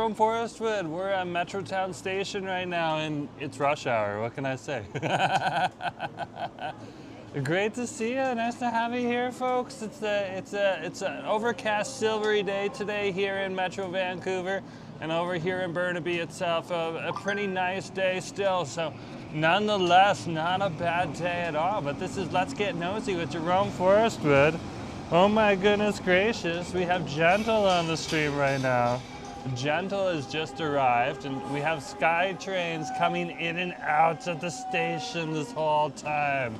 Jerome Forestwood. We're at Metrotown Station right now, and it's rush hour. What can I say? Great to see you. Nice to have you here, folks. It's an overcast, silvery day today here in Metro Vancouver, and over here in Burnaby itself, a pretty nice day still. So, nonetheless, not a bad day at all. But this is Let's Get Nosy with Jerome Forestwood. Oh my goodness gracious, we have Gentle on the stream right now. Gentle has just arrived, and we have Sky trains coming in and out at the station this whole time.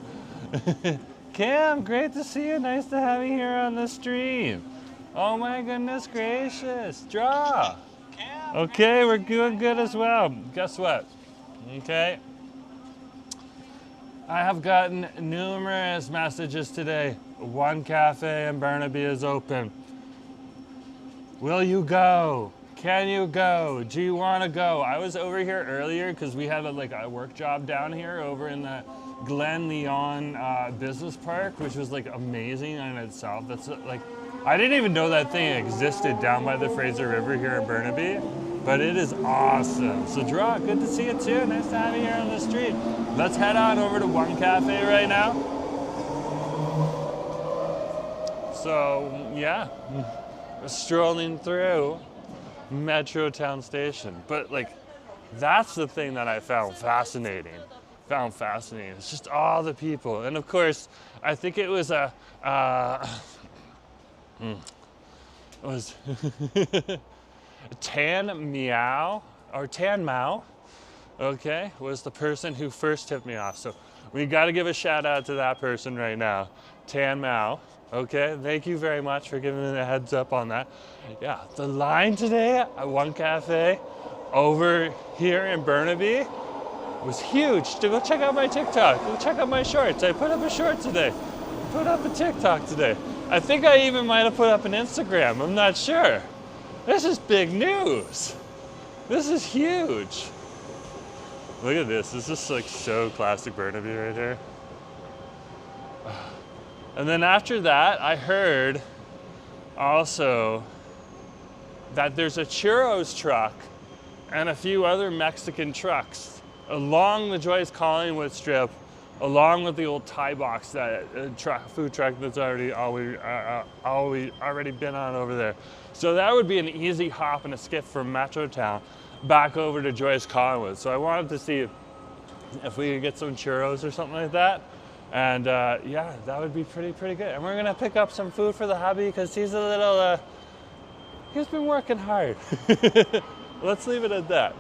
Cam, great to see you. Nice to have you here on the stream. Oh my goodness gracious. Draw. Okay, we're doing good as well. Guess what? Okay. I have gotten numerous messages today. One cafe in Burnaby is open. Will you go? Can you go? Do you want to go? I was over here earlier because we had a work job down here over in the Glen Leon Business Park, which was amazing in itself. That's I didn't even know that thing existed down by the Fraser River here in Burnaby, but it is awesome. So Draw, good to see you too. Nice to have you here on the street. Let's head on over to One Cafe right now. So yeah, we're strolling through Metrotown Station, but that's the thing that I found fascinating. It's just all the people, and of course, I think it was Tan Meow or Tan Mao. Okay, was the person who first tipped me off. So we got to give a shout out to that person right now, Tan Mao. Okay, thank you very much for giving me a heads up on that. Yeah, the line today at One Cafe over here in Burnaby was huge. To go check out my TikTok, go check out my shorts. I put up a short today. Put up a TikTok today. I think I even might have put up an Instagram. I'm not sure. This is big news. This is huge. Look at this. This is so classic Burnaby right here. And then after that, I heard also that there's a churros truck and a few other Mexican trucks along the Joyce Collingwood strip, along with the old Thai box, that food truck that's already been on over there. So that would be an easy hop and a skip from Metrotown back over to Joyce Collingwood. So I wanted to see if we could get some churros or something like that. And yeah, that would be pretty good. And we're gonna pick up some food for the hubby because he's a little, he's been working hard. Let's leave it at that.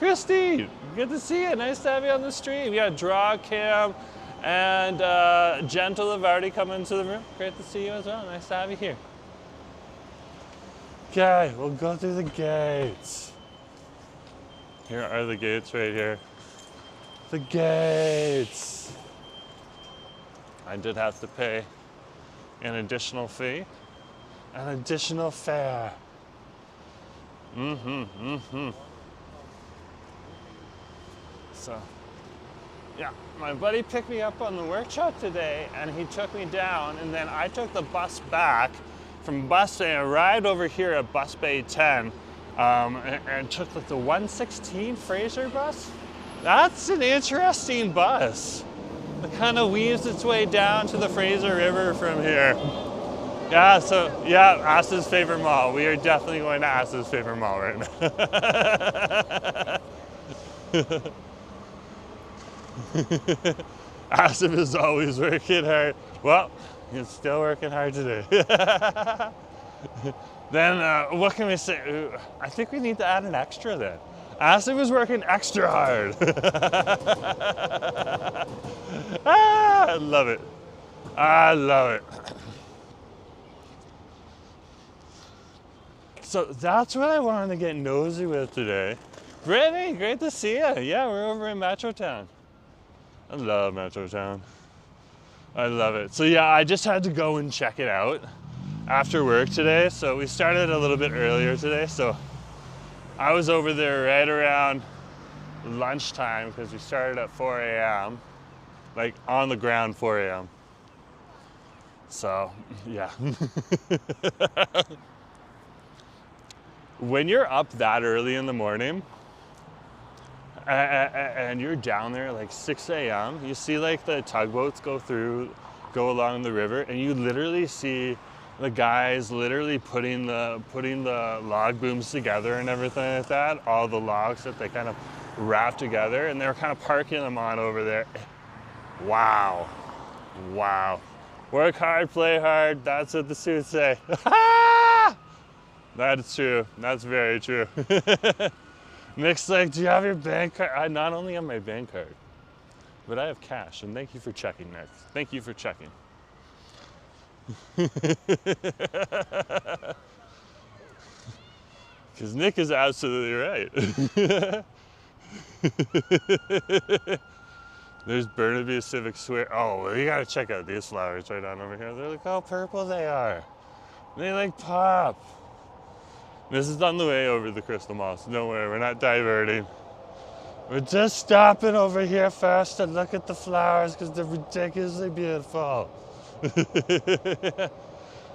Christine, good to see you. Nice to have you on the stream. Yeah, Draw, Cam, and Gentle have already come into the room. Great to see you as well. Nice to have you here. Okay, we'll go through the gates. Here are the gates right here. The gates. I did have to pay an additional fee, an additional fare. So, yeah, my buddy picked me up on the workshop today, and he took me down, and then I took the bus back from Bus Bay. I arrived over here at Bus Bay 10, and took the 116 Fraser bus. That's an interesting bus. It kind of weaves its way down to the Fraser River from here. Yeah, so, yeah, Asa's favorite mall. We are definitely going to Asa's favorite mall right now. Asif is always working hard. Well, he's still working hard today. Then, what can we say? I think we need to add an extra then. Asif is working extra hard. I love it. I love it. So that's what I wanted to get nosy with today. Brittany, great to see you. Yeah, we're over in Metrotown. I love Metrotown. I love it. So yeah, I just had to go and check it out after work today. So we started a little bit earlier today. So I was over there right around lunchtime because we started at 4 a.m. On the ground 4 a.m. So yeah. when you're up that early in the morning and you're down there like 6 a.m., you see like the tugboats go along the river, and you literally see the guys literally putting the log booms together and everything like that, all the logs that they kind of wrap together, and they're kind of parking them on over there. Wow. Wow. Work hard, play hard. That's what the suits say. That is true. That's very true. Nick's like, do you have your bank card? I not only have my bank card, but I have cash. And thank you for checking, Nick. Thank you for checking. Because Nick is absolutely right. There's Burnaby Civic Square. Oh, well, you gotta check out these flowers right on over here. They're like how purple they are. They like pop. This is on the way over the Crystal Mall, so don't worry, we're not diverting. We're just stopping over here first to look at the flowers because they're ridiculously beautiful.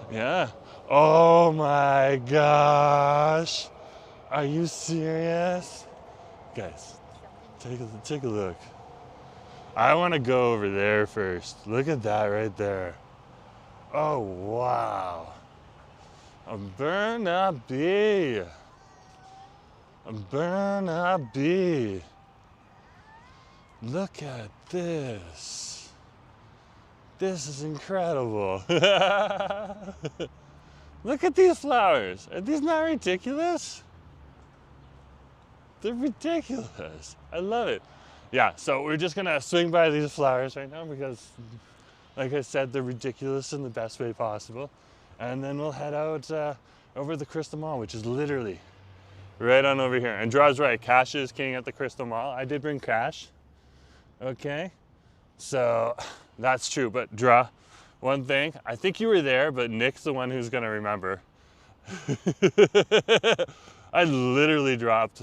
Yeah. Oh my gosh. Are you serious? Guys, take a look. I want to go over there first. Look at that right there. Oh, wow. A Burnaby. A Burnaby. Look at this. This is incredible. Look at these flowers. Are these not ridiculous? They're ridiculous. I love it. Yeah, so we're just gonna swing by these flowers right now because, like I said, they're ridiculous in the best way possible. And then we'll head out over the Crystal Mall, which is literally right on over here. And Draw's right, cash is king at the Crystal Mall. I did bring cash, okay? So that's true, but Draw, one thing, I think you were there, but Nick's the one who's gonna remember. I literally dropped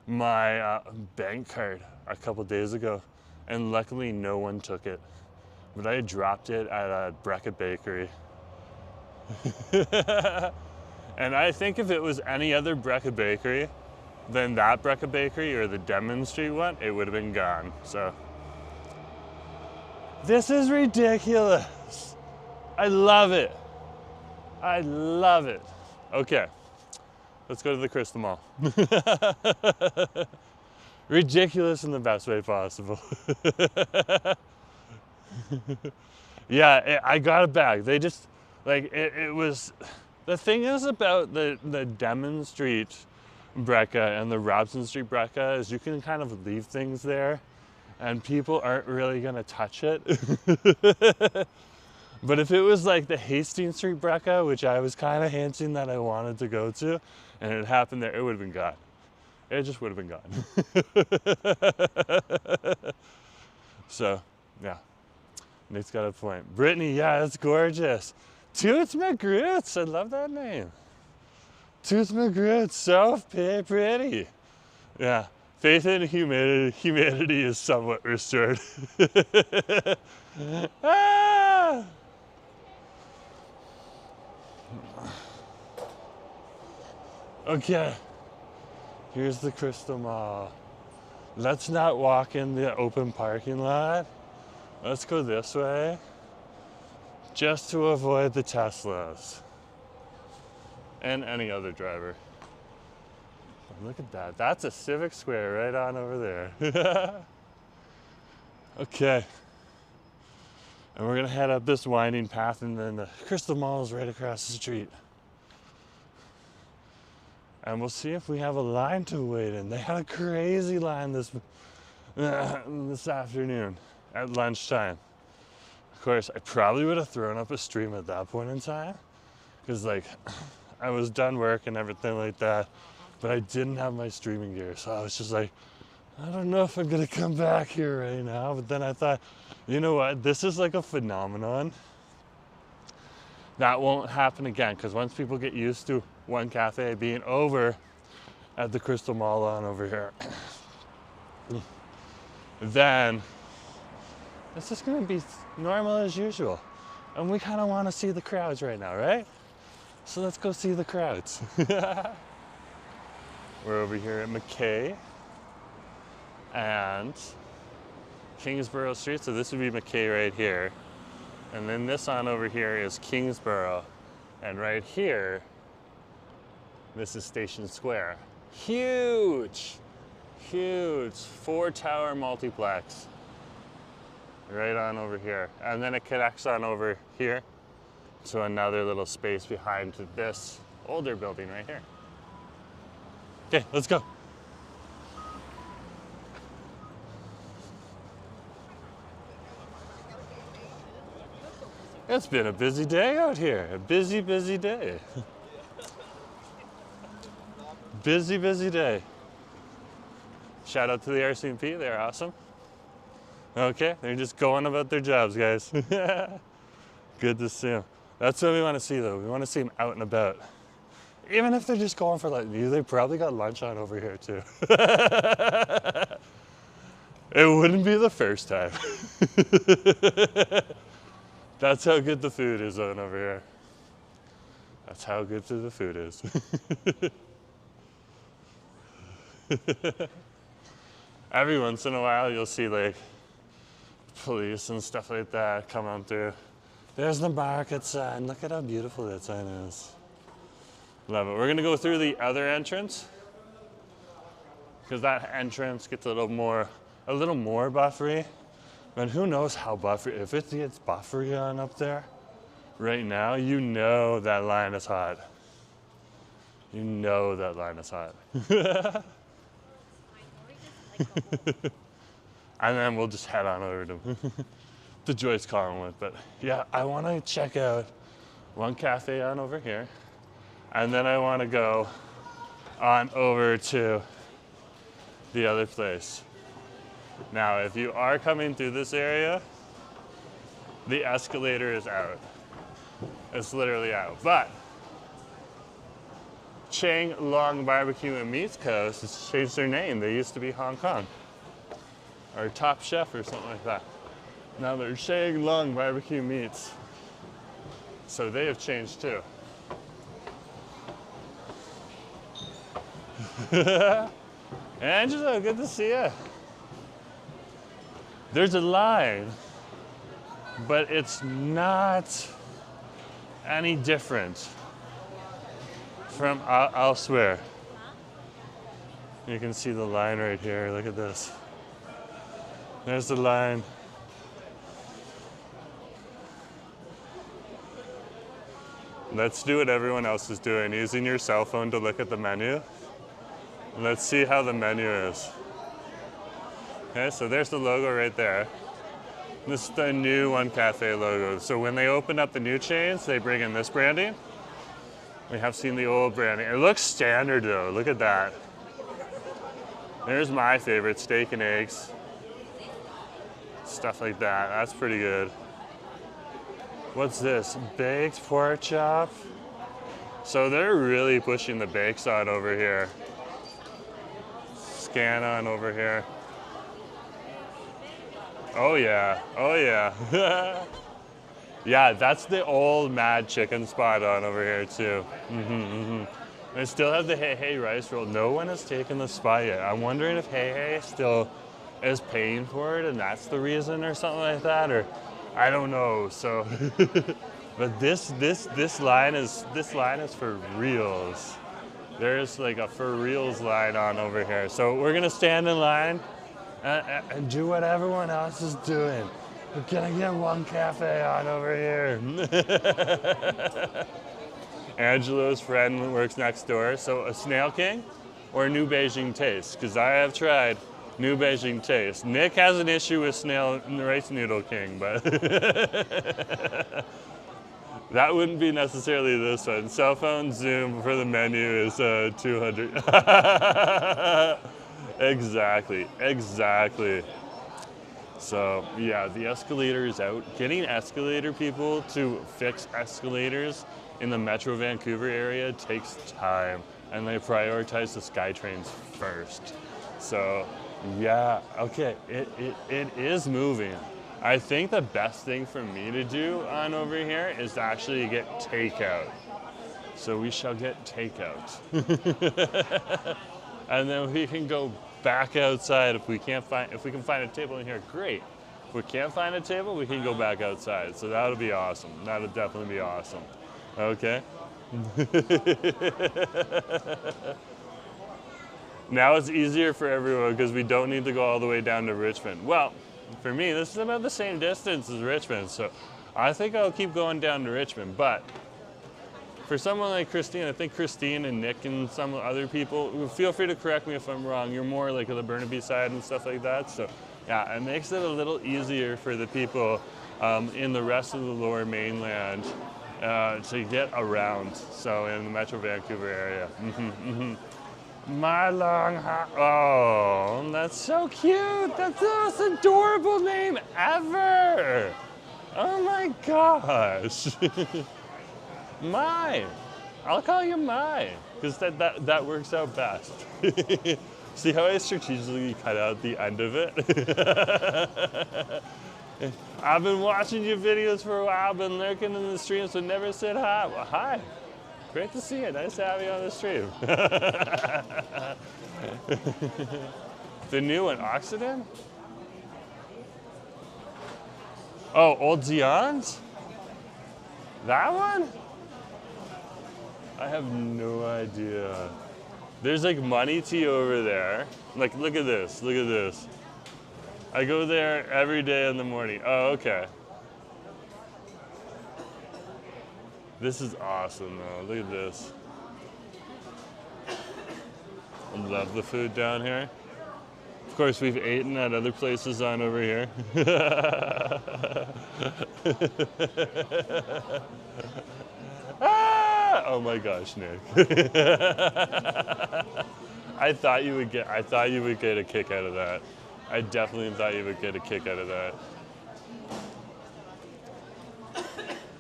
my bank card a couple days ago, and luckily no one took it. But I dropped it at a Brecca Bakery. And I think if it was any other Brecca Bakery than that Brecca Bakery or the Denman Street one, it would have been gone. So this is ridiculous. I love it. I love it. Okay. Let's go to the Crystal Mall. Ridiculous in the best way possible. Yeah, I got it back. They just, like, it was, the thing is about the Denman Street Brecca and the Robson Street Brecca is you can kind of leave things there and people aren't really gonna touch it. But if it was like the Hastings Street Brecca, which I was kind of hinting that I wanted to go to, and it happened there, it would have been gone. It just would have been gone. So, yeah. Nick's got a point. Brittany, yeah, that's gorgeous. Toots McGroots, I love that name. Toots McGroots, so pretty. Yeah, faith in humanity is somewhat restored. Ah! Okay, here's the Crystal Mall. Let's not walk in the open parking lot. Let's go this way, just to avoid the Teslas and any other driver. Look at that. That's a Civic Square right on over there. Okay. And we're gonna head up this winding path, and then the Crystal Mall is right across the street. And we'll see if we have a line to wait in. They had a crazy line this afternoon at lunchtime. Of course, I probably would have thrown up a stream at that point in time, because like I was done work and everything like that, but I didn't have my streaming gear, so I was just like, I don't know if I'm gonna come back here right now. But then I thought, you know what, this is like a phenomenon that won't happen again, because once people get used to one cafe being over at the Crystal Mall on over here, then it's just gonna be normal as usual. And we kind of want to see the crowds right now, right? So let's go see the crowds. We're over here at McKay and Kingsborough Street. So this would be McKay right here. And then this on over here is Kingsborough. And right here, this is Station Square. Huge, huge 4-tower multiplex. Right on over here. And then it connects on over here to another little space behind this older building right here. Okay, let's go. It's been a busy day out here. A busy, busy day. Busy, busy day. Shout out to the RCMP, they're awesome. Okay, they're just going about their jobs, guys. Good to see them. That's what we want to see, though. We want to see them out and about. Even if they're just going for lunch. They probably got lunch on over here, too. It wouldn't be the first time. That's how good the food is on over here. That's how good the food is. Every once in a while, you'll see like police and stuff like that come on through. There's the market sign. Look at how beautiful that sign is. Love it. We're gonna go through the other entrance because that entrance gets a little more buffery. And who knows how buffery, if it gets buffery on up there right now, you know that line is hot. You know that line is hot. And then we'll just head on over to Joyce Collingwood. But yeah, I want to check out one cafe on over here. And then I want to go on over to the other place. Now, if you are coming through this area, the escalator is out. It's literally out. But Chang Long Barbecue and Meats Coast has changed their name. They used to be Hong Kong, or Top Chef or something like that. Now they're Chang Long Barbecue Meats. So they have changed too. Angela, good to see you. There's a line, but it's not any different from elsewhere. You can see the line right here. Look at this. There's the line. Let's do what everyone else is doing, using your cell phone to look at the menu. Let's see how the menu is. Okay, so there's the logo right there. This is the new One Cafe logo. So when they open up the new chains, they bring in this branding. We have seen the old branding. It looks standard though, look at that. There's my favorite, steak and eggs. Stuff like that, that's pretty good. What's this, baked pork chop? So they're really pushing the bakes on over here. Scan on over here. Oh yeah, oh yeah. Yeah, that's the old Mad Chicken spot on over here too. They still have the Hey Hey rice roll. No one has taken the spot yet. I'm wondering if Hey Hey still is paying for it and that's the reason or something like that, or I don't know. So, but this line is for reals. There's like a for reals line on over here. So we're gonna stand in line and do what everyone else is doing. We're gonna get One Cafe on over here. Angela's friend works next door. So a Snail King or New Beijing Taste? Because I have tried New Beijing Taste. Nick has an issue with Snail Rice Noodle King, but that wouldn't be necessarily this one. Cell phone zoom for the menu is 200. Exactly, exactly. So yeah, the escalator is out. Getting escalator people to fix escalators in the Metro Vancouver area takes time, and they prioritize the SkyTrains first. So yeah, okay, it is moving. I think the best thing for me to do on over here is to actually get takeout. So we shall get takeout. and then we can go back outside if we can find a table in here. Great. If we can't find a table, we can go back outside. So that'll be awesome. That'll definitely be awesome. Okay. Now it's easier for everyone because we don't need to go all the way down to Richmond. Well, for me, this is about the same distance as Richmond, so I think I'll keep going down to Richmond. But for someone like Christine, I think Christine and Nick and some other people, feel free to correct me if I'm wrong. You're more like the Burnaby side and stuff like that. So yeah, it makes it a little easier for the people in the rest of the Lower Mainland to get around. So in the Metro Vancouver area. My long oh, that's so cute. That's the most adorable name ever. Oh my gosh. Mai. I'll call you Mai, because that works out best. See how I strategically cut out the end of it? I've been watching your videos for a while, been lurking in the streams, but never said hi. Well, hi. Great to see you. Nice to have you on the stream. The new one, Occident? Oh, Old Zion's? That one? I have no idea. There's like money tea over there. Like, look at this, look at this. I go there every day in the morning. Oh, okay. This is awesome though, look at this. I love the food down here. Of course, we've eaten at other places on over here. Ah! Oh my gosh, Nick. I thought you would get a kick out of that. I definitely thought you would get a kick out of that.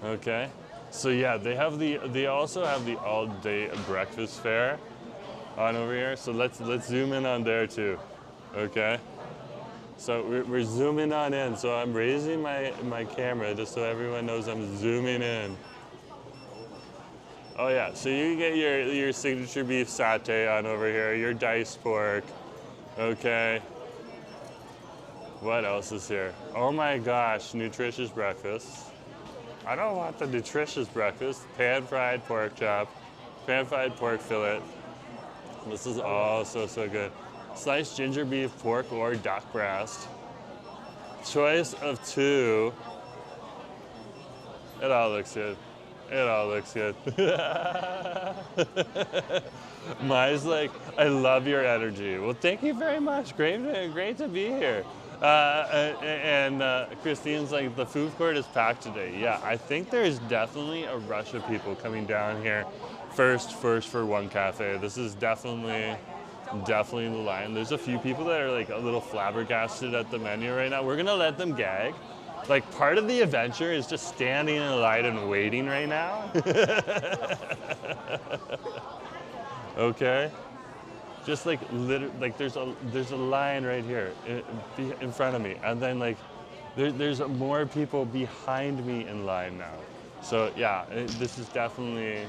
Okay. So yeah, they also have the all-day breakfast fair on over here. So let's zoom in on there too. Okay. So we're zooming on in. So I'm raising my camera just so everyone knows I'm zooming in. Oh yeah, so you get your signature beef satay on over here, your diced pork. Okay. What else is here? Oh my gosh, nutritious breakfast. I don't want the nutritious breakfast. Pan-fried pork chop, pan-fried pork fillet. This is all so good. Sliced ginger beef, pork, or duck breast. Choice of 2. It all looks good. It all looks good. Mai's like, I love your energy. Well, thank you very much. Great to be here. And Christine's like, the food court is packed today. Yeah, I think there's definitely a rush of people coming down here first for one cafe. This is definitely the line. There's a few people that are like a little flabbergasted at the menu right now. We're gonna let them gag. Like, part of the adventure is just standing in a line and waiting right now. Okay? Just like there's a line right here in front of me, and then like there's more people behind me in line now. So yeah, this is definitely,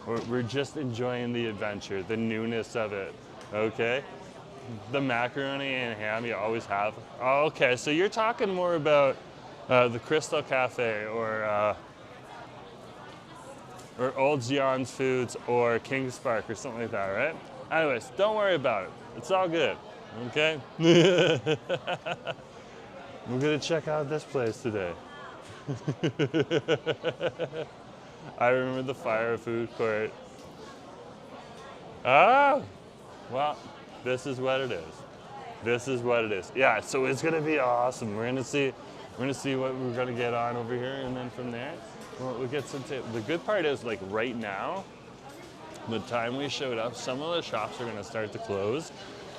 we're just enjoying the adventure, the newness of it. Okay, the macaroni and ham you always have. Oh, okay, so you're talking more about the Crystal Cafe or Old Zion's Foods or King's Park or something like that, right? Anyways, don't worry about it. It's all good, okay? We're gonna check out this place today. I remember the fire food court. Oh, well, this is what it is. This is what it is. Yeah, so it's gonna be awesome. We're gonna see what we're gonna get on over here, and then from there, we'll get some tips. The good part is, like, right now, the time we showed up, some of the shops are going to start to close,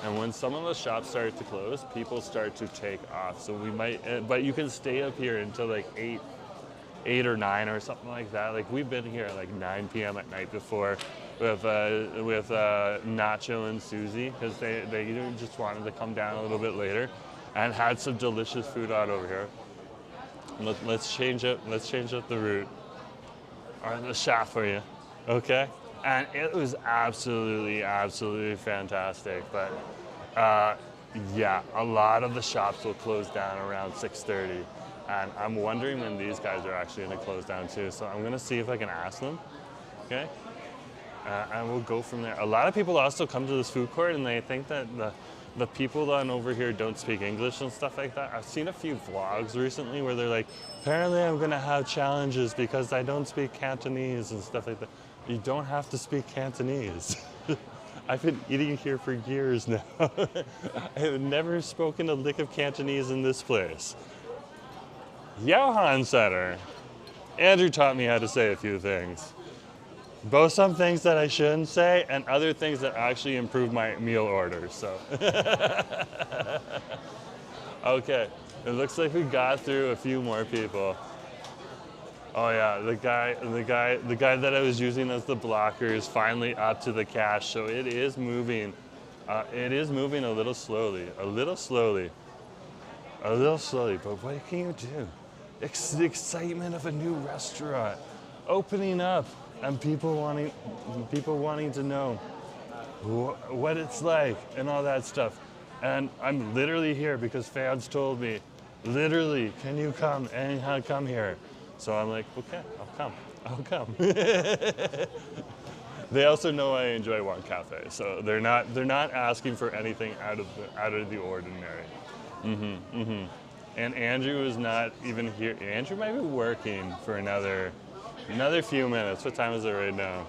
and when some of the shops start to close, people start to take off. So we might, but you can stay up here until like 8 or 9 or something like that. Like, we've been here at like 9 p.m. at night before with Nacho and Susie, because they just wanted to come down a little bit later, and had some delicious food on over here. Let's change it. Let's change up the route or the shaft for you. Okay. and it was absolutely fantastic. But yeah, a lot of the shops will close down around 6:30, and I'm wondering when these guys are actually going to close down too. So I'm going to see if I can ask them. Okay. And we'll go from there. A lot of people also come to this food court and they think that the people on over here don't speak English and stuff like that. I've seen a few vlogs recently where they're like, apparently I'm gonna have challenges because I don't speak Cantonese and stuff like that. You don't have to speak Cantonese. I've been eating here for years now. I have never spoken a lick of Cantonese in this place. Johan Center. Andrew taught me how to say a few things. Both some things that I shouldn't say and other things that actually improve my meal orders. So, okay, it looks like we got through a few more people. Oh yeah, the guy that I was using as the blocker is finally up to the cash. So it is moving. It is moving a little slowly. But what can you do? It's the excitement of a new restaurant opening up. And people wanting to know what it's like and all that stuff. And I'm literally here because fans told me, literally, can you come and come here? So I'm like, okay, I'll come. They also know I enjoy One Cafe, so they're not asking for anything out of the ordinary. And Andrew is not even here. Andrew might be working for another few minutes. What time is it right now?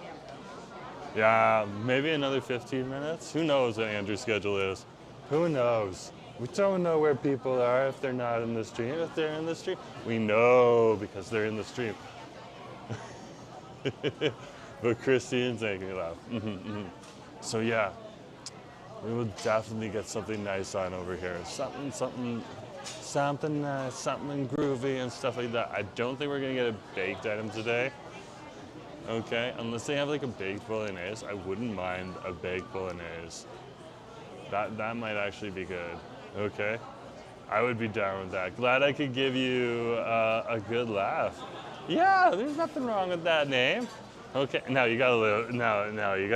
Yeah, maybe another 15 minutes. Who knows what Andrew's schedule is? Who knows? We don't know where people are if they're not in the stream. If they're in the stream, we know because they're in the stream. But Christine's making me laugh. So yeah, we will definitely get something nice on over here. Something nice, something groovy and stuff like that. I don't think we're gonna get a baked item today. Okay, unless they have like a baked bolognese. I wouldn't mind a baked bolognese. That might actually be good. Okay, I would be down with that. Glad I could give you a good laugh. Yeah, there's nothing wrong with that name. Okay, now you gotta live. Now you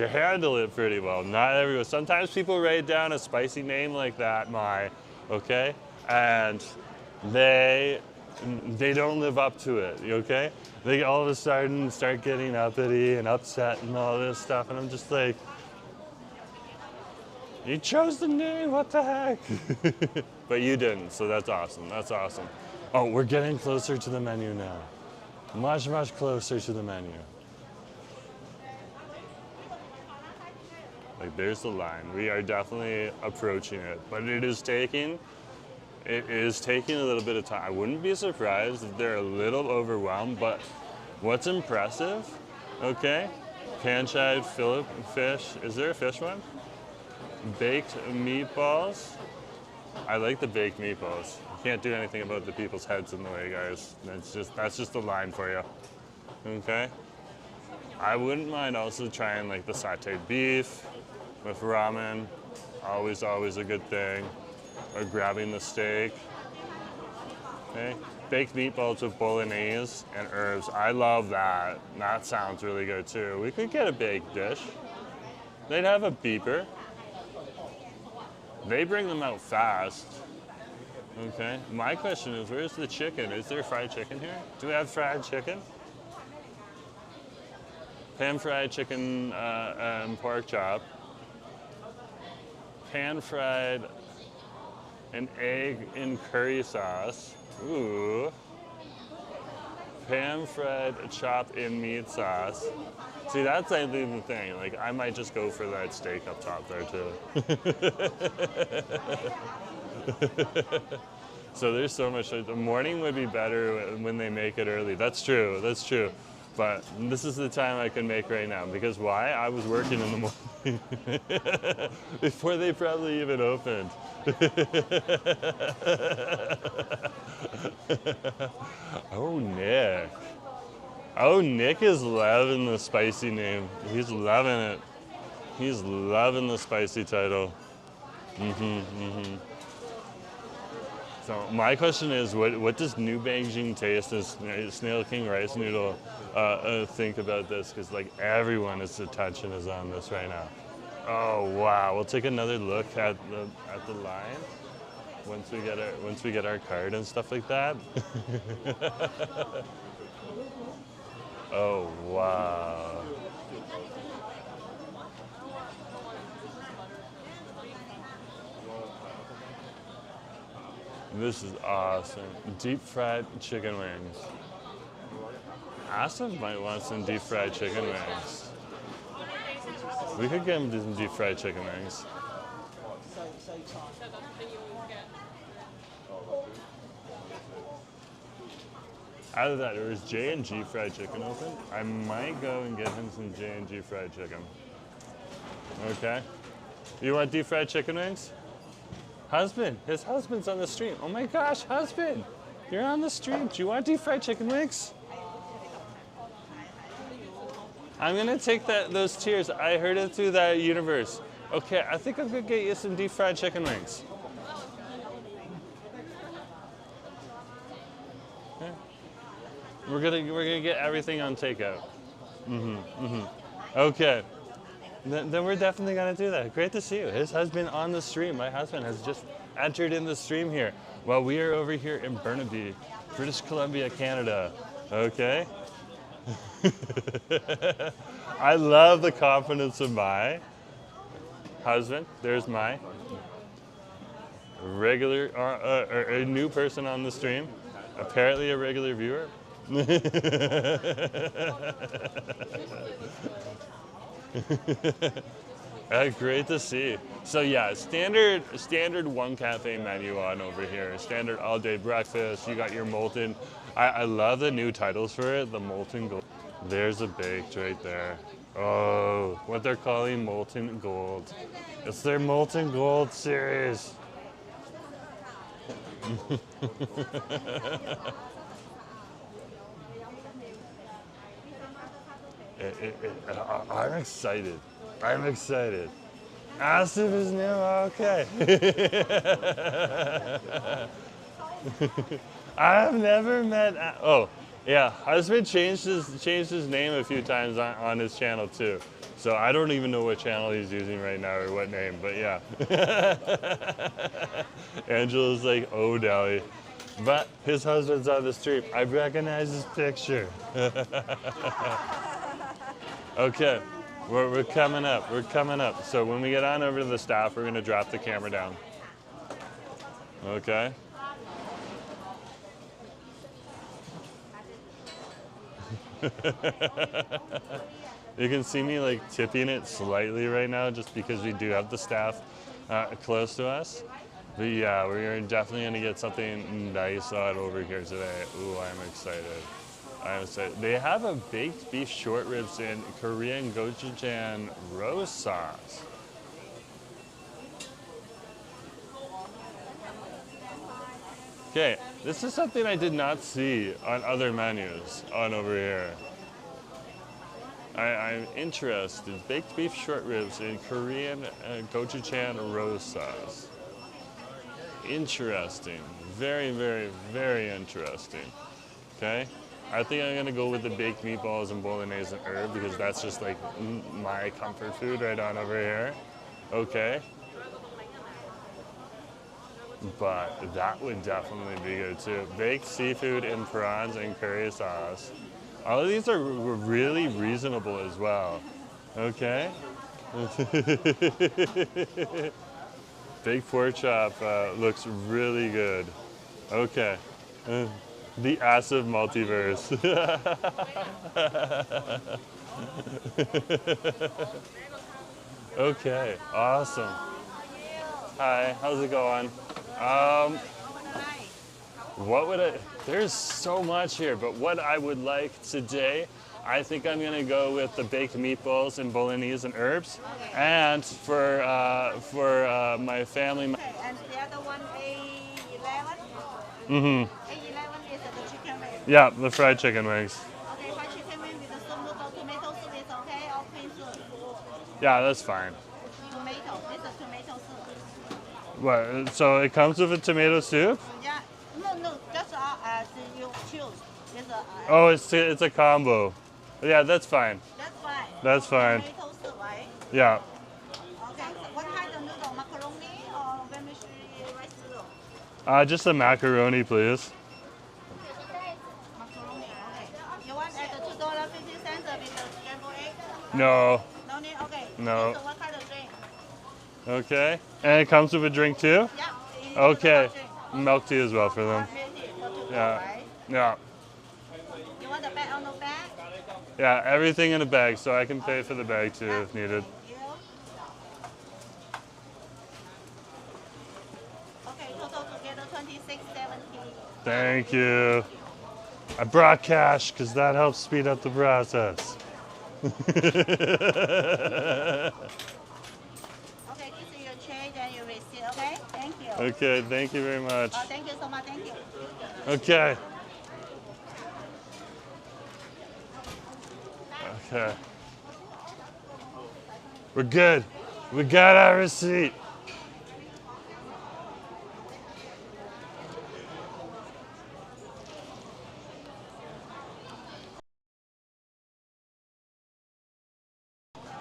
handle it pretty well. Not everyone. Sometimes people write down a spicy name like that, okay, and they don't live up to it. Okay, they all of a sudden start getting uppity and upset and all this stuff, and I'm just like, you chose the name. What the heck? But you didn't, so that's awesome. That's awesome. Oh, we're getting closer to the menu now. Much closer to the menu. Like there's the line. We are definitely approaching it, but it is taking a little bit of time. I wouldn't be surprised if they're a little overwhelmed, but what's impressive, okay, pan-fried fillet fish. Is there a fish one? Baked meatballs. I like the baked meatballs. You can't do anything about the people's heads in the way, guys. That's just a line for you, okay? I wouldn't mind also trying like the sauteed beef with ramen, always a good thing. Or grabbing the steak. Okay, baked meatballs with bolognese and herbs. I love that. That sounds really good too. We could get a baked dish. They'd have a beeper. They bring them out fast. Okay. My question is, where's the chicken? Is there fried chicken here? Do we have fried chicken? Pan-fried chicken and pork chop. Pan-fried an egg in curry sauce. Ooh. Pan-fried chop in meat sauce. See, that's I think the thing. Like, I might just go for that steak up top there too. So there's so much. The morning would be better when they make it early. That's true. That's true. But this is the time I can make right now. Because why? I was working in the morning before they probably even opened. Oh, Nick. Oh, Nick is loving the spicy name. He's loving it. He's loving the spicy title. So my question is, what does New Beijing taste as Snail King rice noodle think about this? Because like everyone's attention is on this right now. Oh wow! We'll take another look at the line once we get our card and stuff like that. Oh wow! This is awesome. Deep fried chicken wings. Asif might want some deep fried chicken wings. We could get him some deep fried chicken wings. Out of that, is J&G fried chicken open? I might go and get him some J&G fried chicken. Okay. You want deep fried chicken wings? Husband, his husband's on the stream. Oh my gosh, husband, you're on the stream. Do you want deep fried chicken wings? I'm gonna take those tears. I heard it through that universe. Okay, I think I'm gonna get you some deep fried chicken wings. Okay. We're gonna get everything on takeout. Okay. Then we're definitely gonna do that. Great to see you. His husband on the stream. My husband has just entered in the stream here. Well, we are over here in Burnaby, British Columbia, Canada. Okay. I love the confidence of my husband. There's my regular, a new person on the stream. Apparently a regular viewer. Great to see. So yeah, standard one cafe menu on over here. Standard all day breakfast. You got your molten. I love the new titles for it. The molten gold. There's a baked right there. Oh, what they're calling molten gold. It's their molten gold series. I'm excited. I'm excited. Asif is new. Okay. I've never met. Oh, yeah. Husband changed his name a few times on his channel too. So I don't even know what channel he's using right now or what name. But yeah. Angela's like, oh, Dally. But his husband's on the stream. I recognize his picture. Okay, we're coming up. We're coming up. So when we get on over to the staff, we're going to drop the camera down. Okay. You can see me like tipping it slightly right now just because we do have the staff close to us. But yeah, we're definitely going to get something nice on over here today. Ooh, I'm excited. I'm excited. They have a baked beef short ribs in Korean gochujang roast sauce. Okay, this is something I did not see on other menus on over here. I'm interested. Baked beef short ribs in Korean gochujang roast sauce. Interesting. Very, very, very interesting. Okay? I think I'm gonna go with the baked meatballs and bolognese and herb because that's just like my comfort food right on over here. Okay? But that would definitely be good too. Baked seafood and prawns and curry sauce. All of these are really reasonable as well. Okay? Baked pork chop looks really good. Okay. The Asif multiverse. Okay, awesome. Hi, how's it going? What would I, there's so much here, but what I would like today, I think I'm gonna go with the baked meatballs and bolognese and herbs. Okay. And for my family. Okay, and the other one, A11? Mm-hmm. A11 is the chicken wings. Yeah, the fried chicken wings. Okay, fried chicken wings with the soup noodle, tomato soup is okay, or plain soup? Yeah, that's fine. Tomato, this is tomato soup. What, so it comes with a tomato soup? Yeah, choose. It's a, Oh, it's a combo. Yeah, that's fine. that's fine. That's fine. Tomato soup, right? Yeah. Okay. So what kind of noodle? Macaroni or vermicelli rice noodle? Just a macaroni, please. Macaroni. Okay. You want at the $2.50 with the scrambled egg? No. No need. Okay. No. So what kind of drink? Okay. And it comes with a drink too? Yeah. it's Okay. a drink. Milk tea as well for them. Milk tea for two, Yeah. right? Yeah. You want the bag on the bag? Yeah, everything in a bag, so I can pay for the bag too if needed. Thank you. Okay, total together 26.70. Thank you. I brought cash because that helps speed up the process. Okay, this is your change and your receipt, okay? Thank you. Okay, thank you very much. Thank you so much, thank you. Okay. Okay. We're good. We got our receipt.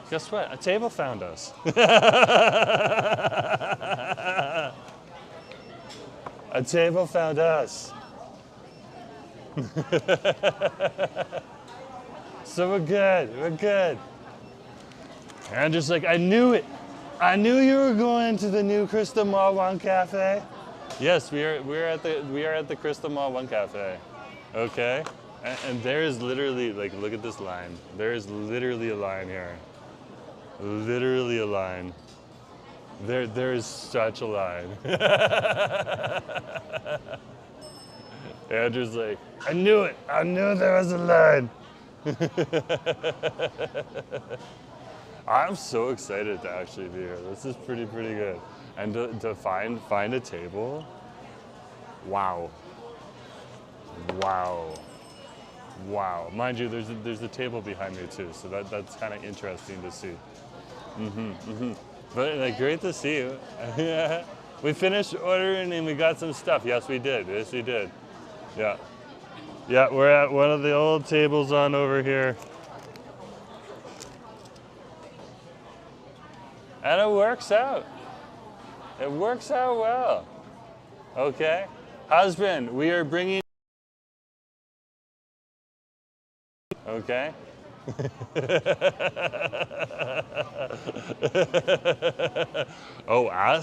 Guess what? A table found us. A table found us. So we're good. We're good. Andrew's like, I knew it. I knew you were going to the new Crystal Mall One Cafe. Yes, we are at the Crystal Mall One Cafe. Okay. And there is literally, like, look at this line. There is literally a line here. Literally a line. There is such a line. Andrew's like, I knew it. I knew there was a line. I'm so excited to actually be here. This is pretty good. And to find a table. Wow. Wow. Wow. Mind you, there's a table behind me too, so that's kind of interesting to see. But like, great to see you. We finished ordering and we got some stuff. Yes, we did. Yes, we did. Yeah. Yeah, we're at one of the old tables on over here. And it works out. It works out well. Okay. Husband, we are bringing. Okay. Oh,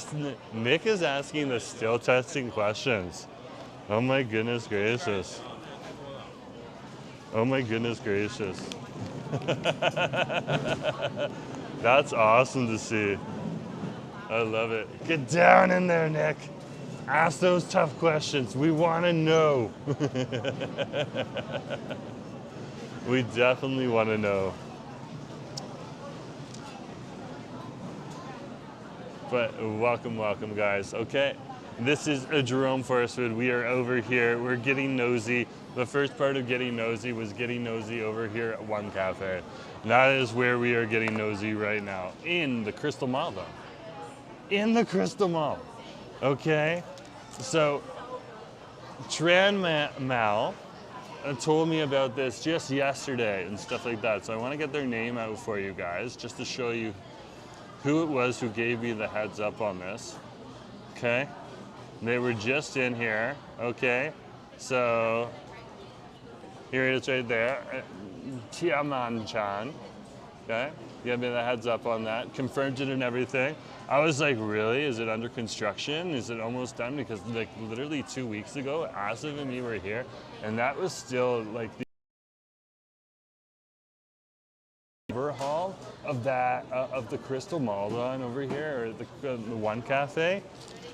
Nick is asking the still testing questions. Oh my goodness gracious. Oh my goodness gracious. That's awesome to see. I love it. Get down in there, Nick. Ask those tough questions. We want to know. We definitely want to know. But welcome, guys. Okay, this is Jerome Forestwood. We are over here. We're getting nosy. The first part of getting nosy was getting nosy over here at One Cafe. And that is where we are getting nosy right now, in the Crystal Mall, though. In the Crystal Mall. Okay, so Tran Mal told me about this just yesterday and stuff like that. So I want to get their name out for you guys, just to show you who it was who gave me the heads up on this. Okay, they were just in here. Okay, so here it is right there, Tiaman-chan. Okay, gave me the heads up on that, confirmed it and everything. I was like, really? Is it under construction? Is it almost done? Because like literally 2 weeks ago, Asif and me were here, and that was still like the overhaul of that of the Crystal Mall on over here, or the One Cafe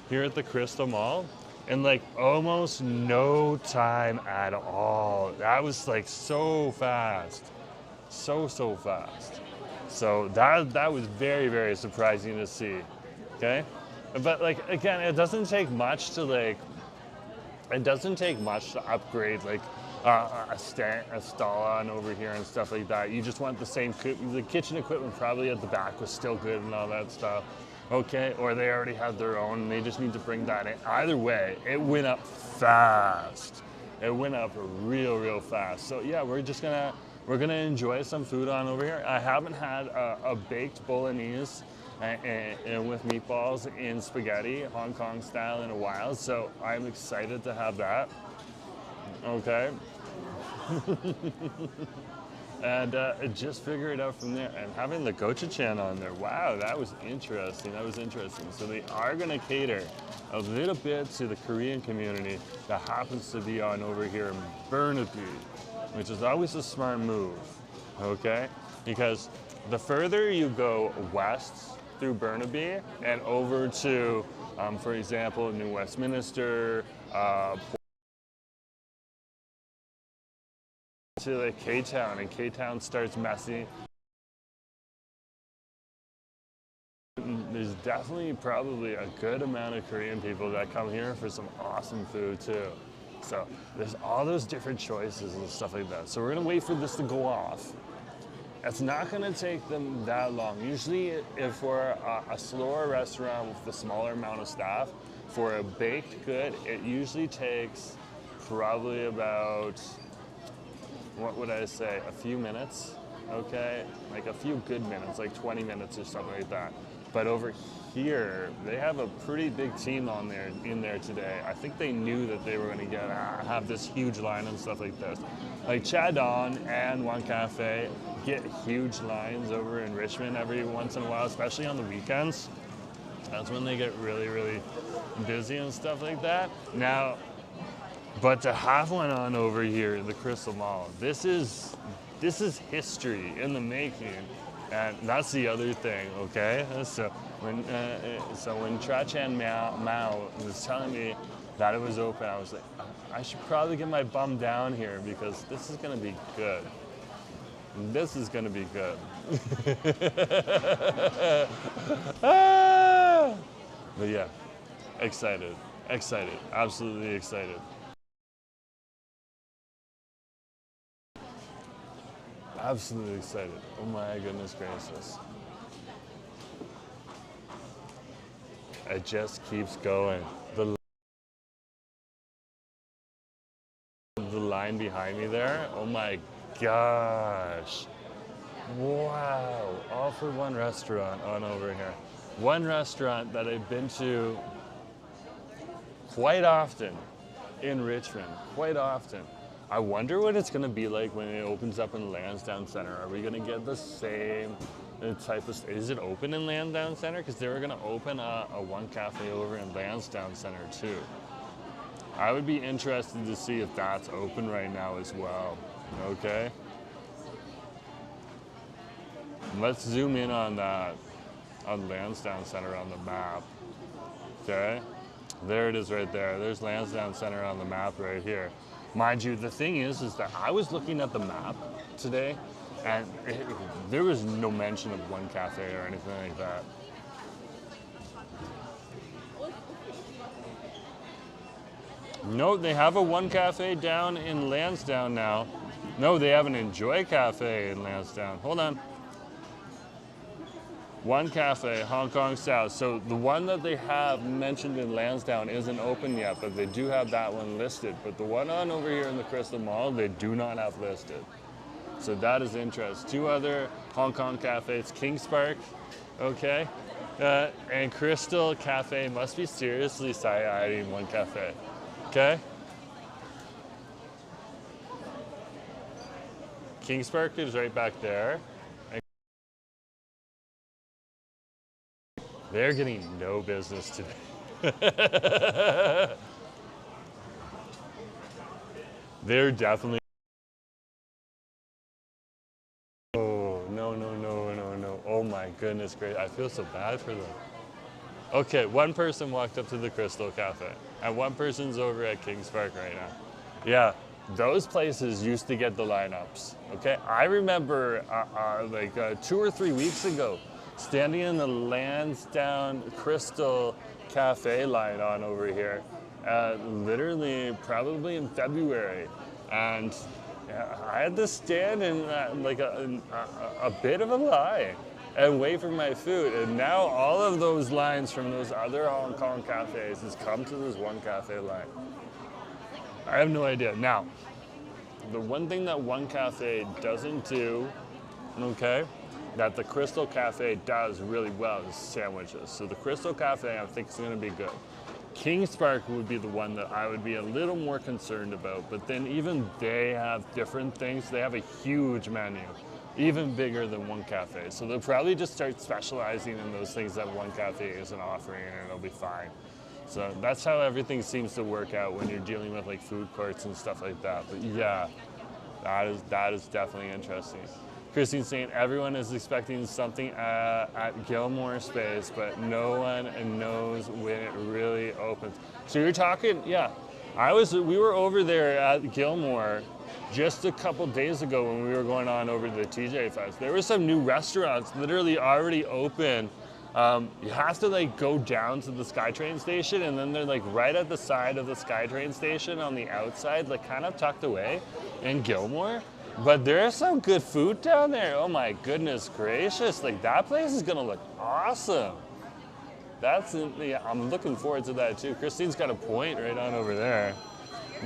here at the Crystal Mall, and like almost no time at all. That was like so fast, so fast. So that was very surprising to see. Okay, but like again, it doesn't take much to upgrade like a stall on over here and stuff like that. You just want the kitchen equipment probably at the back was still good and all that stuff. Okay, or they already had their own and they just need to bring that in. Either way, it went up fast. It went up real fast. So yeah, we're gonna enjoy some food on over here. I haven't had a baked bolognese and with meatballs in spaghetti, Hong Kong style, in a while. So I'm excited to have that. Okay. And just figure it out from there. And having the gochujang on there, wow, that was interesting. That was interesting. So they are going to cater a little bit to the Korean community that happens to be on over here in Burnaby, which is always a smart move, okay? Because the further you go west through Burnaby and over to, for example, New Westminster, to like K-Town, and K-Town starts messy. There's definitely probably a good amount of Korean people that come here for some awesome food too. So there's all those different choices and stuff like that. So we're gonna wait for this to go off. It's not gonna take them that long. Usually if for a slower restaurant with a smaller amount of staff, for a baked good, it usually takes probably about, what would I say, a few minutes, okay? Like a few good minutes, like 20 minutes or something like that. But over here, they have a pretty big team in there today. I think they knew that they were gonna have this huge line and stuff like this. Like Chadon and One Cafe get huge lines over in Richmond every once in a while, especially on the weekends. That's when they get really busy and stuff like that. Now, but to have one on over here in the Crystal Mall, this is history in the making, and that's the other thing, okay? So when Trachan Mao was telling me that it was open, I was like, I should probably get my bum down here because this is gonna be good. This is gonna be good. But yeah, excited, absolutely excited. Absolutely excited. Oh my goodness gracious. It just keeps going. The line behind me there, oh my gosh. Wow, all for one restaurant on over here. One restaurant that I've been to quite often in Richmond, quite often. I wonder what it's gonna be like when it opens up in Lansdowne Center. Are we gonna get the same type of, is it open in Lansdowne Center? Because they were gonna open a One Cafe over in Lansdowne Center too. I would be interested to see if that's open right now as well, okay? Let's zoom in on that, on Lansdowne Center on the map, okay? There it is right there. There's Lansdowne Center on the map right here. Mind you, the thing is that I was looking at the map today, and there was no mention of One Cafe or anything like that. No, they have a One Cafe down in Lansdowne now. No, they have an Enjoy Cafe in Lansdowne. Hold on. One Cafe, Hong Kong style. So the one that they have mentioned in Lansdowne isn't open yet, but they do have that one listed. But the one on over here in the Crystal Mall, they do not have listed. So that is interesting. Two other Hong Kong cafes, Kings Park, okay, and Crystal Cafe must be seriously side-eyeing One Cafe, okay? Kings Park is right back there. They're getting no business today. They're definitely. Oh, no. Oh my goodness, great. I feel so bad for them. Okay, one person walked up to the Crystal Cafe, and one person's over at Kings Park right now. Yeah, those places used to get the lineups, okay? I remember like 2 or 3 weeks ago, standing in the Lansdowne Crystal Cafe line on over here, literally probably in February, and I had to stand in like a bit of a line and wait for my food, and now all of those lines from those other Hong Kong cafes has come to this One Cafe line. I have no idea. Now, the one thing that one cafe doesn't do, okay, that the Crystal Cafe does really well is sandwiches. So the Crystal Cafe, I think, is going to be good. King Spark would be the one that I would be a little more concerned about, but then even they have different things. They have a huge menu, even bigger than one cafe. So they'll probably just start specializing in those things that one cafe isn't offering, and it'll be fine. So that's how everything seems to work out when you're dealing with like food courts and stuff like that. But yeah, that is definitely interesting. Christine's saying everyone is expecting something at Gilmore Space, but no one knows when it really opens. So you're talking, yeah. We were over there at Gilmore just a couple days ago when we were going on over to the TJ Fest. There were some new restaurants literally already open. You have to like go down to the SkyTrain station, and then they're like right at the side of the SkyTrain station on the outside, like kind of tucked away in Gilmore. But there is some good food down there. Oh my goodness gracious. Like that place is gonna look awesome. I'm looking forward to that too. Christine's got a point right on over there.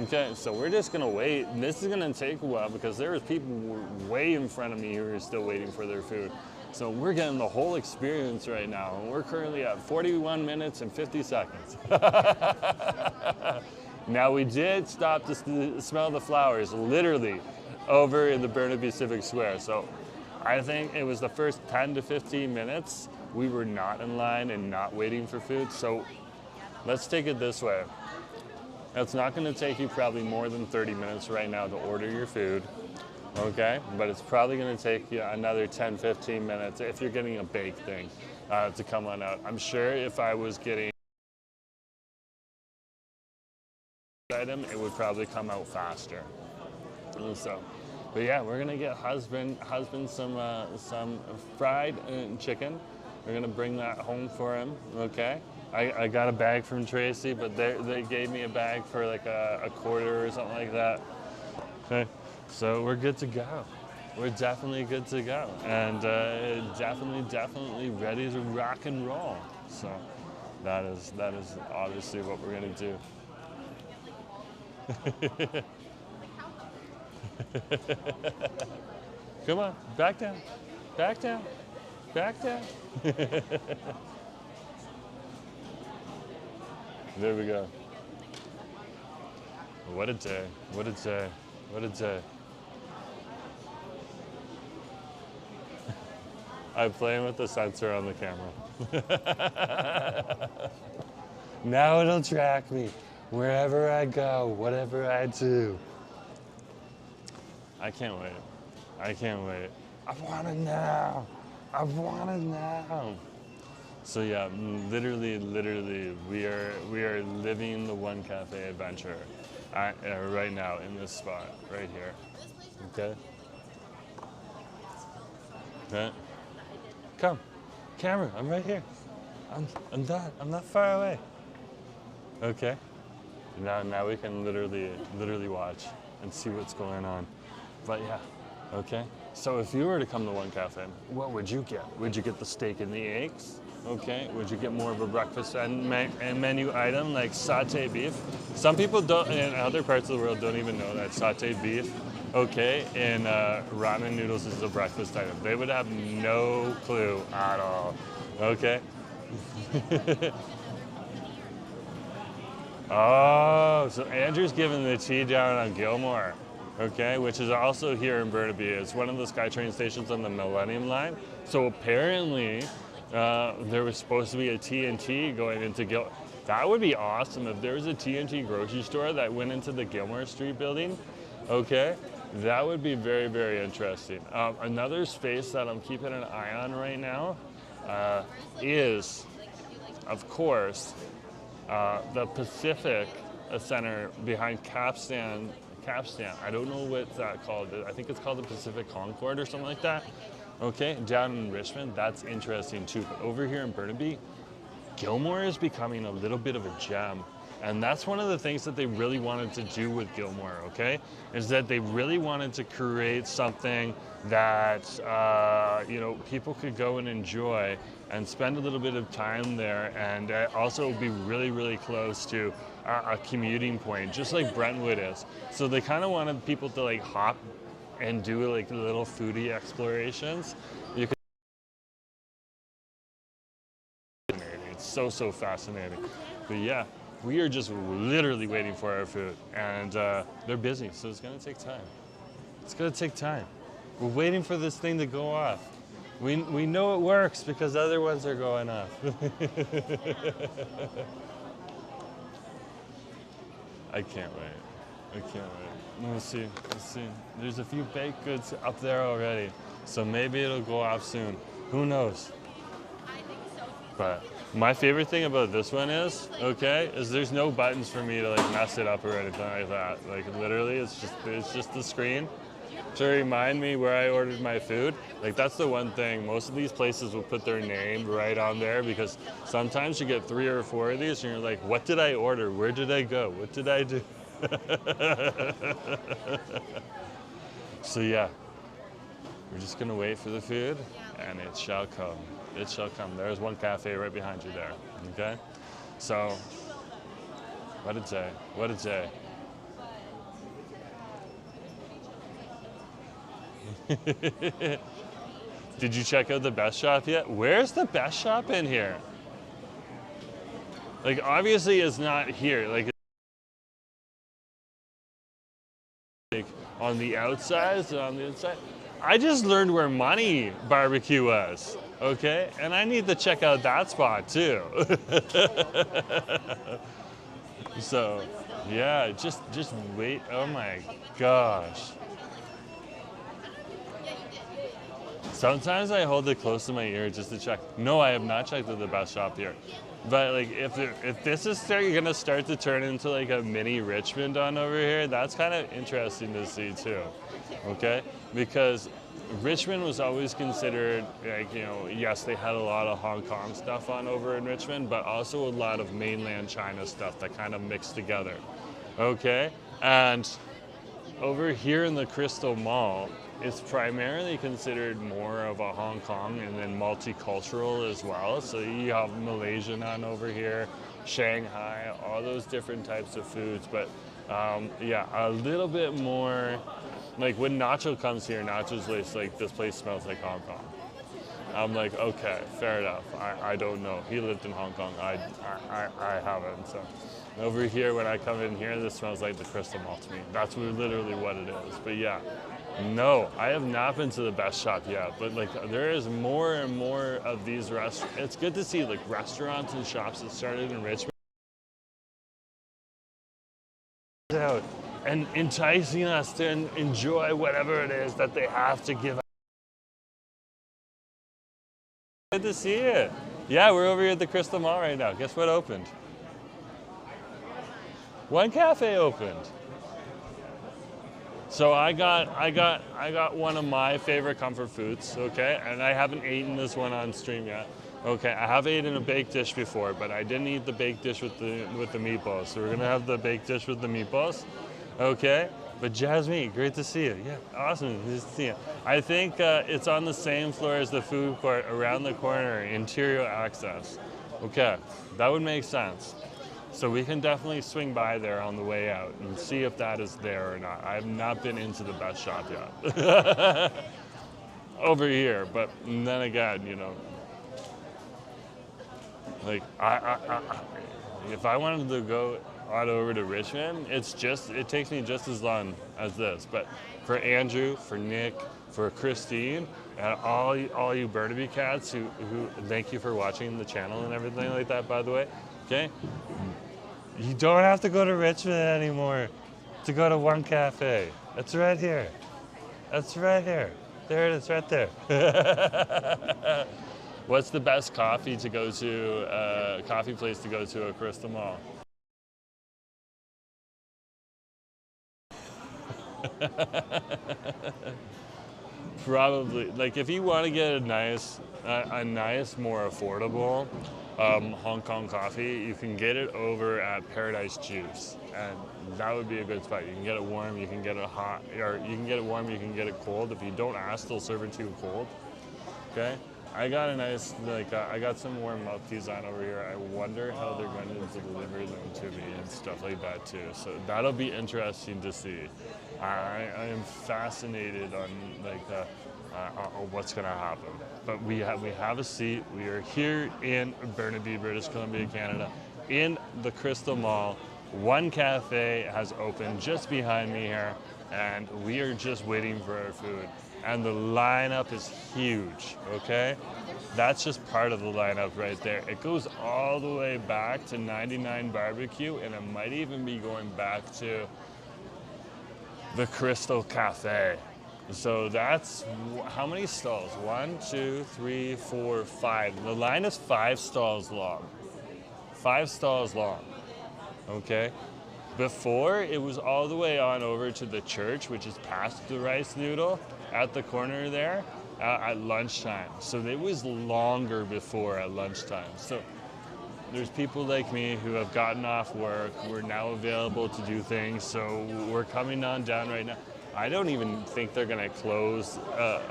Okay, so we're just gonna wait. This is gonna take a while because there was people way in front of me who are still waiting for their food. So we're getting the whole experience right now. And we're currently at 41 minutes and 50 seconds. Now we did stop to smell the flowers, literally, over in the Burnaby Civic Square. So I think it was the first 10 to 15 minutes we were not in line and not waiting for food. So let's take it this way. It's not gonna take you probably more than 30 minutes right now to order your food, okay? But it's probably gonna take you another 10, 15 minutes if you're getting a baked thing to come on out. I'm sure if I was getting item, it would probably come out faster. So, but yeah, we're gonna get husband some fried chicken. We're gonna bring that home for him. Okay. I got a bag from Tracy, but they gave me a bag for like a quarter or something like that. Okay. So we're good to go. We're definitely good to go, and definitely ready to rock and roll. So that is obviously what we're gonna do. Come on, back down, back down, back down. There we go. What a day, what a day, what a day. I'm playing with the sensor on the camera. Now it'll track me wherever I go, whatever I do. I can't wait. I can't wait. I want it now. I want it now. So yeah, literally, we are living the One Cafe adventure right now in this spot right here. Okay. Okay. Come, camera. I'm right here. I'm done. I'm not far away. Okay. Now we can literally watch and see what's going on. But yeah, okay. So if you were to come to One Cafe, what would you get? Would you get the steak and the eggs? Okay. Would you get more of a breakfast and menu item like sauteed beef? Some people don't, in other parts of the world, don't even know that sauteed beef, okay, and ramen noodles is a breakfast item. They would have no clue at all. Okay. Oh, so Andrew's giving the tea down on Gilmore, okay, which is also here in Burnaby. It's one of the SkyTrain stations on the Millennium Line. So apparently, there was supposed to be a T&T going into Gilmore. That would be awesome if there was a T&T grocery store that went into the Gilmore Street building, okay? That would be very interesting. Another space that I'm keeping an eye on right now is, of course, the Pacific Center behind Capstan. I don't know what's that called. I think it's called the Pacific Concord or something like that. Okay, down in Richmond, that's interesting too. But over here in Burnaby, Gilmore is becoming a little bit of a gem. And that's one of the things that they really wanted to do with Gilmore, okay? Is that they really wanted to create something that, people could go and enjoy and spend a little bit of time there, and also be really close to a commuting point, just like Brentwood is. So they kind of wanted people to like hop and do like little foodie explorations. You could. It's so fascinating. But yeah, we are just literally waiting for our food, and they're busy, so it's gonna take time. It's gonna take time. We're waiting for this thing to go off. We know it works because other ones are going off. I can't wait. I can't wait. Let's see. There's a few baked goods up there already, so maybe it'll go off soon. Who knows? But my favorite thing about this one is there's no buttons for me to like mess it up or anything like that. Like literally, it's just the screen to remind me where I ordered my food. Like that's the one thing. Most of these places will put their name right on there because sometimes you get 3 or 4 of these and you're like, what did I order? Where did I go? What did I do? So yeah, we're just gonna wait for the food and it shall come. It shall come. There's one cafe right behind you there, okay? So, what a day, what a day. Did you check out the best shop yet? Where's the best shop in here? Like, obviously it's not here. Like on the outside, on the inside. I just learned where Money Barbecue was, okay? And I need to check out that spot too. So, yeah, just wait. Oh my gosh. Sometimes I hold it close to my ear just to check. No, I have not checked out the best shop here. But like, if this is gonna start to turn into like a mini Richmond on over here, that's kind of interesting to see too. Okay, because Richmond was always considered like, you know, yes, they had a lot of Hong Kong stuff on over in Richmond, but also a lot of mainland China stuff that kind of mixed together. Okay, and over here in the Crystal Mall, it's primarily considered more of a Hong Kong and then multicultural as well. So you have Malaysian on over here, Shanghai, all those different types of foods. But yeah, a little bit more, like when Nacho comes here, Nacho's like, this place smells like Hong Kong. I'm like, okay, fair enough. I don't know. He lived in Hong Kong. I haven't. So over here, when I come in here, this smells like the Crystal Mall to me. That's literally what it is. But yeah, no, I have not been to the best shop yet. But like, there is more and more of these restaurants. It's good to see like restaurants and shops that started in Richmond out and enticing us to enjoy whatever it is that they have to give. Good to see you. Yeah, we're over here at the Crystal Mall right now. Guess what opened? One cafe opened. So I got one of my favorite comfort foods, okay? And I haven't eaten this one on stream yet. Okay, I have eaten a baked dish before, but I didn't eat the baked dish with the meatballs. So we're gonna have the baked dish with the meatballs, okay? But Jasmine, great to see you. Yeah, awesome, nice to see you. I think it's on the same floor as the food court, around the corner, interior access. Okay, that would make sense. So we can definitely swing by there on the way out and see if that is there or not. I have not been into the best shop yet. Over here, but then again, you know, like if I wanted to go on over to Richmond, it takes me just as long as this. But for Andrew, for Nick, for Christine, and all you Burnaby cats who thank you for watching the channel and everything like that, by the way. Okay, you don't have to go to Richmond anymore to go to one cafe. It's right here. That's right here. There it is, right there. What's the best coffee to go to? Coffee place to go to at Crystal Mall? Probably, like if you want to get a nice, more affordable Hong Kong coffee, you can get it over at Paradise Juice, and that would be a good spot. You can get it warm, you can get it hot, or you can get it warm, you can get it cold. If you don't ask, they'll serve it to you cold. Okay, I got a nice, like, I got some warm milk teas on over here. I wonder how they're going to deliver them to me and stuff like that too. So that'll be interesting to see. I am fascinated on like on what's going to happen. But we have a seat. We are here in Burnaby, British Columbia, Canada, in the Crystal Mall. One cafe has opened just behind me here, and we are just waiting for our food. And the lineup is huge, okay? That's just part of the lineup right there. It goes all the way back to 99 Barbecue, and it might even be going back to the Crystal Cafe. So that's, how many stalls? 1, 2, 3, 4, 5. The line is 5 stalls long. 5 stalls long, okay? Before, it was all the way on over to the church, which is past the rice noodle at the corner there at lunchtime. So it was longer before at lunchtime. So there's people like me who have gotten off work. We're now available to do things. So we're coming on down right now. I don't even think they're going to close.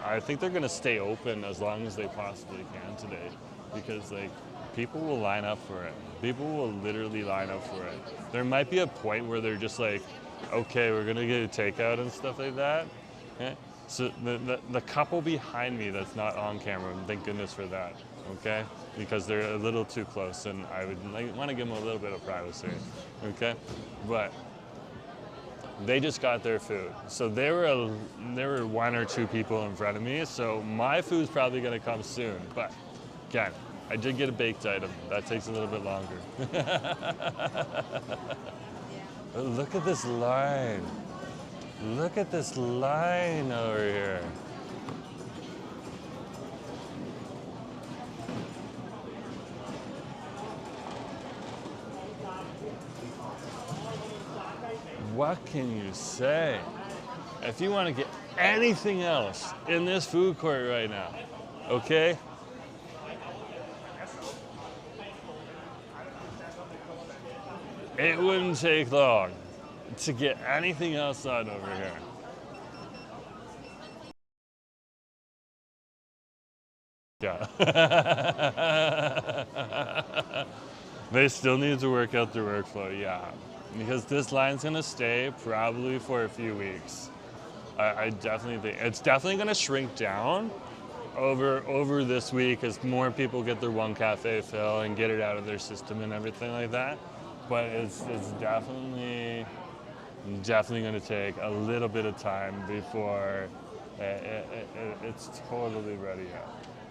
I think they're going to stay open as long as they possibly can today, because like people will line up for it. People will literally line up for it. There might be a point where they're just like, okay, we're going to get a takeout and stuff like that. Okay? So the couple behind me that's not on camera, thank goodness for that, okay? Because they're a little too close, and I would want to give them a little bit of privacy, okay? But they just got their food. So there were 1 or 2 people in front of me, so my food's probably gonna come soon. But again, I did get a baked item. That takes a little bit longer. Look at this line. Look at this line over here. What can you say? If you want to get anything else in this food court right now, okay? It wouldn't take long to get anything else on over here. Yeah. They still need to work out their workflow, yeah. Because this line's gonna stay probably for a few weeks. I definitely think it's definitely gonna shrink down over this week as more people get their one cafe fill and get it out of their system and everything like that. But it's definitely gonna take a little bit of time before it's totally ready yet.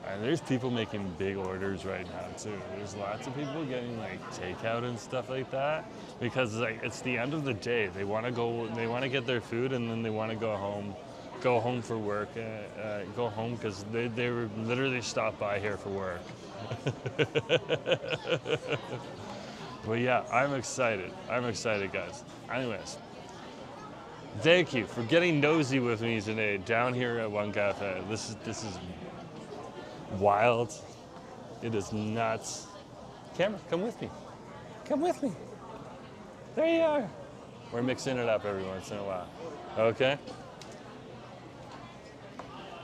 And there's people making big orders right now too. There's lots of people getting like takeout and stuff like that because like it's the end of the day. They want to get their food and then they want to go home for work, go home because they were literally stopped by here for work. But yeah, I'm excited. I'm excited, guys. Anyways, thank you for getting nosy with me today down here at One Cafe. This is wild. It is nuts. Camera, come with me. Come with me. There you are. We're mixing it up every once in a while. Okay?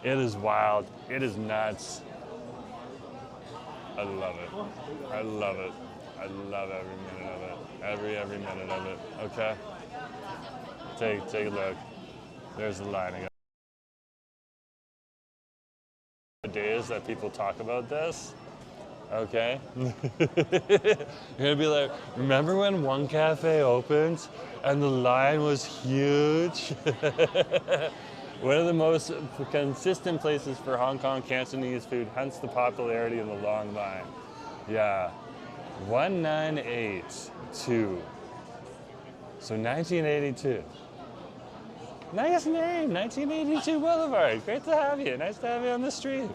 It is wild. It is nuts. I love it. I love it. I love every minute of it. Every minute of it. Okay? Take a look. There's the line again. Days that people talk about this, okay? You're gonna be like, remember when One Cafe opened and the line was huge? One of the most consistent places for Hong Kong Cantonese food, hence the popularity of the long line. Yeah, 1982. So 1982. Nice name, 1982 Boulevard. Great to have you. Nice to have you on the street.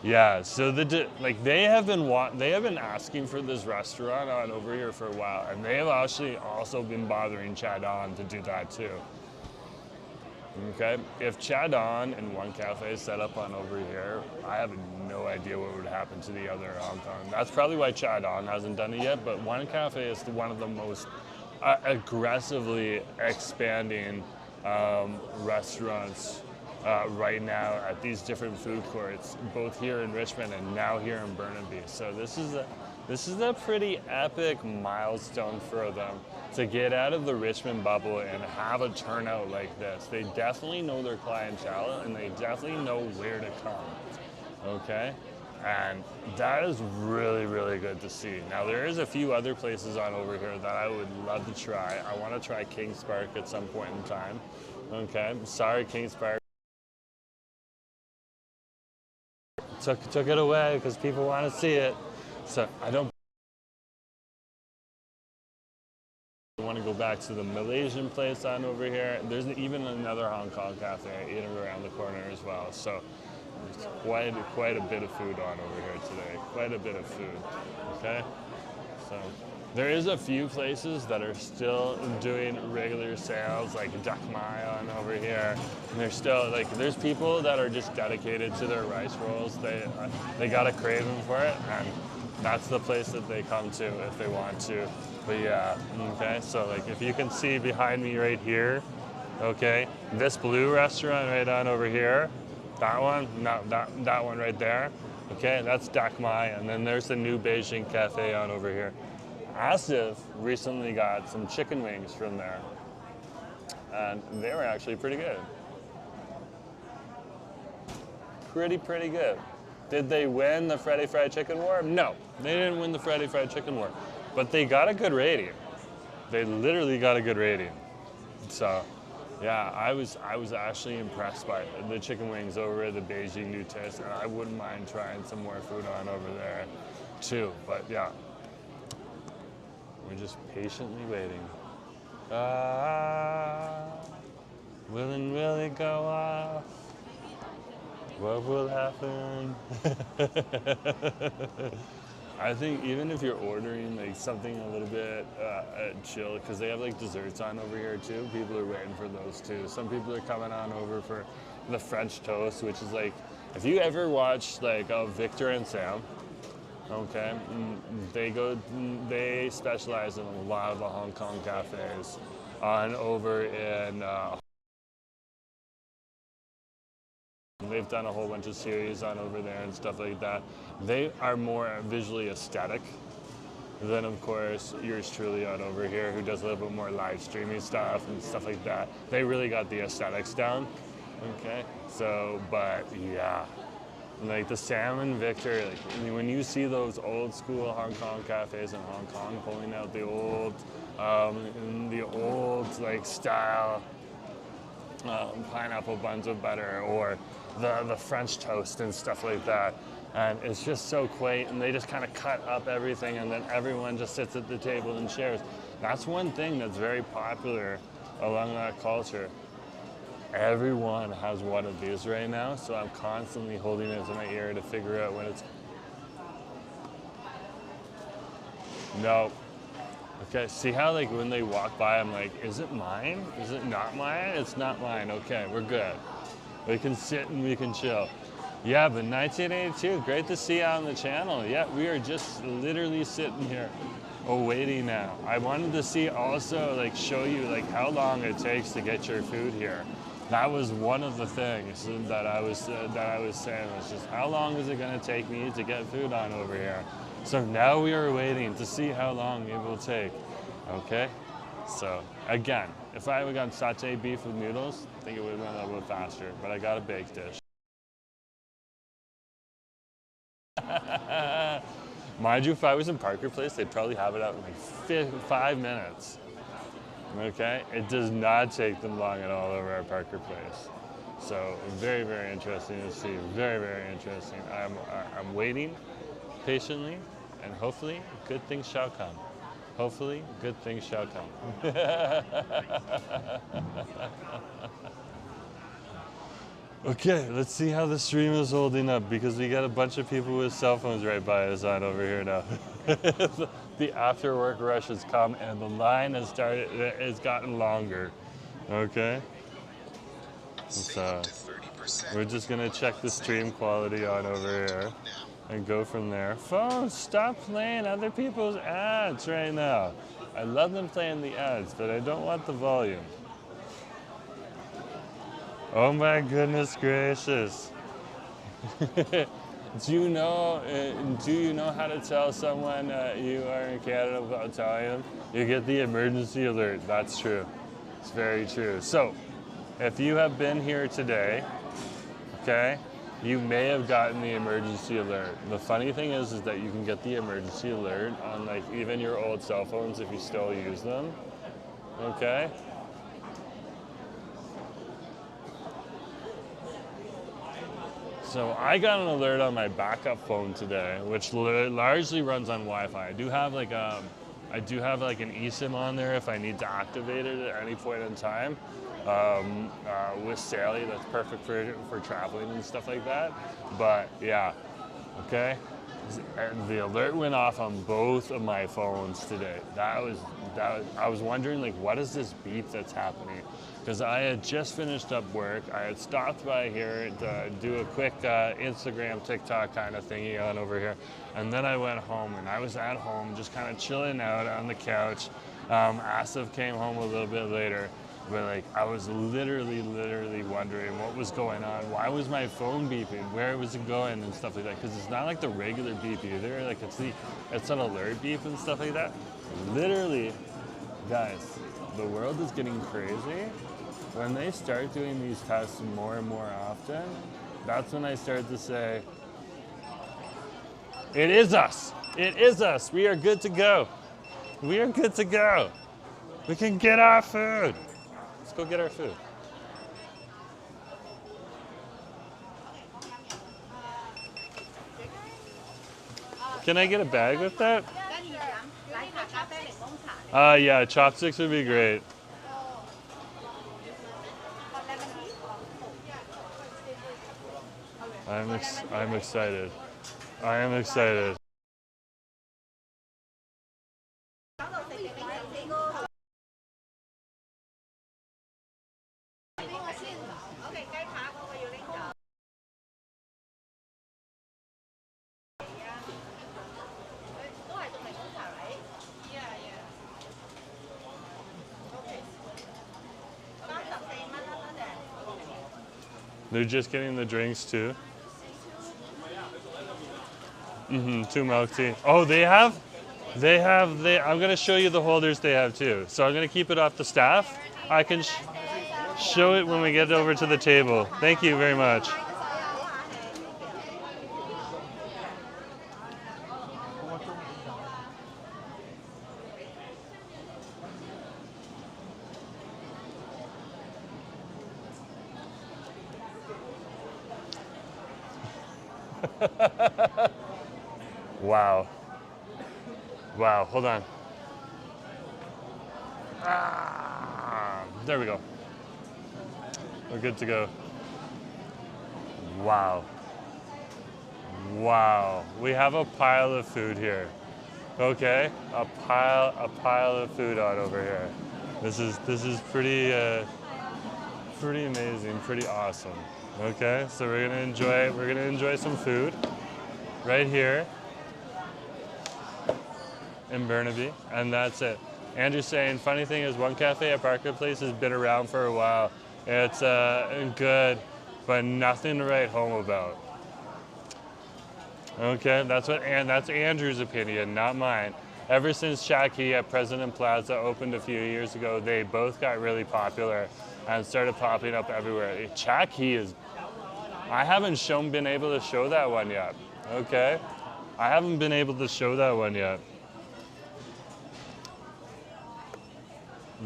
Yeah, so they have been asking for this restaurant on over here for a while, and they have actually also been bothering Chad On to do that too. Okay, if Chad On and One Cafe set up on over here, I have no idea what would happen to the other Hong Kong. That's probably why Chad On hasn't done it yet. But One Cafe is one of the most aggressively expanding restaurants right now at these different food courts, both here in Richmond and now here in Burnaby. So this is a pretty epic milestone for them to get out of the Richmond bubble and have a turnout like this. They definitely know their clientele and they definitely know where to come, okay? And that is really, really good to see. Now there is a few other places on over here that I would love to try. I want to try King's Park at some point in time, okay? Sorry, King's Park. Took it away because people want to see it. So I don't want to go back to the Malaysian place on over here. There's even another Hong Kong cafe around the corner as well. So there's quite a bit of food on over here today. Quite a bit of food. Okay. So there is a few places that are still doing regular sales, like Duck Mai on over here. And there's still there's people that are just dedicated to their rice rolls. They got a craving for it, and that's the place that they come to if they want to. But yeah, okay. So if you can see behind me right here, okay, this blue restaurant right on over here, that one, no, that one right there, okay, that's Duck Mai, and then there's the new Beijing Cafe on over here. Asif recently got some chicken wings from there, and they were actually pretty good. Pretty good. Did they win the Freddy Fried Chicken War? No, they didn't win the Freddy Fried Chicken War, but they got a good rating. They literally got a good rating. So, yeah, I was actually impressed by the chicken wings over at the Beijing New Taste, and I wouldn't mind trying some more food on over there, too. But yeah. We're just patiently waiting. Will it go off? What will happen? I think even if you're ordering something a little bit chill, because they have desserts on over here too, people are waiting for those too. Some people are coming on over for the French toast, which is if you ever watched Victor and Sam, okay, they specialize in a lot of the Hong Kong cafes on over in they've done a whole bunch of series on over there and stuff like that. They are more visually aesthetic than, of course, yours truly on over here, who does a little bit more live streaming stuff and stuff like that. They really got the aesthetics down, okay? So, but yeah. The Sam and Victor, when you see those old school Hong Kong cafes in Hong Kong pulling out the old style pineapple buns with butter, or the French toast and stuff like that, and it's just so quaint, and they just kind of cut up everything, and then everyone just sits at the table and shares. That's one thing that's very popular along that culture. Everyone has one of these right now, so I'm constantly holding it to my ear to figure out when it's... No. Okay, see how when they walk by, I'm like, is it mine? Is it not mine? It's not mine. Okay, we're good. We can sit and we can chill. Yeah, but 1982, great to see you on the channel. Yeah, we are just literally sitting here waiting now. I wanted to see also, show you how long it takes to get your food here. That was one of the things that I was saying, was just how long is it going to take me to get food on over here? So now we are waiting to see how long it will take. Okay, so again, if I would have gotten sauté beef with noodles, I think it would have been a little bit faster, but I got a baked dish. Mind you, if I was in Parker Place, they'd probably have it out in 5 minutes. Okay, it does not take them long at all over at Parker Place. So very, very interesting to see. Very, very interesting. I'm waiting patiently, and hopefully good things shall come. Hopefully good things shall come. Okay, let's see how the stream is holding up, because we got a bunch of people with cell phones right by us on over here now. The after work rush has come and the line has gotten longer. Okay? So we're just gonna check the stream quality on over here and go from there. Phones, stop playing other people's ads right now. I love them playing the ads, but I don't want the volume. Oh my goodness gracious. Do you know how to tell someone you are in Canada without telling them? You get the emergency alert. That's true. It's very true. So, if you have been here today, okay, you may have gotten the emergency alert. The funny thing is that you can get the emergency alert on like even your old cell phones if you still use them. Okay? So I got an alert on my backup phone today, which largely runs on Wi-Fi. I do have like an eSIM on there if I need to activate it at any point in time. With Sally, that's perfect for traveling and stuff like that. But yeah, okay. And the alert went off on both of my phones today. I was wondering like, what is this beep that's happening? Because I had just finished up work. I had stopped by here to do a quick Instagram, TikTok kind of thingy on over here. And then I went home and I was at home just kind of chilling out on the couch. Asif came home a little bit later. But like, I was literally wondering what was going on. Why was my phone beeping? Where was it going and stuff like that? Because it's not like the regular beep either. Like it's an alert beep and stuff like that. Literally, guys, the world is getting crazy. When they start doing these tests more and more often, that's when I start to say, it is us. It is us. We are good to go. We are good to go. We can get our food. Let's go get our food. Can I get a bag with that? Yeah, chopsticks would be great. I'm excited. I am excited. They're just getting the drinks too. Two milk tea. Oh, I'm gonna show you the holders they have too. So I'm gonna keep it off the staff. I can show it when we get over to the table. Thank you very much. Wow. Wow, hold on. There we go. We're good to go. Wow. Wow. We have a pile of food here. Okay? A pile of food on over here. This is pretty amazing, pretty awesome. Okay? So we're gonna enjoy some food right here in Burnaby, and that's it. Andrew's saying, funny thing is, one cafe at Parker Place has been around for a while. It's good, but nothing to write home about. Okay, that's Andrew's opinion, not mine. Ever since Chaki at President Plaza opened a few years ago, they both got really popular and started popping up everywhere. Chaki is, I haven't been able to show that one yet. Okay, I haven't been able to show that one yet.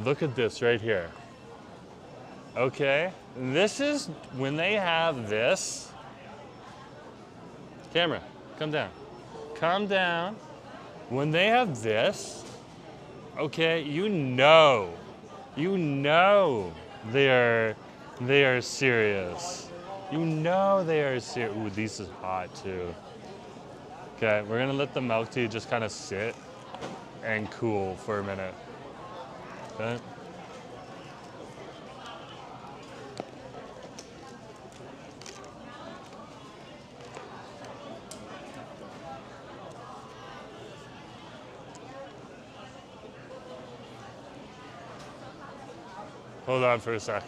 Look at this right here. Okay, this is when they have this. Camera, come down. Come down. When they have this, okay, you know they are serious. You know they are serious. Ooh, this is hot too. Okay, we're gonna let the milk tea just kind of sit and cool for a minute. Okay. Hold on for a sec.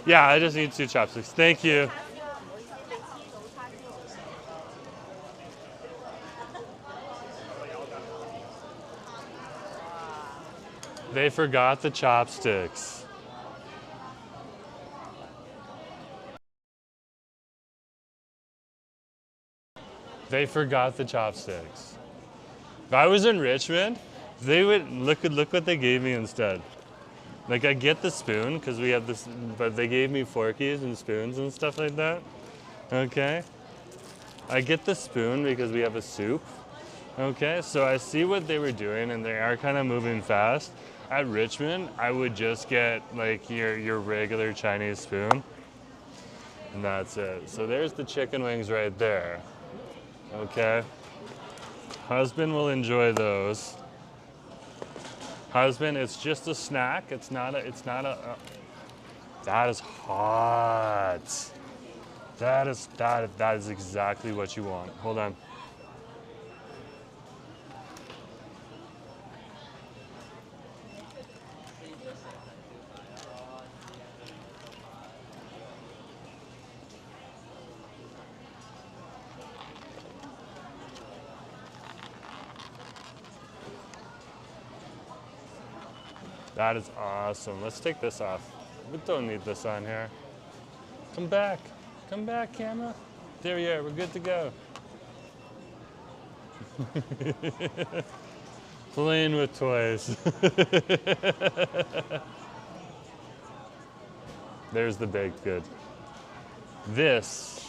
Yeah, I just need 2 chopsticks. Thank you. They forgot the chopsticks. They forgot the chopsticks. If I was in Richmond, they would look what they gave me instead. Like, I get the spoon because we have this, but they gave me forkies and spoons and stuff like that. Okay. I get the spoon because we have a soup. Okay, so I see what they were doing and they are kind of moving fast. At Richmond, I would just get like your regular Chinese spoon. And that's it. So there's the chicken wings right there. Okay. Husband will enjoy those. Husband, it's just a snack. It's not a, that is hot. That is exactly what you want. Hold on. That is awesome. Let's take this off. We don't need this on here. Come back. Come back, camera. There we are. We're good to go. Playing with toys. There's the baked good. This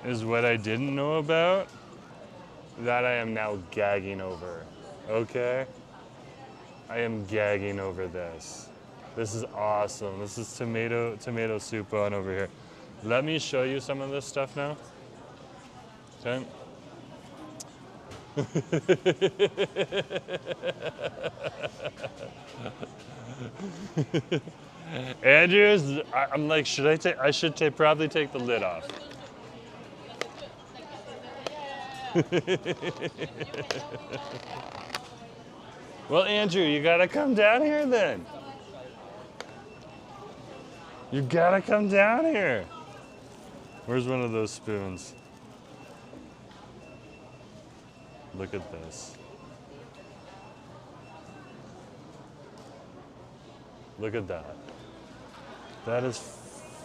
is what I didn't know about that I am now gagging over. Okay? I am gagging over this. This is awesome. This is tomato soup on over here. Let me show you some of this stuff now. Okay. Andrews, I'm like, should I take? I should probably take the lid off. Well, Andrew, you gotta come down here then. You gotta come down here. Where's one of those spoons? Look at this. Look at that. That is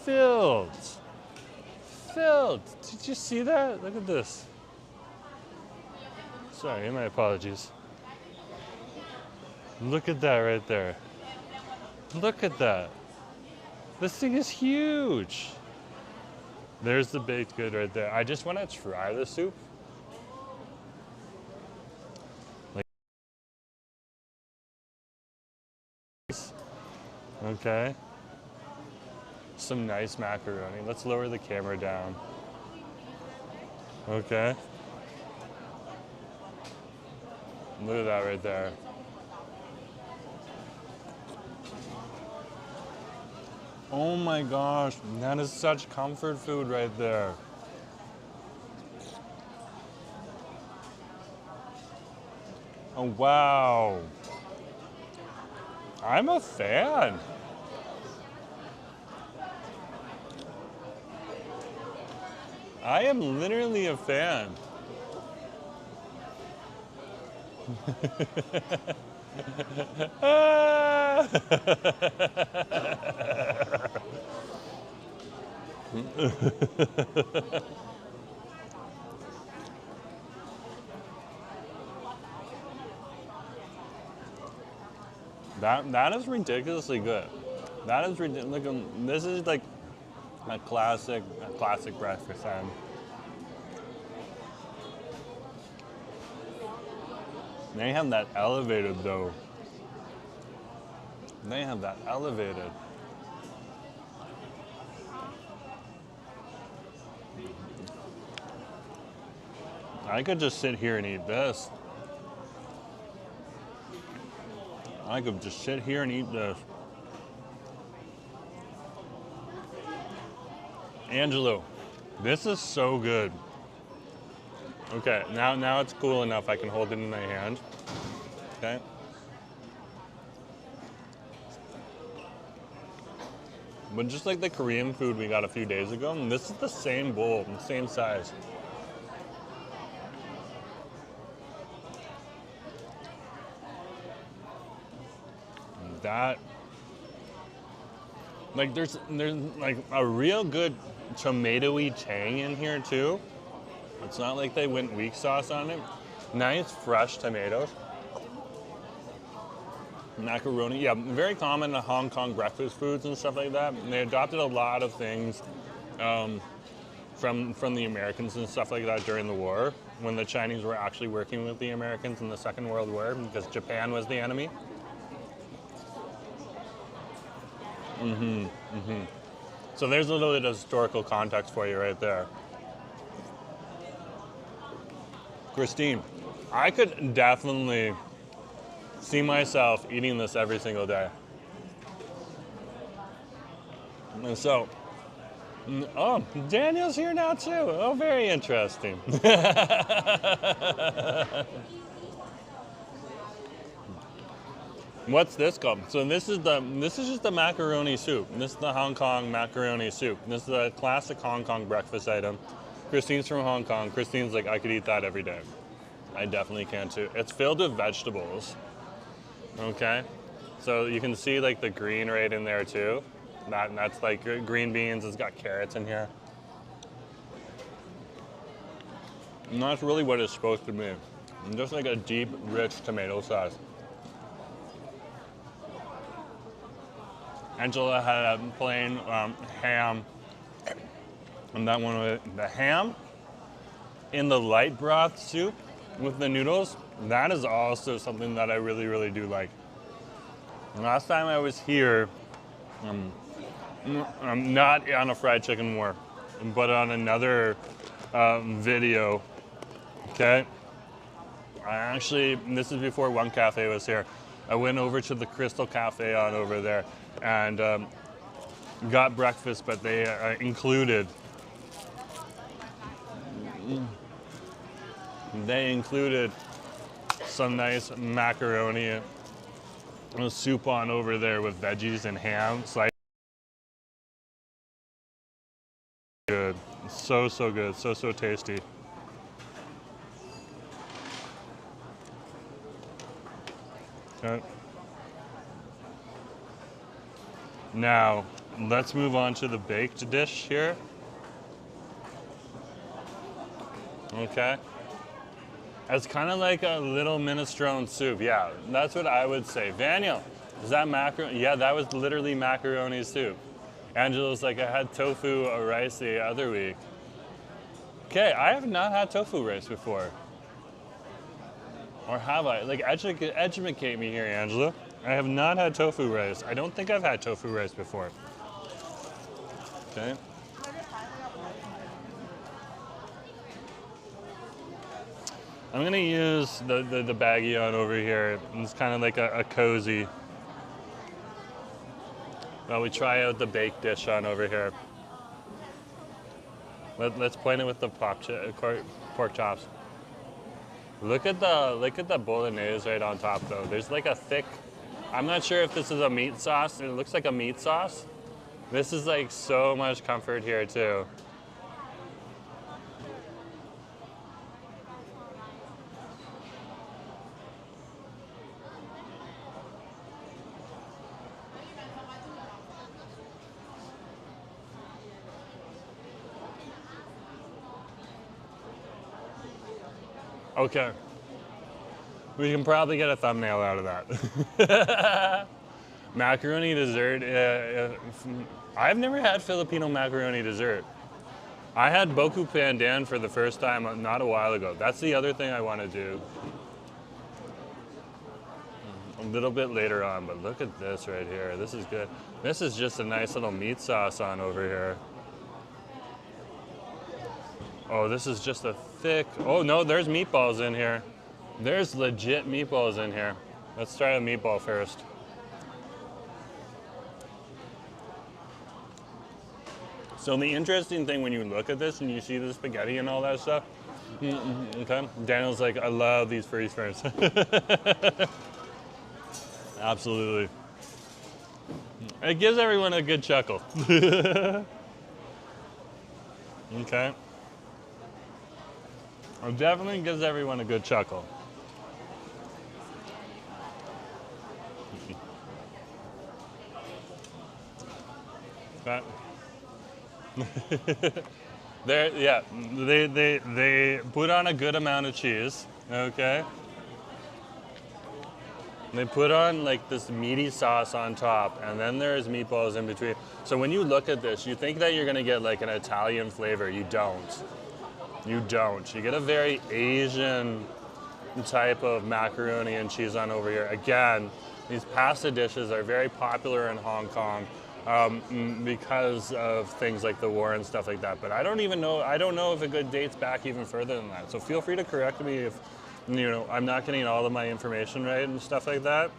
filled. Filled. Did you see that? Look at this. Sorry, my apologies. Look at that right there. Look at that. This thing is huge. There's the baked good right there. I just want to try the soup. Like, okay. Some nice macaroni. Let's lower the camera down. Okay. Look at that right there. Oh my gosh, that is such comfort food right there. Oh wow. I'm a fan. I am literally a fan. That is ridiculously good. That is ridiculous. This is like a classic breakfast time. They have that elevated though. They have that elevated. I could just sit here and eat this. I could just sit here and eat this. Angelo, this is so good. Okay, now it's cool enough I can hold it in my hand. Okay. But just like the Korean food we got a few days ago, and this is the same bowl, the same size. That, like there's like a real good tomatoey tang in here too. It's not like they went weak sauce on it. Nice fresh tomatoes. Macaroni, yeah, very common in Hong Kong breakfast foods and stuff like that. And they adopted a lot of things from the Americans and stuff like that during the war, when the Chinese were actually working with the Americans in the Second World War because Japan was the enemy. So there's a little bit of historical context for you right there. Christine, I could definitely see myself eating this every single day. And so, oh, Daniel's here now too. Oh, very interesting. What's this called? So this is just the macaroni soup. This is the Hong Kong macaroni soup. This is a classic Hong Kong breakfast item. Christine's from Hong Kong. Christine's like, I could eat that every day. I definitely can too. It's filled with vegetables. Okay, so you can see like the green right in there too. That's like green beans. It's got carrots in here. And that's really what it's supposed to be. And just like a deep, rich tomato sauce. Angela had a plain ham, and that one with the ham in the light broth soup with the noodles. That is also something that I really, really do like. Last time I was here, I'm not on a fried chicken war, but on another video, okay? This is before One Cafe was here. I went over to the Crystal Cafe on over there and got breakfast, but they included some nice macaroni and soup on over there with veggies and ham. Good, so good, so tasty. Okay. Now, let's move on to the baked dish here. Okay. It's kind of like a little minestrone soup. Yeah, that's what I would say. Daniel, is that macaroni? Yeah, that was literally macaroni soup. Angela's like, I had tofu rice the other week. Okay, I have not had tofu rice before. Or have I? Like, educate me here, Angela. I have not had tofu rice. I don't think I've had tofu rice before. Okay. I'm gonna use the baggie on over here. It's kind of like a cozy. Well, we try out the baked dish on over here. Let's point it with the pork chops. Look at the bolognese right on top though. There's like a thick, I'm not sure if this is a meat sauce. It looks like a meat sauce. This is like so much comfort here too. Okay. We can probably get a thumbnail out of that. Macaroni dessert. I've never had Filipino macaroni dessert. I had boku pandan for the first time not a while ago. That's the other thing I want to do a little bit later on, but look at this right here. This is good. This is just a nice little meat sauce on over here. Oh, this is just a thick, oh no, there's meatballs in here. There's legit meatballs in here. Let's try a meatball first. So the interesting thing when you look at this and you see the spaghetti and all that stuff, Okay. Daniel's like, I love these freeze frames. Absolutely. It gives everyone a good chuckle. Okay. It definitely gives everyone a good chuckle. Okay. They put on a good amount of cheese, okay? They put on like this meaty sauce on top, and then there's meatballs in between. So when you look at this, you think that you're gonna get like an Italian flavor. You don't. You don't. You get a very Asian type of macaroni and cheese on over here. Again, these pasta dishes are very popular in Hong Kong because of things like the war and stuff like that. But I don't know if it dates back even further than that. So feel free to correct me if, you know, I'm not getting all of my information right and stuff like that.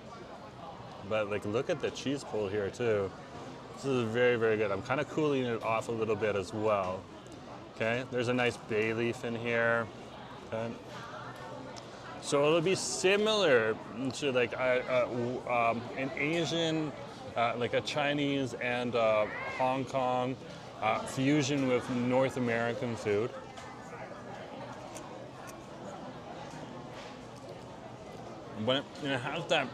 But like, look at the cheese pull here too. This is very, very good. I'm kind of cooling it off a little bit as well. Okay, there's a nice bay leaf in here. Okay. So it'll be similar to like an Asian, like a Chinese and Hong Kong fusion with North American food. But it has that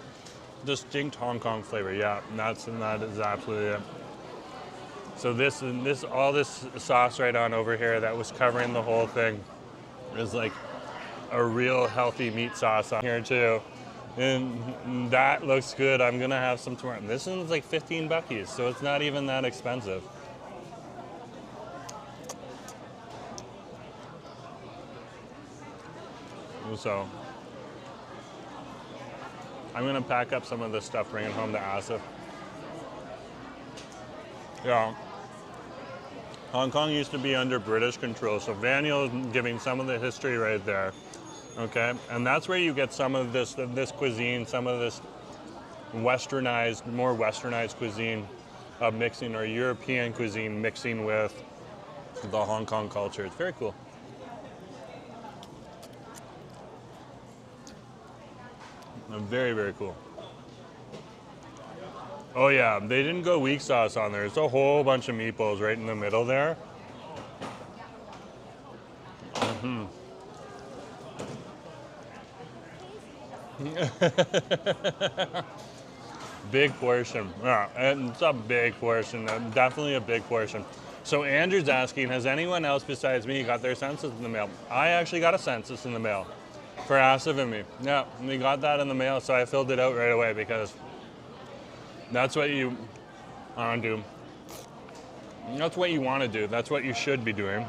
distinct Hong Kong flavor. Yeah, that is absolutely it. So all this sauce right on over here that was covering the whole thing is like a real healthy meat sauce on here too. And that looks good. I'm gonna have some tomorrow. This one's like 15 buckies, so it's not even that expensive. So I'm gonna pack up some of this stuff, bring it home to Asif. Yeah. Hong Kong used to be under British control, so Daniel is giving some of the history right there. Okay, and that's where you get some of this cuisine, some of this westernized, more westernized cuisine mixing, or European cuisine mixing with the Hong Kong culture. It's very cool. Very, very cool. Oh yeah, they didn't go weak sauce on there. It's a whole bunch of meatballs right in the middle there. Mm-hmm. Big portion. Yeah, it's a big portion. Definitely a big portion. So Andrew's asking, has anyone else besides me got their census in the mail? I actually got a census in the mail for Asif and me. Yeah, we got that in the mail, so I filled it out right away because that's what you want to do. That's what you want to do. That's what you should be doing.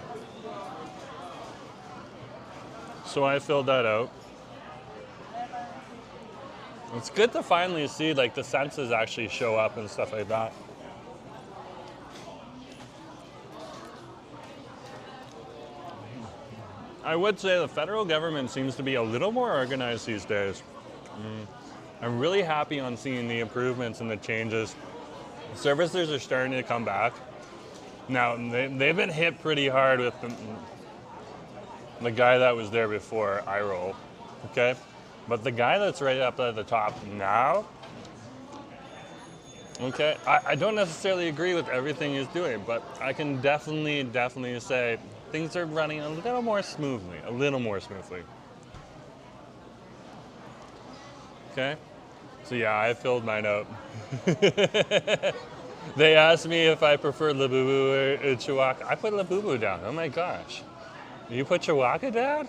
So I filled that out. It's good to finally see like the census actually show up and stuff like that. I would say the federal government seems to be a little more organized these days. I'm really happy on seeing the improvements and the changes. Services are starting to come back. Now, they've been hit pretty hard with the guy that was there before, iRoll, okay? But the guy that's right up at the top now, okay, I don't necessarily agree with everything he's doing, but I can definitely say things are running a little more smoothly, Okay, so yeah, I filled mine out. They asked me if I prefer Labubu or Chihuahua. I put Labubu down, oh my gosh. You put Chihuahua down?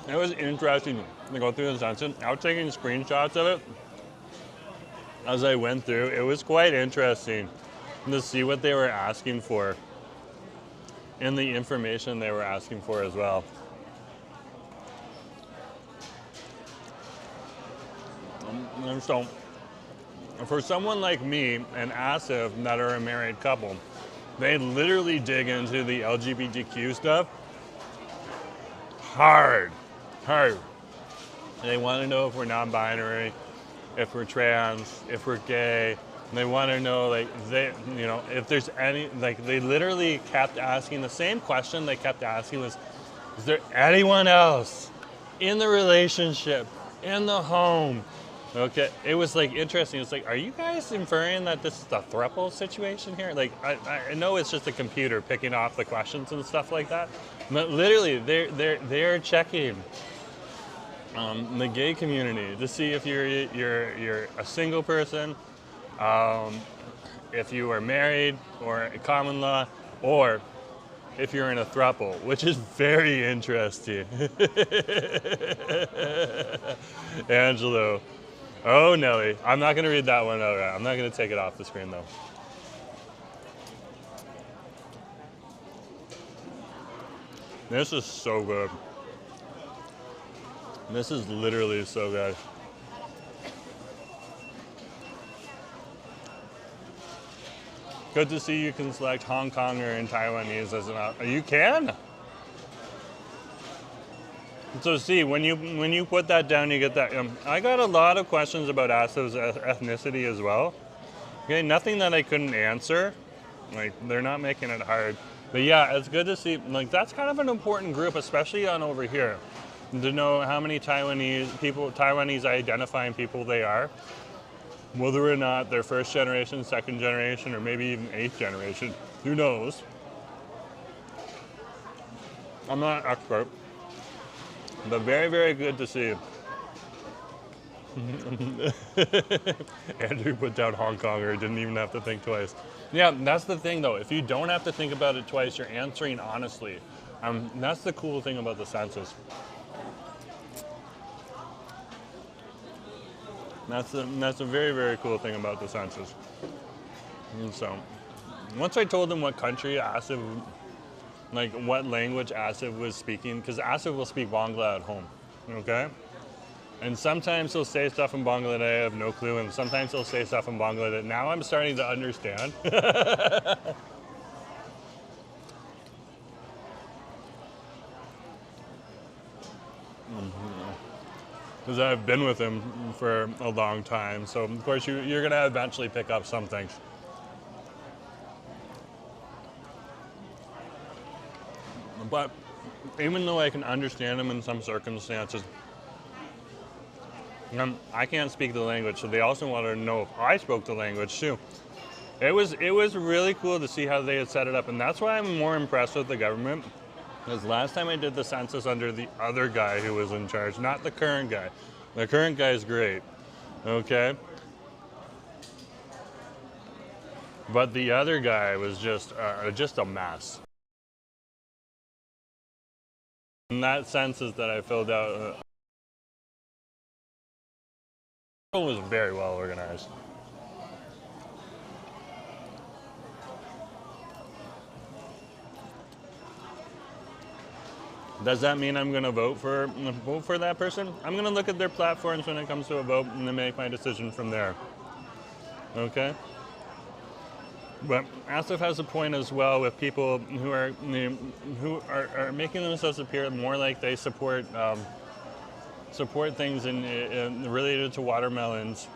It was interesting to go through the census. I was taking screenshots of it as I went through. It was quite interesting to see what they were asking for and the information they were asking for as well. And so, for someone like me and Asif that are a married couple, they literally dig into the LGBTQ stuff hard. They want to know if we're non-binary, if we're trans, if we're gay, They want to know, like, if there's any, like, they literally kept asking the same question they kept asking was, is there anyone else in the relationship, in the home? Okay, it was like interesting. It's like, are you guys inferring that this is a throuple situation here? Like, I know it's just a computer picking off the questions and stuff like that, but literally they're checking the gay community to see if you're a single person, if you are married or common law, or if you're in a throuple, which is very interesting. Angelo. Oh, Nelly. I'm not going to read that one out. I'm not going to take it off the screen, though. This is so good. This is literally so good. Good to see you can select Hong Kong and Taiwanese as an option. You can? So see, when you put that down, you get that. I got a lot of questions about Asif's ethnicity as well. Okay, nothing that I couldn't answer. Like, they're not making it hard. But yeah, it's good to see, like, that's kind of an important group, especially on over here, to know how many Taiwanese identifying people they are. Whether or not they're first generation, second generation, or maybe even eighth generation, who knows? I'm not an expert, but very, very good to see. Andrew put down Hong Konger, didn't even have to think twice. Yeah, that's the thing though. If you don't have to think about it twice, you're answering honestly. That's the cool thing about the census. That's a very, very cool thing about the census. And so, once I told him what country Asif, like what language Asif was speaking, because Asif will speak Bangla at home, okay? And sometimes he'll say stuff in Bangla that I have no clue, and sometimes he'll say stuff in Bangla that now I'm starting to understand. Because I've been with him for a long time, so of course you're going to eventually pick up some things. But even though I can understand him in some circumstances, I can't speak the language, so they also wanted to know if I spoke the language too. It was really cool to see how they had set it up, and that's why I'm more impressed with the government. Because last time I did the census under the other guy who was in charge, not the current guy. The current guy is great, okay? But the other guy was just a mess. And that census that I filled out was very well organized. Does that mean I'm going to vote for that person? I'm going to look at their platforms when it comes to a vote and then make my decision from there. Okay? But Asif has a point as well with people who are making themselves appear more like they support things in related to watermelons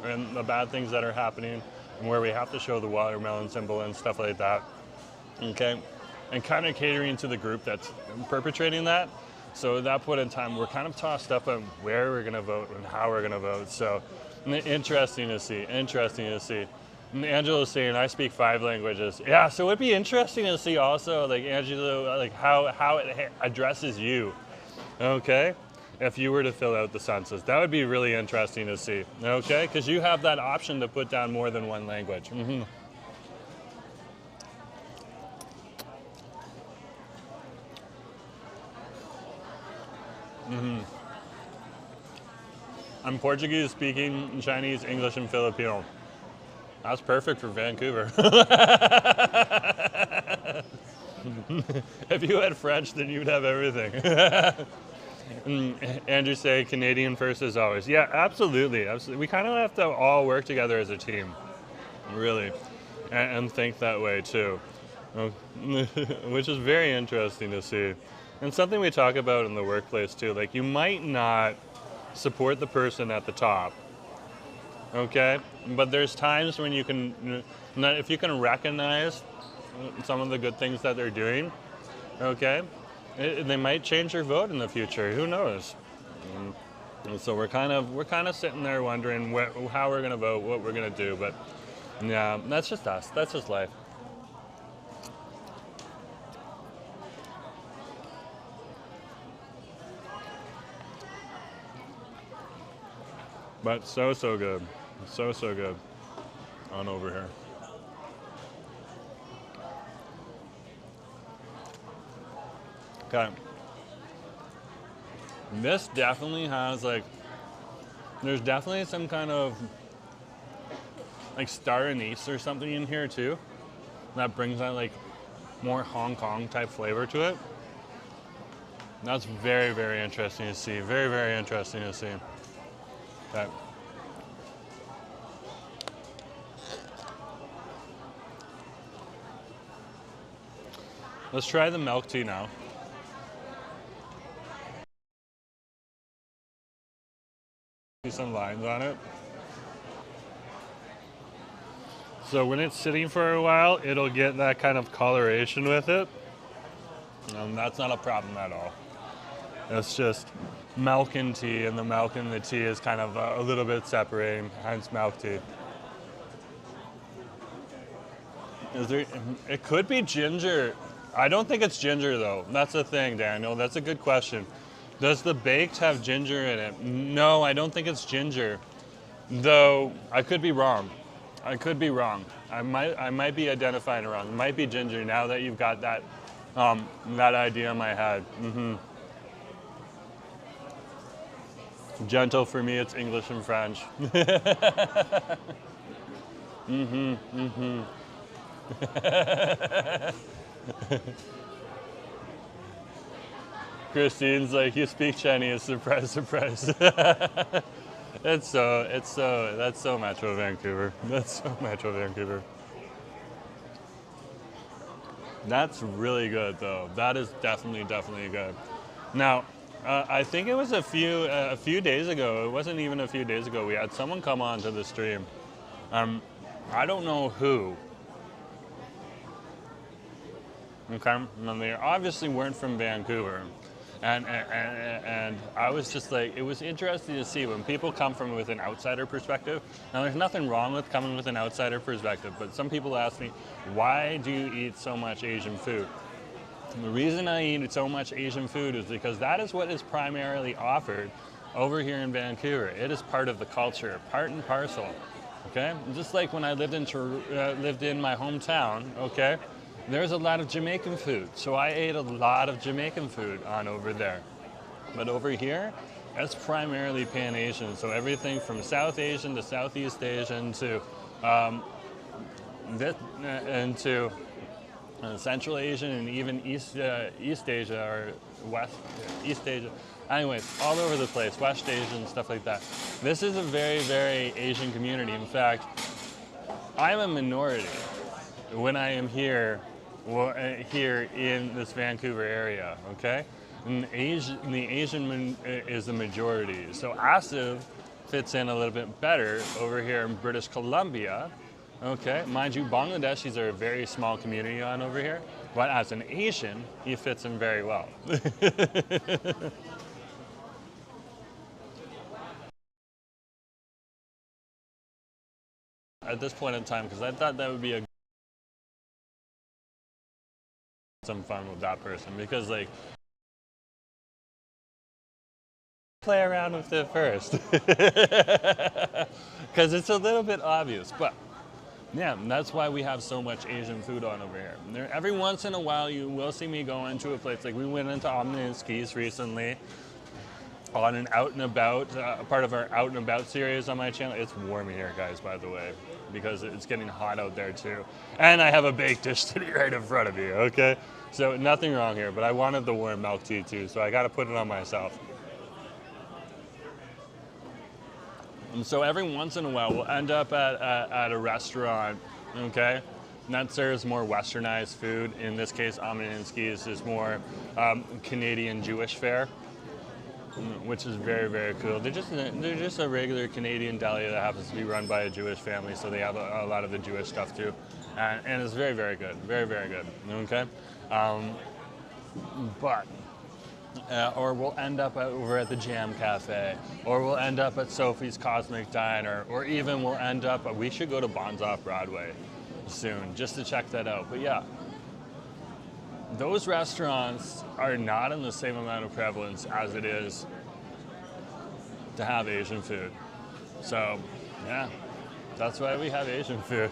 and the bad things that are happening, and where we have to show the watermelon symbol and stuff like that. Okay? And kind of catering to the group that's perpetrating that. So at that point in time, we're kind of tossed up on where we're going to vote and how we're going to vote. So interesting to see, And Angela's saying, I speak 5 languages. Yeah, so it'd be interesting to see also, like, Angela, like how it addresses you, okay? If you were to fill out the census. That would be really interesting to see, okay? Because you have that option to put down more than one language. Mm-hmm. Mm-hmm. I'm Portuguese speaking, Chinese, English, and Filipino. That's perfect for Vancouver. If you had French, then you'd have everything. Andrew say Canadian first as always. Yeah, absolutely. We kind of have to all work together as a team, really, and think that way too, which is very interesting to see. And something we talk about in the workplace too, like you might not support the person at the top, okay? But there's times when you can, if you can recognize some of the good things that they're doing, okay, they might change your vote in the future. Who knows? And so we're kind of sitting there wondering how we're gonna vote, what we're gonna do. But yeah, that's just us. That's just life. But so good, so good on over here. Okay. This definitely has there's definitely some kind of star anise or something in here too. That brings that more Hong Kong type flavor to it. That's very, very interesting to see. Very, very interesting to see. Okay. Let's try the milk tea now. See some lines on it. So when it's sitting for a while, it'll get that kind of coloration with it. And that's not a problem at all. It's just milk and tea, and the milk and the tea is kind of a little bit separating, hence milk tea. It could be ginger. I don't think it's ginger though. That's the thing, Daniel. That's a good question. Does the baked have ginger in it? No, I don't think it's ginger. Though I could be wrong. I could be wrong. I might be identifying it wrong. It might be ginger now that you've got that that idea in my head. Gentle for me, it's English and French. Christine's like, you speak Chinese, surprise, surprise. That's so Metro Vancouver. That's so Metro Vancouver. That's really good though. That is definitely good. Now, I think it was a few days ago. It wasn't even a few days ago. We had someone come on to the stream. I don't know who. Okay, and they obviously weren't from Vancouver. And I was just like, it was interesting to see when people come from with an outsider perspective. Now, there's nothing wrong with coming with an outsider perspective, but some people ask me, why do you eat so much Asian food? And the reason I eat so much Asian food is because that is what is primarily offered over here in Vancouver. It is part of the culture, part and parcel. Okay, just like when I lived in my hometown. Okay. There's a lot of Jamaican food, so I ate a lot of Jamaican food on over there. But over here, it's primarily Pan-Asian, so everything from South Asian to Southeast Asian to Central Asian and even East Asia or East Asia. Anyways, all over the place, West Asian, stuff like that. This is a very, very Asian community. In fact, I'm a minority when I am here in this Vancouver area, okay? And the Asian is the majority. So ASIV fits in a little bit better over here in British Columbia, okay? Mind you, Bangladeshis are a very small community on over here, but as an Asian, he fits in very well. At this point in time, because I thought that would be some fun with that person, because play around with it first, because it's a little bit obvious. But yeah, that's why we have so much Asian food on over here. Every once in a while, you will see me go into a place we went into Omniskis recently on an out and about part of our out and about series on my channel. It's warm here, guys, by the way, because it's getting hot out there too, and I have a baked dish sitting right in front of me. Okay. So nothing wrong here, but I wanted the warm milk tea too, so I got to put it on myself. And so every once in a while, we'll end up at a restaurant, okay, and that serves more westernized food. In this case, Omninsky's is more Canadian Jewish fare. which is very, very cool. They're just a regular Canadian deli that happens to be run by a Jewish family, so they have a lot of the Jewish stuff too, and it's very, very good, very, very good. Okay, but. Or we'll end up over at the Jam Cafe, or we'll end up at Sophie's Cosmic Diner, or even we'll end up, we should go to Bonds Off Broadway soon, just to check that out. But yeah, those restaurants are not in the same amount of prevalence as it is to have Asian food. So, yeah, that's why we have Asian food.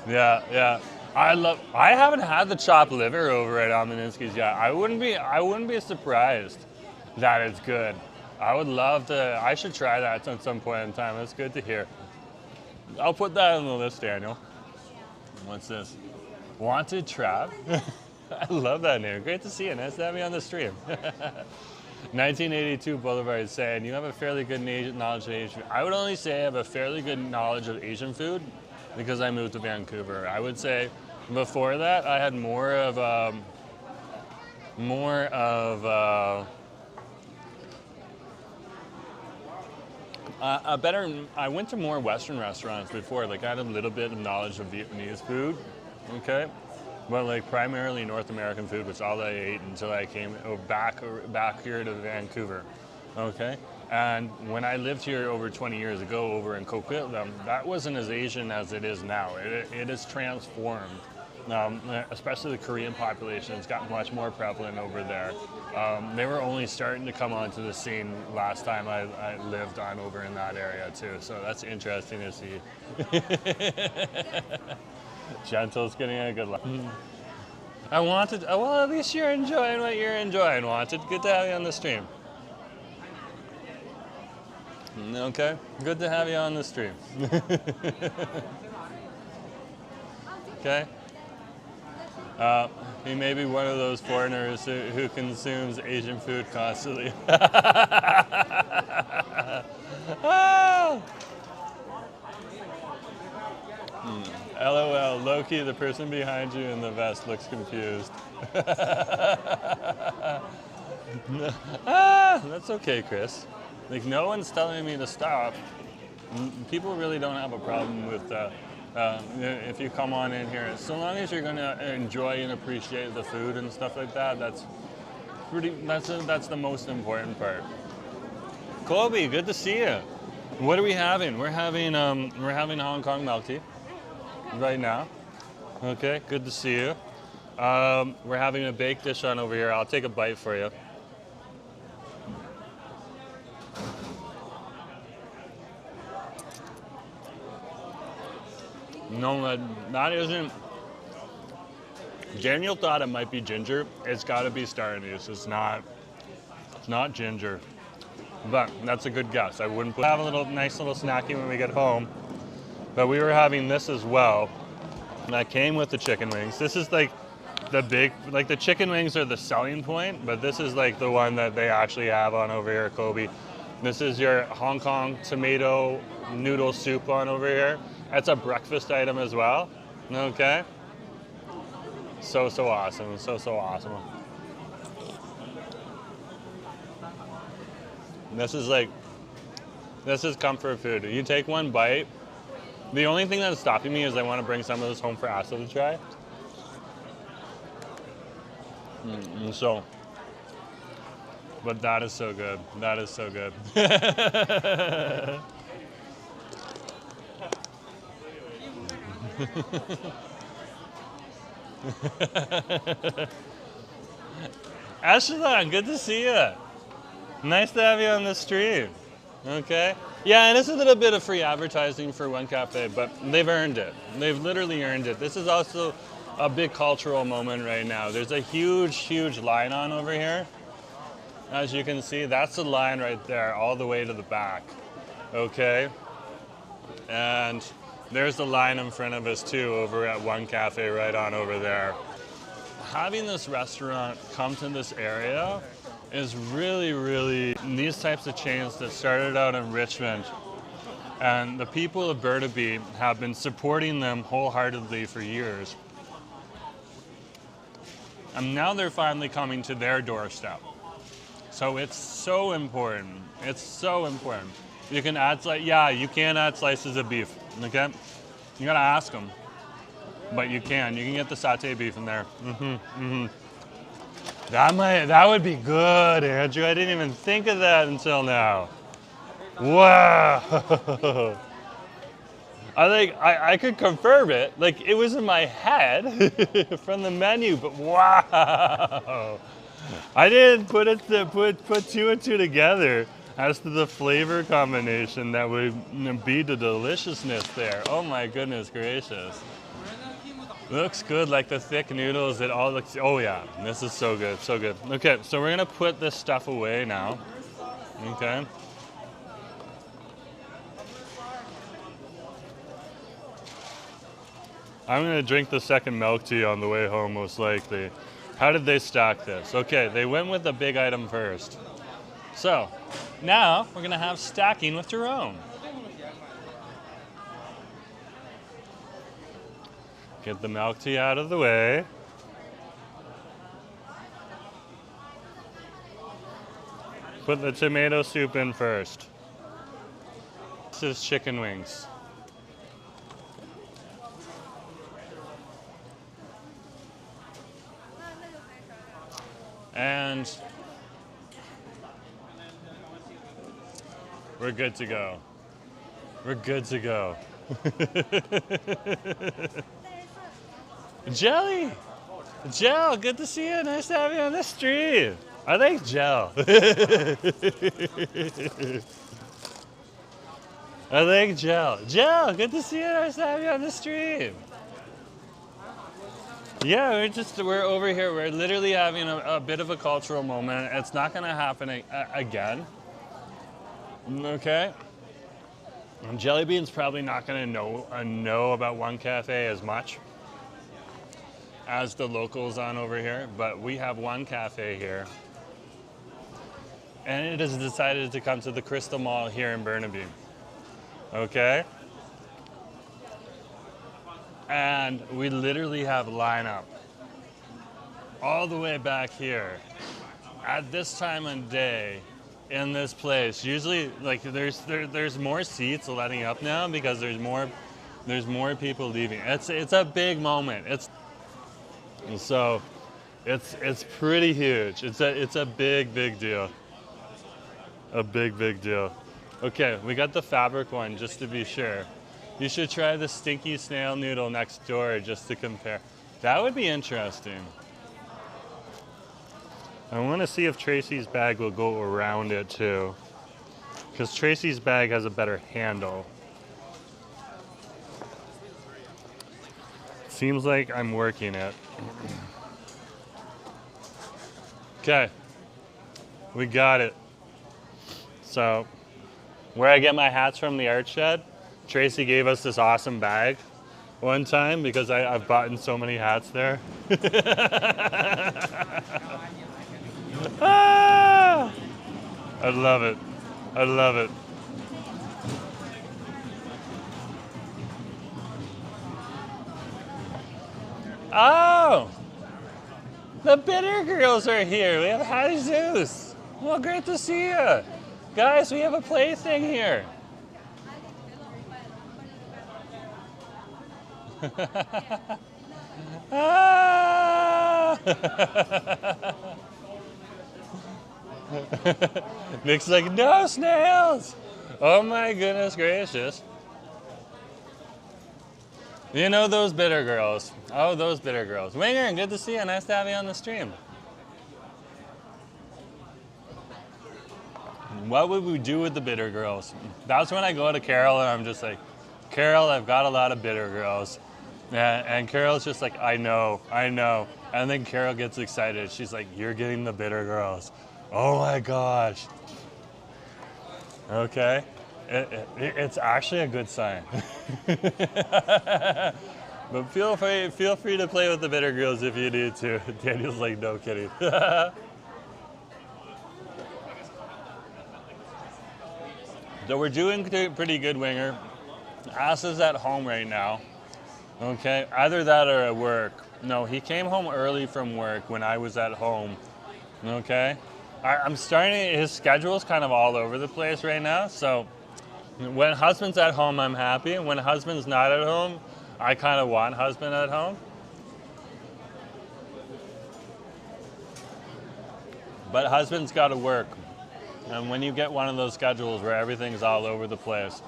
Yeah. I haven't had the chopped liver over at Almaninsky's yet. I wouldn't be surprised that it's good. I would love to. I should try that at some point in time. That's good to hear. I'll put that on the list, Daniel. What's this? Wanted Trap. I love that name. Great to see you. Nice to have you on the stream. 1982 Boulevard saying you have a fairly good knowledge of Asian. I would only say I have a fairly good knowledge of Asian food because I moved to Vancouver. I would say before that I had more of a better. I went to more Western restaurants before. Like I had a little bit of knowledge of Vietnamese food, okay, but like primarily North American food was all I ate until I came back here to Vancouver, okay. And when I lived here over 20 years ago, over in Coquitlam, that wasn't as Asian as it is now. It is transformed. Especially the Korean population has gotten much more prevalent over there. They were only starting to come onto the scene last time I lived on over in that area too. So that's interesting to see. Gentle's getting a good laugh. Well, at least you're enjoying what you're enjoying, Wanted. Good to have you on the stream. Okay, good to have you on the stream. Okay. He may be one of those foreigners who consumes Asian food constantly. LOL, Loki, the person behind you in the vest looks confused. That's okay, Chris. Like, no one's telling me to stop. People really don't have a problem with if you come on in here. So long as you're going to enjoy and appreciate the food and stuff like that, that's the most important part. Kobe, good to see you. What are we having? We're having Hong Kong milk tea right now. Okay, good to see you. We're having a baked dish on over here. I'll take a bite for you. No, that isn't. Daniel thought it might be ginger. It's got to be star anise. It's not ginger. But that's a good guess. I wouldn't have a nice little snacky when we get home. But we were having this as well. And that came with the chicken wings. This is like the big, like the chicken wings are the selling point, but this is like the one that they actually have on over here, Kobe. This is your Hong Kong tomato noodle soup on over here. That's a breakfast item as well. Okay. So awesome. So awesome. This is comfort food. You take one bite. The only thing that's stopping me is I want to bring some of this home for Asa to try. But that is so good. That is so good. Ashley, good to see you. Nice to have you on the stream. Okay. Yeah, and it's a little bit of free advertising for One Cafe, but they've earned it. They've literally earned it. This is also a big cultural moment right now. There's a huge line on over here. As you can see, that's the line right there, all the way to the back. Okay. And there's the line in front of us too, over at One Cafe right on over there. Having this restaurant come to this area is really, these types of chains that started out in Richmond, and the people of Burnaby have been supporting them wholeheartedly for years. And now they're finally coming to their doorstep. So it's so important. It's so important. You can add, yeah, you can add slices of beef, okay? You gotta ask them, but you can get the sauté beef in there. That would be good, Andrew. I didn't even think of that until now. Wow. I could confirm it. Like, it was in my head from the menu, but wow. I didn't put two and two together as to the flavor combination that would be the deliciousness there. Oh my goodness gracious. Looks good, like the thick noodles, it all looks, oh yeah, this is so good, so good. Okay, so we're gonna put this stuff away now, okay? I'm gonna drink the second milk tea on the way home, most likely. How did they stack this? Okay, they went with the big item first. So, now we're gonna have stacking with Jerome. Get the milk tea out of the way. Put the tomato soup in first. This is chicken wings. And we're good to go. We're good to go. Jelly! Gel, good to see you. Nice to have you on the stream. I like Gel. I like Gel. Gel, good to see you. Nice to have you on the stream. Yeah, we're over here. We're literally having a bit of a cultural moment. It's not going to happen again. Okay? And Jelly Bean's probably not going to know about One Cafe as much as the locals on over here, but we have one cafe here. And it has decided to come to the Crystal Mall here in Burnaby. Okay? And we literally have lineup all the way back here at this time of day in this place. Usually, like there's more seats letting up now because there's more people leaving. It's a big moment. It's pretty huge. It's a big deal. A big deal. Okay, we got the fabric one just to be sure. You should try the stinky snail noodle next door just to compare. That would be interesting. I want to see if Tracy's bag will go around it too, because Tracy's bag has a better handle. Seems like I'm working it. Okay, we got it. So, where I get my hats from, the art shed, Tracy gave us this awesome bag one time because I've bought in so many hats there. Ah! I love it. I love it. Oh! The Bitter Girls are here. We have Hi Zeus. Well, great to see you. Guys, we have a plaything here. Ah! Nick's like, no snails! Oh my goodness gracious. You know those Bitter Girls. Oh, those Bitter Girls. Winger, good to see you. Nice to have you on the stream. What would we do with the Bitter Girls? That's when I go to Carol and I'm just like, Carol, I've got a lot of Bitter Girls. And Carol's just like, I know. And then Carol gets excited. She's like, you're getting the Bitter Girls. Oh my gosh. Okay. It's actually a good sign. But feel free to play with the Bitter Girls if you need to. Daniel's like, no kidding. So we're doing pretty good, Winger. Ass is at home right now. Okay, either that or at work. No, he came home early from work when I was at home. Okay? I'm starting, his schedule's kind of all over the place right now. So when husband's at home, I'm happy. When husband's not at home, I kind of want husband at home. But husband's got to work. And when you get one of those schedules where everything's all over the place,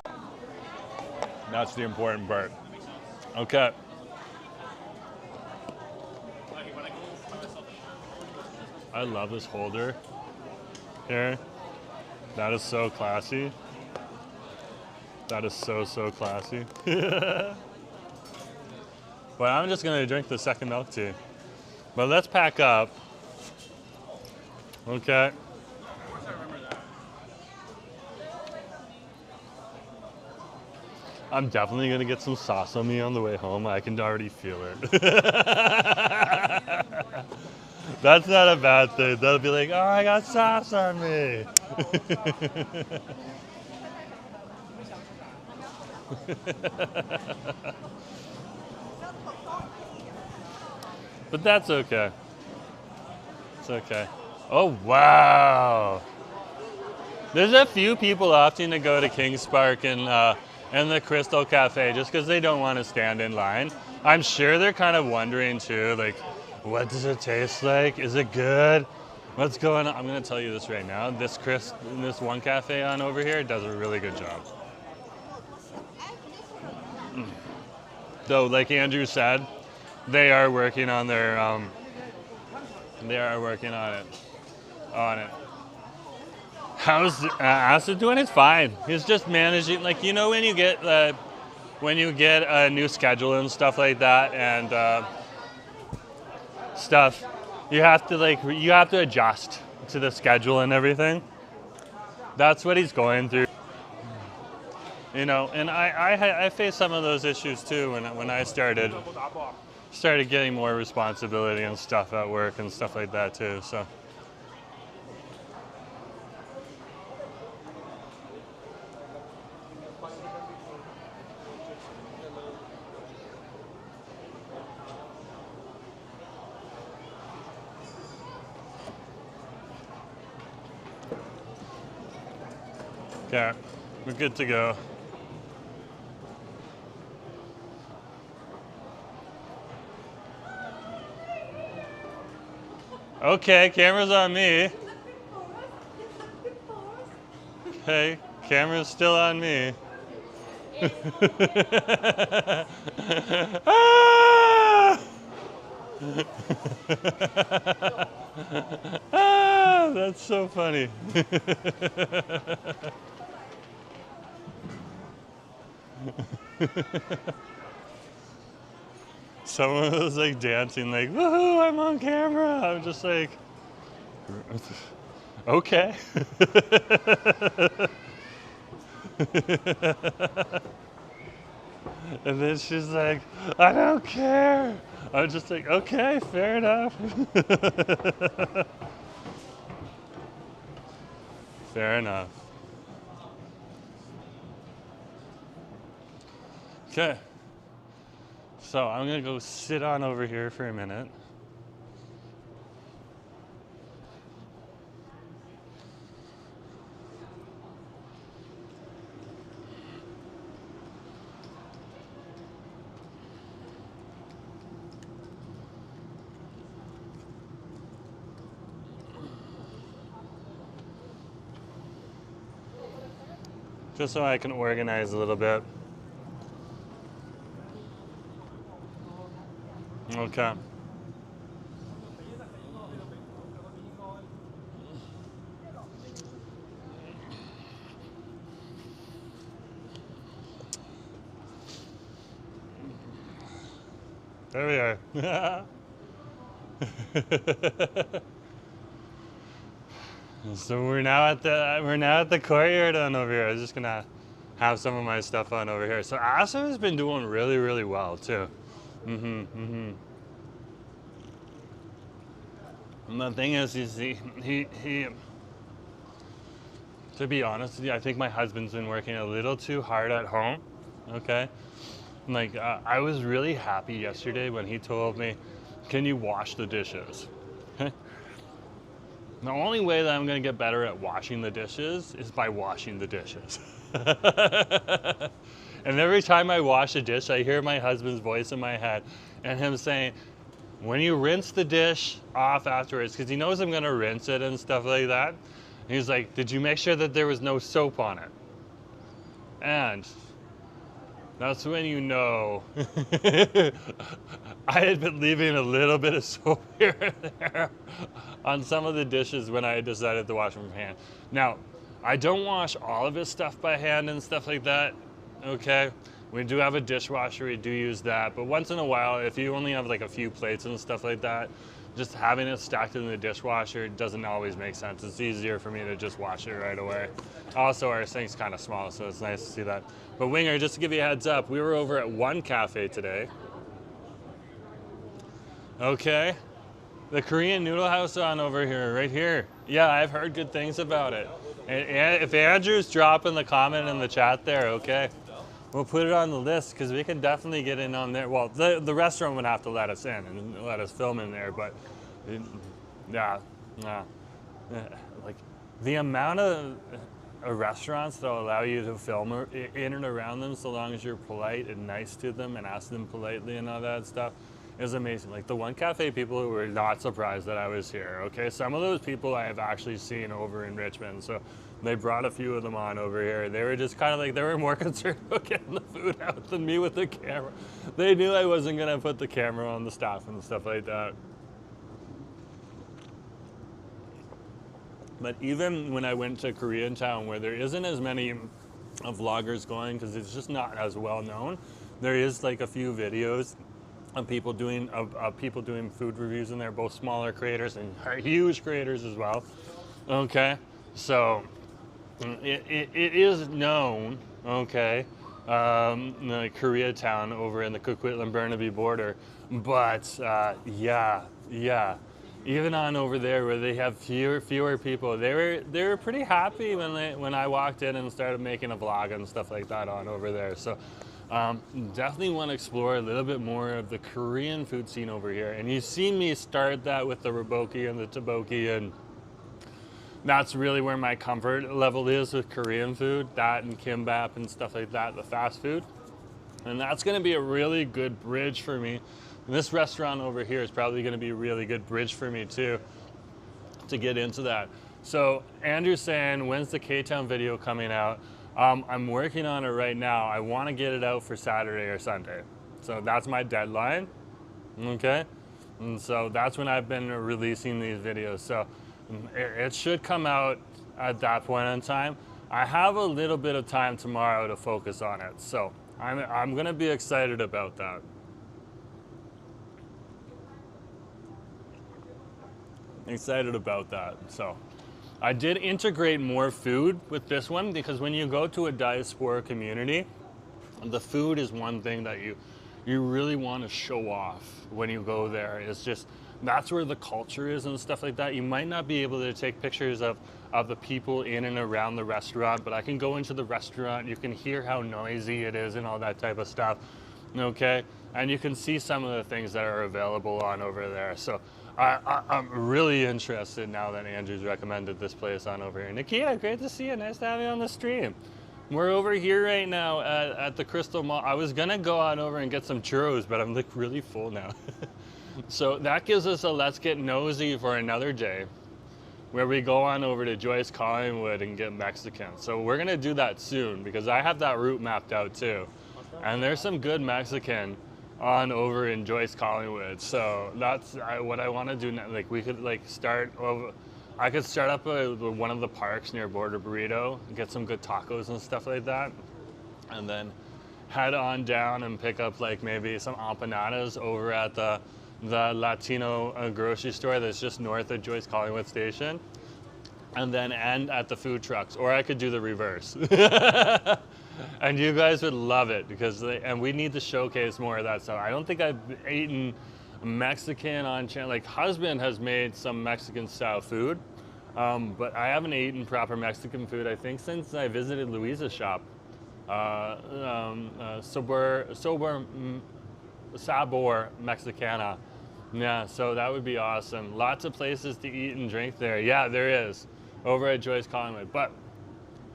that's the important part. Okay. I love this holder here. That is so classy. That is so, so classy. But I'm just gonna drink the second milk tea. But let's pack up. Okay. I'm definitely gonna get some sauce on me on the way home. I can already feel it. That's not a bad thing. They'll be like, oh, I got sauce on me. But that's okay. It's okay. Oh, wow. There's a few people opting to go to Kings Park and the Crystal Cafe just because they don't want to stand in line. I'm sure they're kind of wondering too, like, what does it taste like? Is it good? What's going on? I'm going to tell you this right now. This one cafe on over here does a really good job. Though, like Andrew said, they are working on their, they are working on it. How's Acid doing? It's fine. He's just managing, like, you know, when you get a new schedule and stuff like that, and stuff, you have to adjust to the schedule and everything. That's what he's going through. You know, and I faced some of those issues too when I started getting more responsibility and stuff at work and stuff like that too. So. Okay, we're good to go. Okay, camera's on me. Okay, camera's still on me. Ah! Ah, that's so funny. Someone was like dancing like, woohoo, I'm on camera. I'm just like, okay. And then she's like, I don't care. I'm just like, okay, fair enough. Fair enough. Okay. So I'm gonna go sit on over here for a minute. Just so I can organize a little bit. Okay. There we are. So we're now at the courtyard on over here. I was just gonna have some of my stuff on over here. So Asa has been doing really, really well too. And the thing is he to be honest with you, I think my husband's been working a little too hard at home. Okay, like I was really happy yesterday when he told me can you wash the dishes? The only way that I'm gonna get better at washing the dishes is by washing the dishes. And every time I wash a dish, I hear my husband's voice in my head and him saying, when you rinse the dish off afterwards, because he knows I'm gonna rinse it and stuff like that, he's like, did you make sure that there was no soap on it? And that's when you know I had been leaving a little bit of soap here and there on some of the dishes when I decided to wash them from hand. Now, I don't wash all of his stuff by hand and stuff like that, okay? We do have a dishwasher, we do use that, but once in a while, if you only have like a few plates and stuff like that, just having it stacked in the dishwasher doesn't always make sense. It's easier for me to just wash it right away. Also, our sink's kind of small, so it's nice to see that. But Winger, just to give you a heads up, we were over at one cafe today. Okay, the Korean noodle house on over here, right here. Yeah, I've heard good things about it. And if Andrew's dropping the comment in the chat there, okay, we'll put it on the list because we can definitely get in on there. Well, the restaurant would have to let us in and let us film in there, but yeah, like the amount of restaurants that'll allow you to film in and around them so long as you're polite and nice to them and ask them politely and all that stuff is amazing. Like the one cafe people who were not surprised that I was here, okay? Some of those people I have actually seen over in Richmond, so they brought a few of them on over here. They were just kind of like, they were more concerned about getting the food out than me with the camera. They knew I wasn't gonna put the camera on the staff and stuff like that. But even when I went to Koreatown, where there isn't as many vloggers going because it's just not as well known, there is like a few videos of people doing food reviews in there, both smaller creators and huge creators as well. Okay, so it is known, okay, the Koreatown over in the Coquitlam-Burnaby border, but yeah. Even on over there where they have fewer people, they were pretty happy when I walked in and started making a vlog and stuff like that on over there. So definitely want to explore a little bit more of the Korean food scene over here. And you've seen me start that with the raboki and the tteokbokki, and that's really where my comfort level is with Korean food, that and kimbap and stuff like that, the fast food. And that's going to be a really good bridge for me. And this restaurant over here is probably going to be a really good bridge for me too, to get into that. So Andrew's saying, when's the K-Town video coming out? I'm working on it right now. I want to get it out for Saturday or Sunday. So that's my deadline, okay? And so that's when I've been releasing these videos. So it should come out at that point in time. I have a little bit of time tomorrow to focus on it. So I'm going to be excited about that. Excited about that. So I did integrate more food with this one because when you go to a diaspora community, the food is one thing that you really want to show off when you go there. It's just, that's where the culture is and stuff like that. You might not be able to take pictures of the people in and around the restaurant, but I can go into the restaurant, you can hear how noisy it is and all that type of stuff, okay? And you can see some of the things that are available on over there. So I'm really interested now that Andrew's recommended this place on over here. Nikita, great to see you. Nice to have you on the stream. We're over here right now at the Crystal Mall. I was gonna go on over and get some churros, but I'm like really full now. So that gives us a let's get nosy for another day, where we go on over to Joyce Collingwood and get Mexican. So we're gonna do that soon because I have that route mapped out too. And there's some good Mexican on over in Joyce Collingwood. So that's what I want to do now. Like we could like start over, I could start up one of the parks near Border Burrito, get some good tacos and stuff like that, and then head on down and pick up like maybe some empanadas over at the Latino grocery store that's just north of Joyce Collingwood Station, and then end at the food trucks. Or I could do the reverse. And you guys would love it because and we need to showcase more of that stuff. I don't think I've eaten Mexican on channel. Like husband has made some Mexican style food, but I haven't eaten proper Mexican food, I think, since I visited Louisa's shop. Sabor Mexicana Yeah, so that would be awesome. Lots of places to eat and drink there. Yeah, there is, over at Joyce Collingwood. But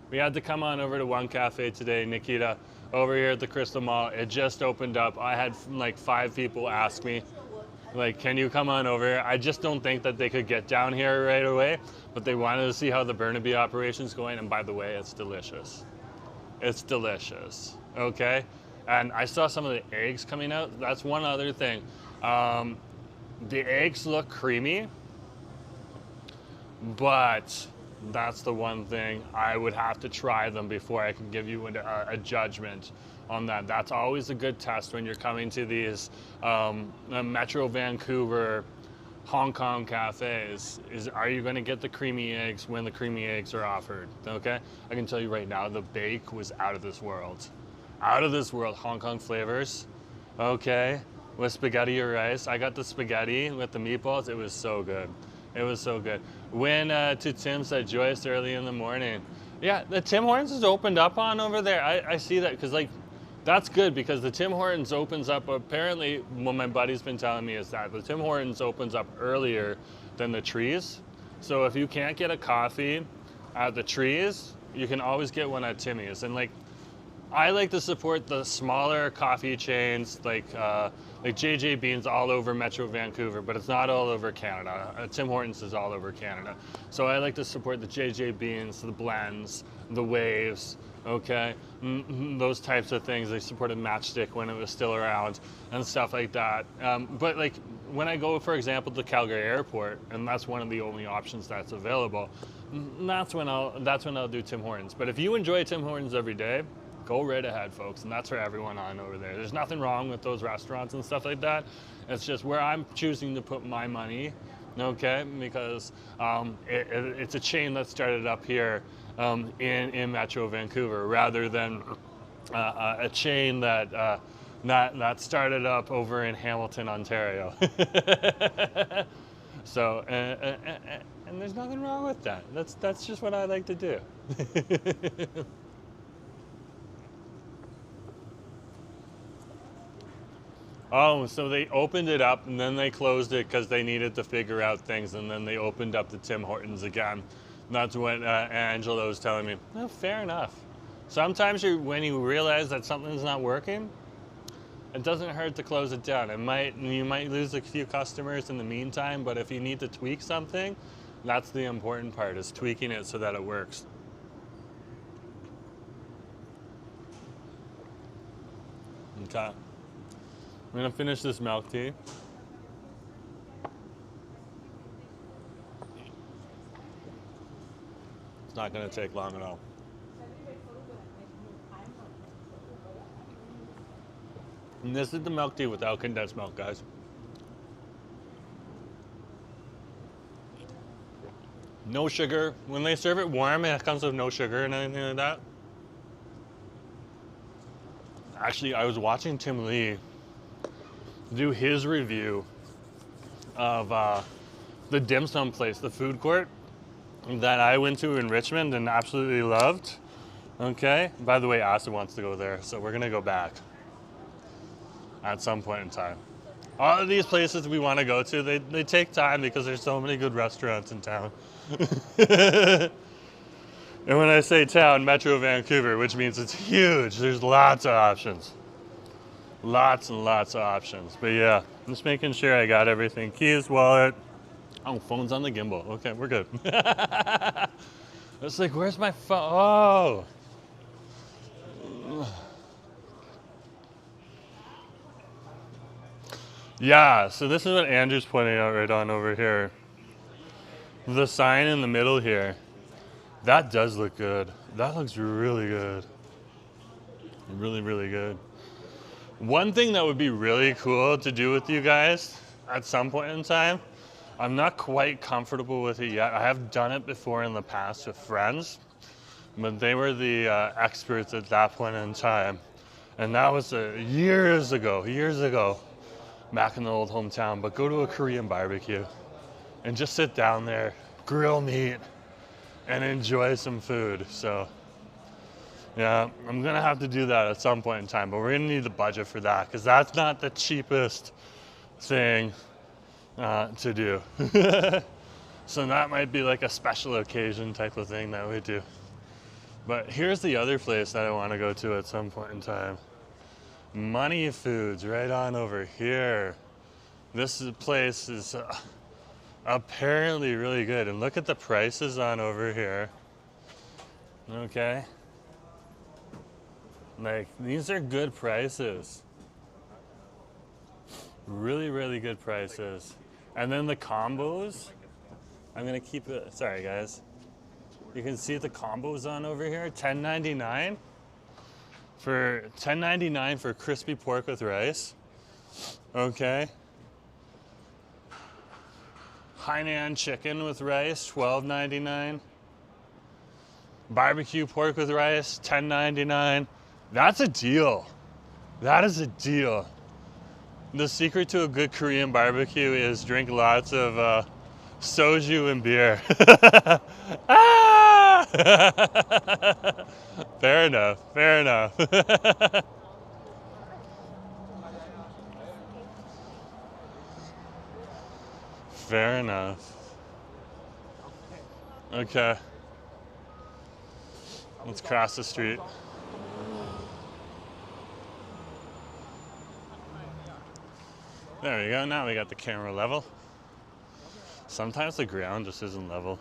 we had to come on over to one cafe today, Nikita, over here at the Crystal Mall. It just opened up. I had like 5 people ask me, like, can you come on over? I just don't think that they could get down here right away, but they wanted to see how the Burnaby operation's going. And by the way, it's delicious. It's delicious, okay? And I saw some of the eggs coming out. That's one other thing. The eggs look creamy, but that's the one thing. I would have to try them before I can give you a judgment on that. That's always a good test when you're coming to these Metro Vancouver, Hong Kong cafes. Are you going to get the creamy eggs when the creamy eggs are offered? Okay, I can tell you right now, the bake was out of this world. Out of this world, Hong Kong flavors. Okay. With spaghetti or rice. I got the spaghetti with the meatballs. It was so good. It was so good. Went to Tim's at Joyce early in the morning. Yeah, the Tim Hortons is opened up on over there. I see that because like, that's good because the Tim Hortons opens up, apparently what my buddy's been telling me is that the Tim Hortons opens up earlier than the Trees. So if you can't get a coffee at the Trees, you can always get one at Timmy's. And like, I like to support the smaller coffee chains like JJ Bean's all over Metro Vancouver, but it's not all over Canada. Tim Hortons is all over Canada. So I like to support the JJ Beans, the blends, the waves, okay? Those types of things. I supported Matchstick when it was still around and stuff like that. But like when I go, for example, to Calgary Airport, and that's one of the only options that's available, that's when I'll do Tim Hortons. But if you enjoy Tim Hortons every day, go right ahead, folks, and that's for everyone on over there. There's nothing wrong with those restaurants and stuff like that. It's just where I'm choosing to put my money, okay? Because it's a chain that started up here in Metro Vancouver, rather than a chain that started up over in Hamilton, Ontario. So, and there's nothing wrong with that. That's just what I like to do. Oh, so they opened it up and then they closed it because they needed to figure out things, and then they opened up the Tim Hortons again. That's what Angela was telling me. Well, fair enough. Sometimes when you realize that something's not working, it doesn't hurt to close it down. You might lose a few customers in the meantime, but if you need to tweak something, that's the important part, is tweaking it so that it works. Okay. I'm gonna finish this milk tea. It's not gonna take long at all. And this is the milk tea without condensed milk, guys. No sugar. When they serve it warm, it comes with no sugar and anything like that. Actually, I was watching Tim Lee do his review of the dim sum place, the food court that I went to in Richmond and absolutely loved. Okay, by the way, Asa wants to go there, so we're gonna go back at some point in time. All of these places we want to go to, they take time because there's so many good restaurants in town. And when I say town, Metro Vancouver, which means it's huge, there's lots of options. Lots and lots of options. But yeah, I'm just making sure I got everything. Keys, wallet. Oh, phone's on the gimbal. Okay, we're good. It's like, where's my phone? Oh. Yeah, so this is what Andrew's pointing out right on over here. The sign in the middle here. That does look good. That looks really good. Really, really good. One thing that would be really cool to do with you guys at some point in time, I'm not quite comfortable with it yet. I have done it before in the past with friends, but they were the experts at that point in time. And that was years ago, back in the old hometown. But go to a Korean barbecue and just sit down there, grill meat, and enjoy some food. So yeah, I'm gonna have to do that at some point in time, but we're gonna need the budget for that because that's not the cheapest thing to do. So that might be like a special occasion type of thing that we do. But here's the other place that I want to go to at some point in time. Money Foods, right on over here. Place is apparently really good. And look at the prices on over here. Okay. Like, these are good prices. Really, really good prices. And then the combos. I'm gonna keep it, sorry guys. You can see the combos on over here, $10.99 for $10.99 for crispy pork with rice. Okay. Hainan chicken with rice, $12.99. Barbecue pork with rice, $10.99. That's a deal. That is a deal. The secret to a good Korean barbecue is drink lots of soju and beer. Ah! Fair enough, fair enough. Fair enough. Okay. Let's cross the street. There we go, now we got the camera level. Sometimes the ground just isn't level.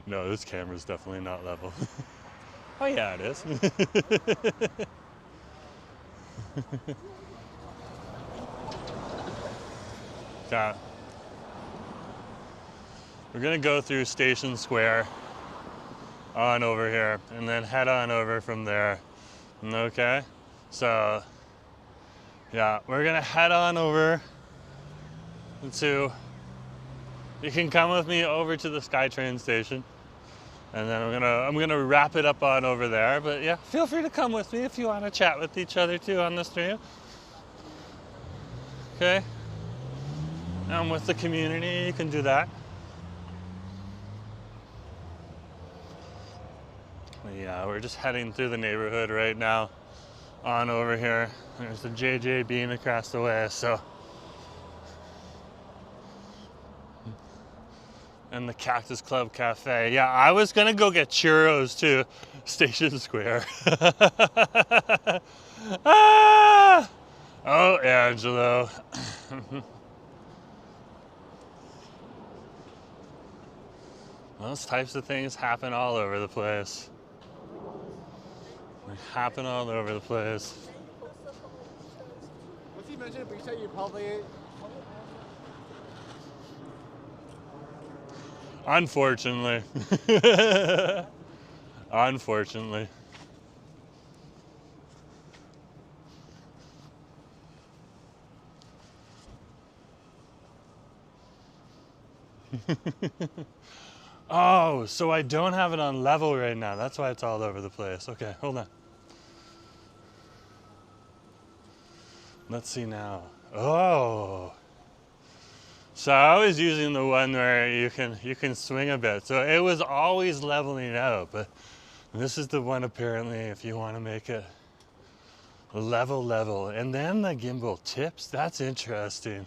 No, this camera's definitely not level. Oh yeah, it is. Okay. We're gonna go through Station Square on over here and then head on over from there. Okay? So, yeah, we're gonna head on over to, you can come with me over to the SkyTrain station, and then I'm gonna wrap it up on over there. But yeah, feel free to come with me if you want to chat with each other too on the stream. Okay, with the community, you can do that. Yeah, we're just heading through the neighborhood right now on over here. There's the JJ Bean across the way, so. And the Cactus Club Cafe. Yeah, I was gonna go get churros to Station Square. Ah! Oh, Angelo. Those types of things happen all over the place. They happen all over the place. What's he mentioned? But you said you probably. Unfortunately. Unfortunately. Oh, so I don't have it on level right now. That's why it's all over the place. Okay, hold on. Let's see now. Oh. So I was using the one where you can swing a bit. So it was always leveling out, but this is the one apparently if you want to make it level. And then the gimbal tips, that's interesting.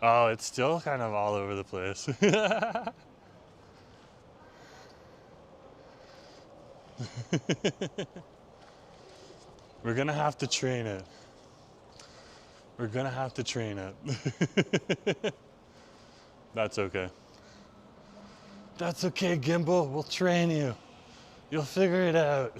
Oh, it's still kind of all over the place. We're gonna have to train it. We're gonna have to train it. That's okay. That's okay, gimbal. We'll train you. You'll figure it out.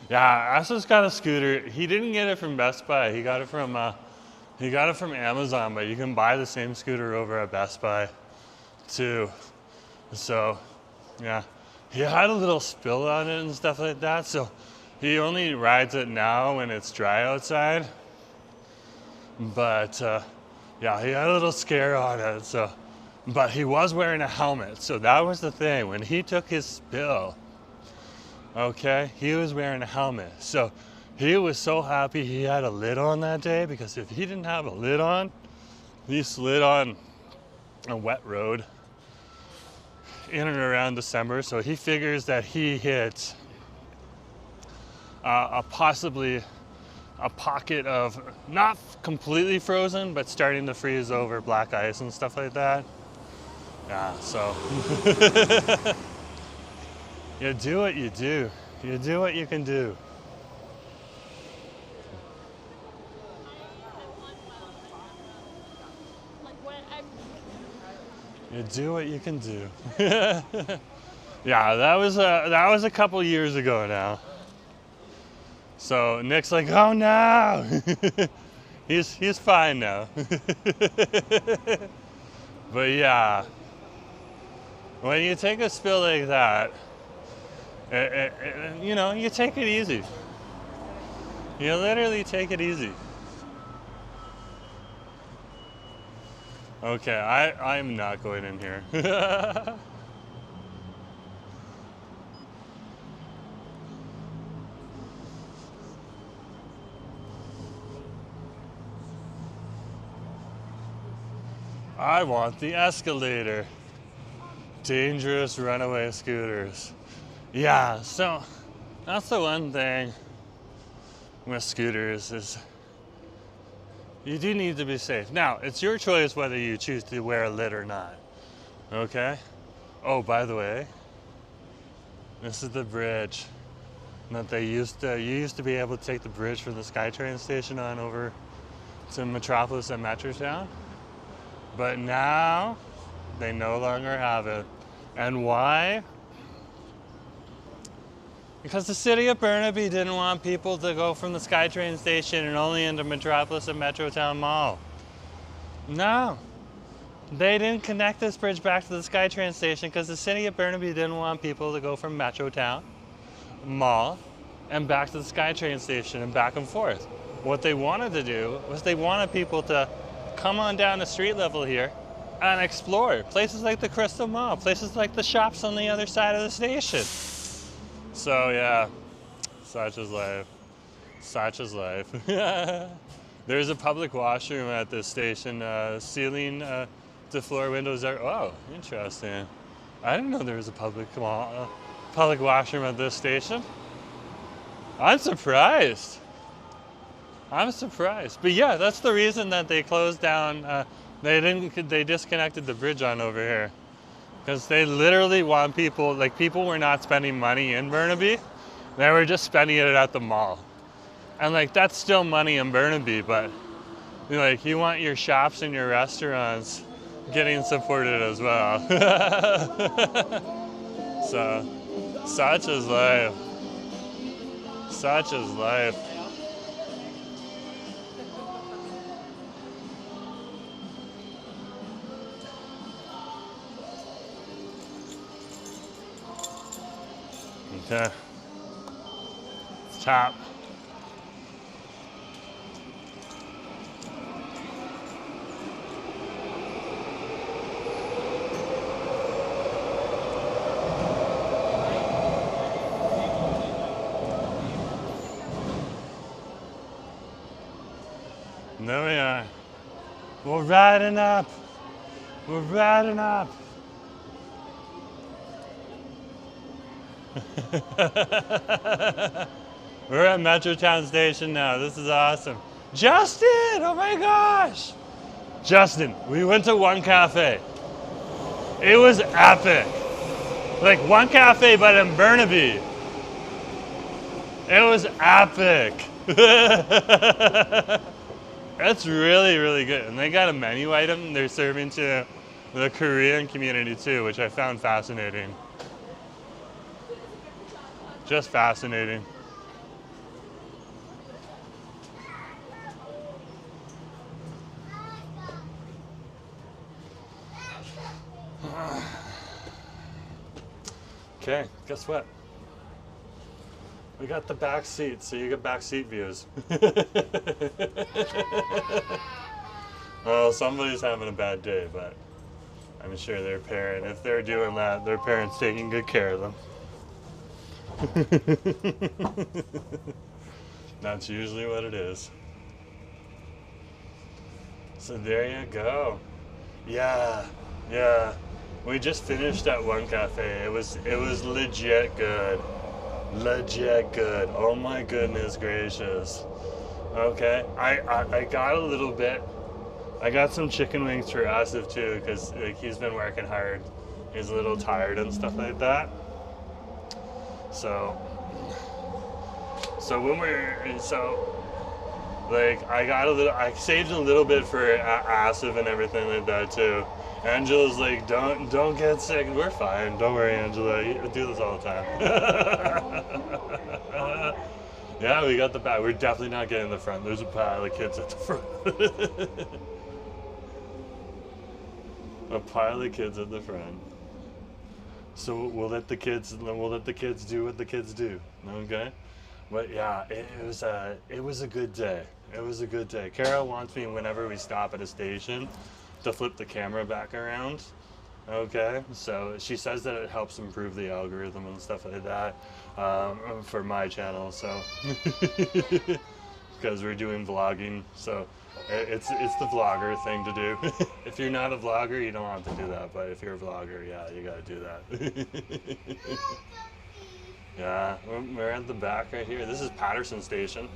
Yeah, Assa's got a scooter. He didn't get it from Best Buy. He got it from Amazon, but you can buy the same scooter over at Best Buy too. So, yeah. He had a little spill on it and stuff like that, so he only rides it now when it's dry outside. But yeah, he had a little scare on it, so. But he was wearing a helmet, so that was the thing. When he took his spill, okay, he was wearing a helmet. So he was so happy he had a lid on that day, because if he didn't have a lid on, he slid on a wet road in and around December. So he figures that he hit possibly a pocket of not completely frozen, but starting to freeze over black ice and stuff like that. Yeah, so you do what you do. You do what you can do. You do what you can do. Yeah, that was a couple years ago now. So Nick's like, oh no, he's fine now. But yeah, when you take a spill like that, you know, you take it easy. You literally take it easy. Okay, I'm not going in here. I want the escalator. Dangerous runaway scooters. Yeah, so that's the one thing with scooters is you do need to be safe. Now, it's your choice whether you choose to wear a lid or not. Okay? Oh, by the way, this is the bridge that you used to be able to take the bridge from the SkyTrain station on over to Metropolis and Metrotown. But now they no longer have it. And why? Because the city of Burnaby didn't want people to go from the SkyTrain station and only into Metropolis and Metrotown Mall. No. They didn't connect this bridge back to the SkyTrain station because the city of Burnaby didn't want people to go from Metrotown Mall and back to the SkyTrain station and back and forth. What they wanted to do was they wanted people to come on down the street level here and explore places like the Crystal Mall, places like the shops on the other side of the station. So yeah, such is life. Such is life. There's a public washroom at this station. Ceiling to floor windows are, oh, interesting. I didn't know there was a public washroom at this station. I'm surprised. I'm surprised. But yeah, that's the reason that they closed down, they disconnected the bridge on over here. Because they literally want people, like people were not spending money in Burnaby, they were just spending it at the mall. And like that's still money in Burnaby, but like you want your shops and your restaurants getting supported as well. So, such is life. Such is life. Okay. Top. There we are. We're riding up. We're riding up. We're at Metrotown Station now. This is awesome. Justin! Oh my gosh! Justin, we went to one cafe. It was epic. Like one cafe, but in Burnaby. It was epic. That's really, really good. And they got a menu item they're serving to the Korean community too, which I found fascinating. Just fascinating. Okay, guess what? We got the back seat, so you get back seat views. Well, somebody's having a bad day, but I'm sure their parent, if they're doing that, their parent's taking good care of them. That's usually what it is. So there you go. Yeah. We just finished at one cafe. It was legit good. legit good. Oh my goodness gracious. Okay, I got a little bit. I got some chicken wings for Asif too, because like, he's been working hard. He's a little tired and stuff like that. So when like I saved a little bit for Asif and everything like that too. Angela's like, don't get sick. We're fine. Don't worry, Angela. You do this all the time. Yeah, we got the back. We're definitely not getting the front. There's a pile of kids at the front. A pile of kids at the front. So we'll let the kids do what the kids do. Okay? But yeah, it was a good day. It was a good day. Kara wants me whenever we stop at a station to flip the camera back around. Okay, so she says that it helps improve the algorithm and stuff like that for my channel. So because we're doing vlogging, so it's the vlogger thing to do. If you're not a vlogger, you don't have to do that. But if you're a vlogger, yeah, you gotta do that. Yeah, we're at the back right here. This is Patterson Station.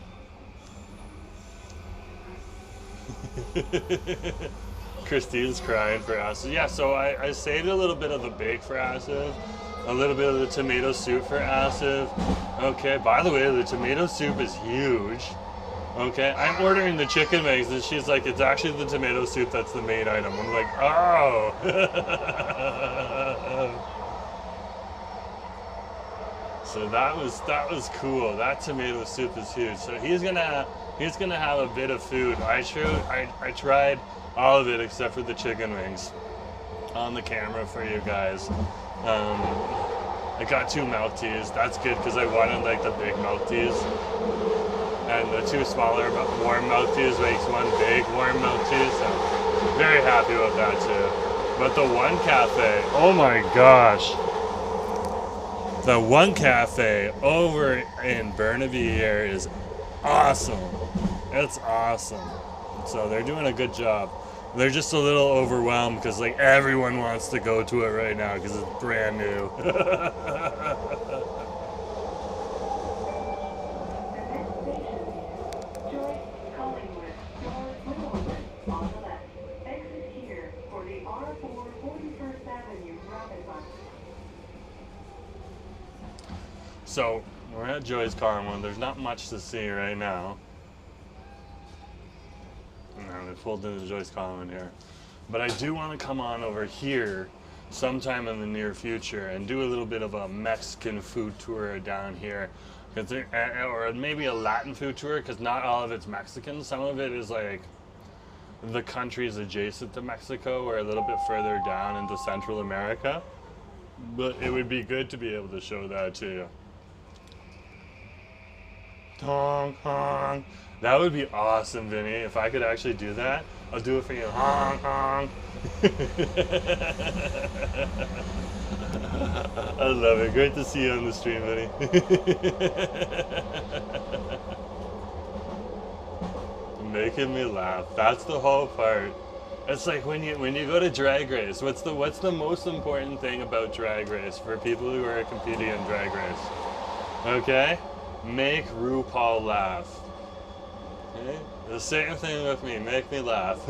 Christine's crying for Asif. Yeah, so I saved a little bit of the bake for Asif, a little bit of the tomato soup for Asif. Okay, by the way, the tomato soup is huge. Okay, I'm ordering the chicken wings, and she's like, it's actually the tomato soup that's the main item. I'm like, oh. So that was cool. That tomato soup is huge. So he's gonna have a bit of food. I tried all of it except for the chicken wings on the camera for you guys. I got 2 milk teas. That's good because I wanted like the big milk teas. And the 2 smaller warm milk teas makes 1 big warm milk tea. So very happy with that too. But the One Cafe, oh my gosh. The One Cafe over in Burnaby here is awesome. It's awesome. So they're doing a good job. They're just a little overwhelmed because like everyone wants to go to it right now because it's brand new. So we're at Joyce Carmen. There's not much to see right now. And we pulled into Joyce Carmen here. But I do want to come on over here sometime in the near future and do a little bit of a Mexican food tour down here. Or maybe a Latin food tour, because not all of it's Mexican. Some of it is like the countries adjacent to Mexico or a little bit further down into Central America. But it would be good to be able to show that to you. Hong Kong. That would be awesome, Vinny. If I could actually do that, I'll do it for you. Hong Kong. I love it. Great to see you on the stream, Vinny. Making me laugh. That's the whole part. It's like when you go to Drag Race. What's the most important thing about Drag Race for people who are competing in Drag Race? Okay. Make RuPaul laugh. Okay? The same thing with me. Make me laugh.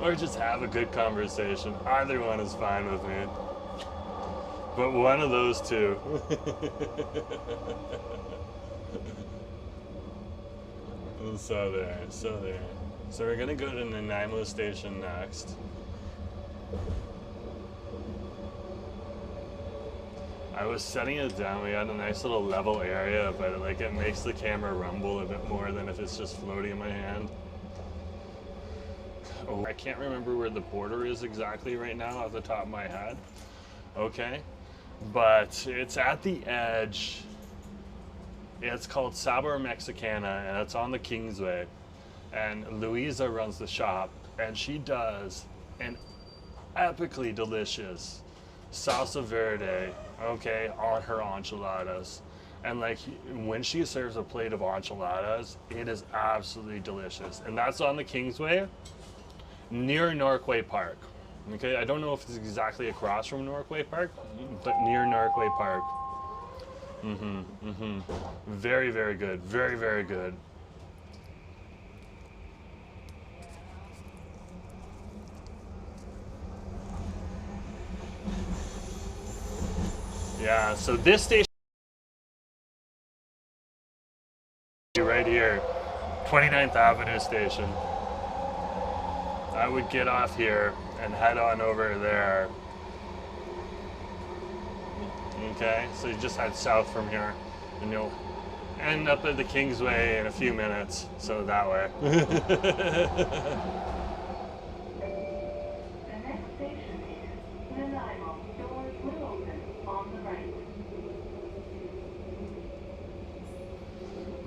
Or just have a good conversation. Either one is fine with me. But one of those two. So there. So we're gonna go to Nanaimo Station next. I was setting it down. We had a nice little level area, but like it makes the camera rumble a bit more than if it's just floating in my hand. Oh, I can't remember where the border is exactly right now off the top of my head. Okay, but it's at the edge. It's called Sabor Mexicana, and it's on the Kingsway. And Louisa runs the shop, and she does an epically delicious salsa verde, okay, on her enchiladas. And like when she serves a plate of enchiladas, it is absolutely delicious. And that's on the Kingsway near Norquay Park. Okay, I don't know if it's exactly across from Norquay Park, but near Norquay Park. Very, very good. Very, very good. Yeah, so this station right here, 29th Avenue station. I would get off here and head on over there. Okay, so you just head south from here and you'll end up at the Kingsway in a few minutes, so that way. The next station is Nanaimo. Doors will open on the right.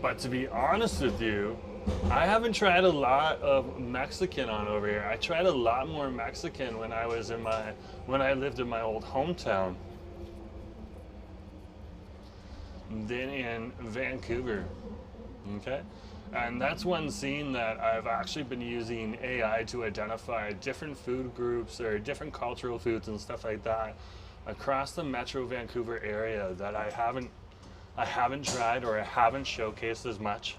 But to be honest with you, I haven't tried a lot of Mexican on over here. I tried a lot more Mexican when I lived in my old hometown than in Vancouver. Okay? And that's one scene that I've actually been using AI to identify different food groups or different cultural foods and stuff like that across the Metro Vancouver area that I haven't tried or I haven't showcased as much.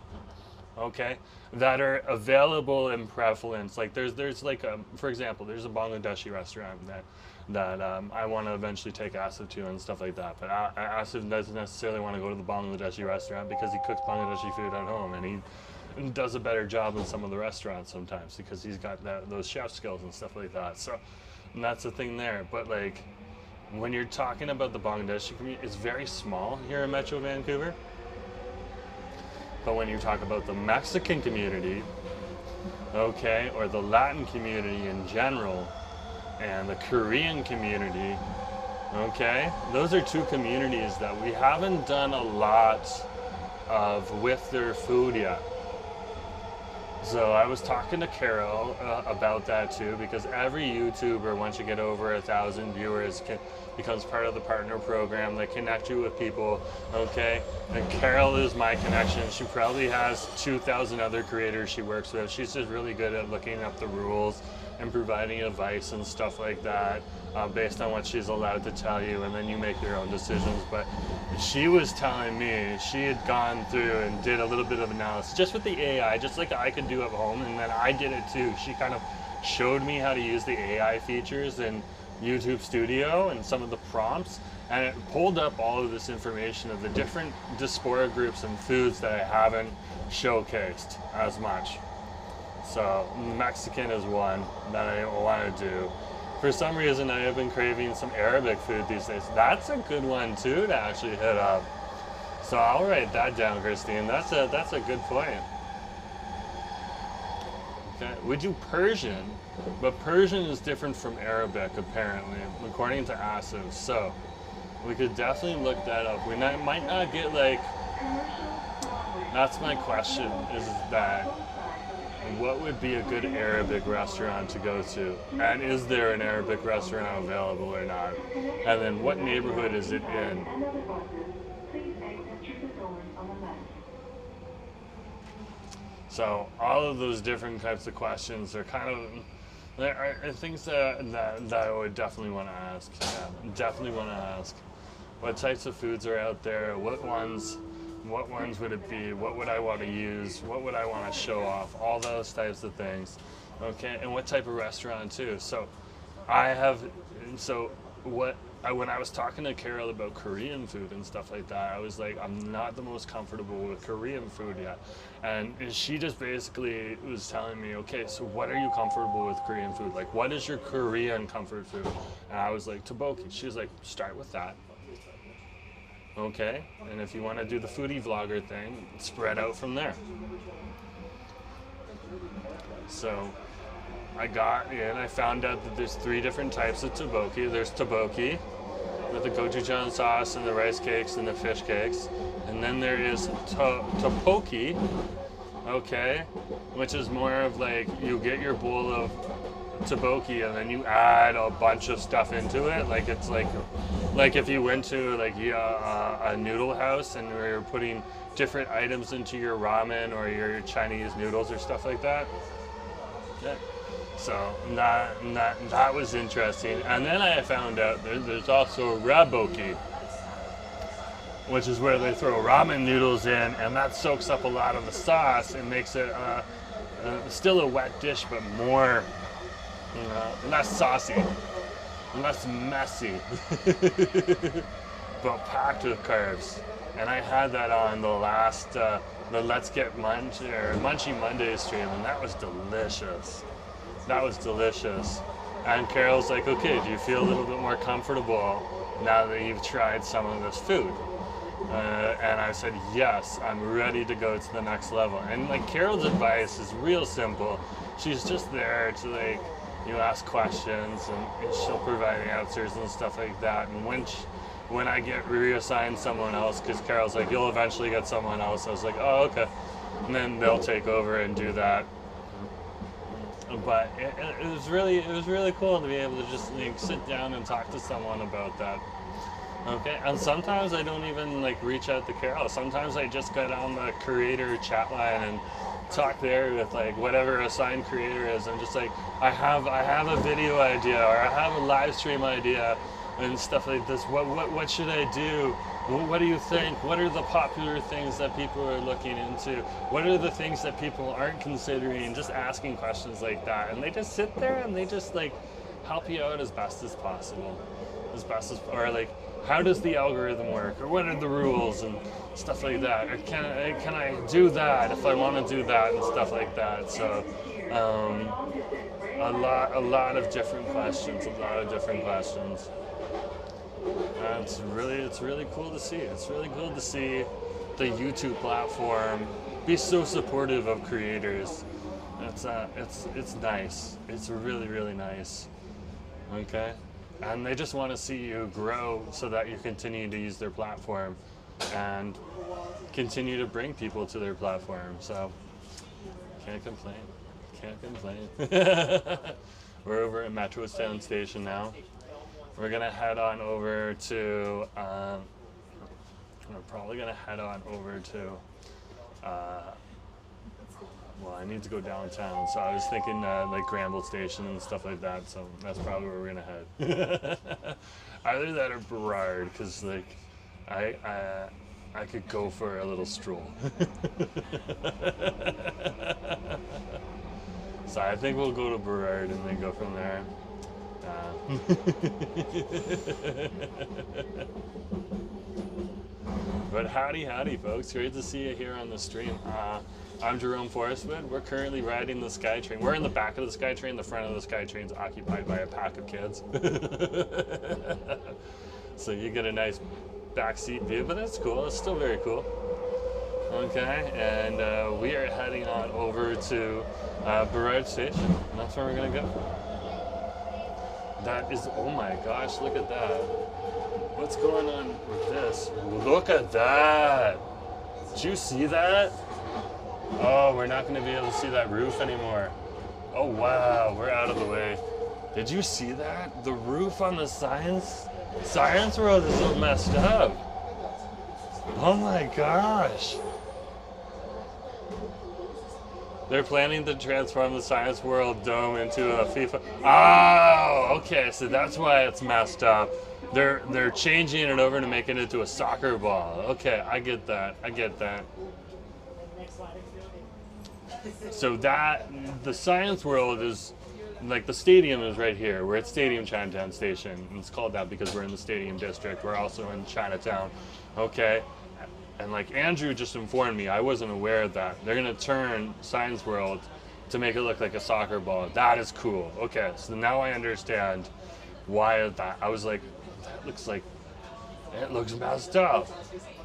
Okay, that are available in prevalence. Like there's like for example, there's a Bangladeshi restaurant that I want to eventually take Asif to and stuff like that. But Asif doesn't necessarily want to go to the Bangladeshi restaurant because he cooks Bangladeshi food at home and he does a better job than some of the restaurants sometimes because he's got those chef skills and stuff like that. So and that's the thing there. But like when you're talking about the Bangladeshi community, it's very small here in Metro Vancouver. But when you talk about the Mexican community, okay, or the Latin community in general, and the Korean community, okay, those are two communities that we haven't done a lot of with their food yet. So I was talking to Carol about that too, because every YouTuber, once you get over 1,000 viewers, becomes part of the partner program. They connect you with people, okay? And Carol is my connection. She probably has 2,000 other creators she works with. She's just really good at looking up the rules and providing advice and stuff like that based on what she's allowed to tell you, and then you make your own decisions. But she was telling me she had gone through and did a little bit of analysis just with the AI, just like I could do at home, and then I did it too. She kind of showed me how to use the AI features in YouTube Studio and some of the prompts, and it pulled up all of this information of the different diaspora groups and foods that I haven't showcased as much. So Mexican is one that I want to do. For some reason, I have been craving some Arabic food these days. That's a good one too to actually hit up. So I'll write that down, Christine. That's a good point. Okay. We do Persian, but Persian is different from Arabic apparently, according to Asif. So we could definitely look that up. We might not get like. That's my question. Is that. What would be a good Arabic restaurant to go to? And is there an Arabic restaurant available or not? And then what neighborhood is it in? So all of those different types of questions are kind of, there are things that I would definitely want to ask. Yeah, definitely want to ask. What types of foods are out there? What ones would it be? What would I want to use? What would I want to show off? All those types of things. Okay, and what type of restaurant too? So when I was talking to Carol about Korean food and stuff like that, I was like, I'm not the most comfortable with Korean food yet. And she just basically was telling me, okay, so what are you comfortable with Korean food? Like, what is your Korean comfort food? And I was like, tteokbokki. She was like, start with that. Okay, and if you want to do the foodie vlogger thing, spread out from there. So I got in, I found out that there's 3 different types of tteokbokki. There's tteokbokki with the gochujang sauce and the rice cakes and the fish cakes. And then there is tteokbokki, okay, which is more of like you get your bowl of tteokbokki and then you add a bunch of stuff into it. Like it's like if you went to like a noodle house and you're putting different items into your ramen or your Chinese noodles or stuff like that. Yeah. So that was interesting. And then I found out there's also raboki, which is where they throw ramen noodles in, and that soaks up a lot of the sauce and makes it still a wet dish, but more less saucy, less messy, but packed with carbs. And I had that on the last the Let's Get Munchy Monday stream, and that was delicious. That was delicious. And Carol's like, okay, do you feel a little bit more comfortable now that you've tried some of this food? And I said, yes, I'm ready to go to the next level. And like Carol's advice is real simple. She's just there to like, ask questions, and she'll provide answers and stuff like that. And when I get reassigned someone else, because Carol's like, you'll eventually get someone else, I was like, oh, okay. And then they'll take over and do that. But it was really cool to be able to just like sit down and talk to someone about that. Okay, and sometimes I don't even like reach out to Carol. Sometimes I just get on the creator chat line and talk there with like whatever assigned creator is. I'm just like, I have a video idea, or I have a live stream idea and stuff like this. What should I do? What do you think? What are the popular things that people are looking into? What are the things that people aren't considering? Just asking questions like that. And they just sit there and they just like help you out as best as possible. Or like, how does the algorithm work? Or what are the rules and stuff like that? Or can I do that if I want to do that and stuff like that? So a lot of different questions, And it's really cool to see. It's really cool to see the YouTube platform be so supportive of creators. It's nice. It's really nice. Okay, and they just want to see you grow so that you continue to use their platform and continue to bring people to their platform. So can't complain. We're over at Metrotown Station now. We're gonna head on over to. We're probably gonna head on over to. Well, I need to go downtown, so I was thinking like Granville Station and stuff like that. So that's probably where we're gonna head. Either that or Burrard, because like I could go for a little stroll. So I think we'll go to Burrard and then go from there. But howdy folks, great to see you here on the stream. I'm Jerome Forestwood. We're currently riding the SkyTrain. We're in the back of the SkyTrain. The front of the SkyTrain's occupied by a pack of kids. So you get a nice backseat view, but that's cool. It's still very cool. Okay, and we are heading on over to Burrard Station. And that's where we're gonna go. That is, oh my gosh, look at that. What's going on with this? Look at that. Did you see that? Oh, we're not going to be able to see that roof anymore. Oh, wow, we're out of the way. Did you see that? The roof on the Science World is so messed up. Oh my gosh. They're planning to transform the Science World Dome into a FIFA. Oh, okay, so that's why it's messed up. They're changing it over to make it into a soccer ball. Okay, I get that. So the Science World is, like the stadium is right here. We're at Stadium Chinatown Station. And it's called that because we're in the Stadium District. We're also in Chinatown. Okay. And like Andrew just informed me, I wasn't aware of that. They're going to turn Science World to make it look like a soccer ball. That is cool. Okay, so now I understand why that. I was like, it looks messed up.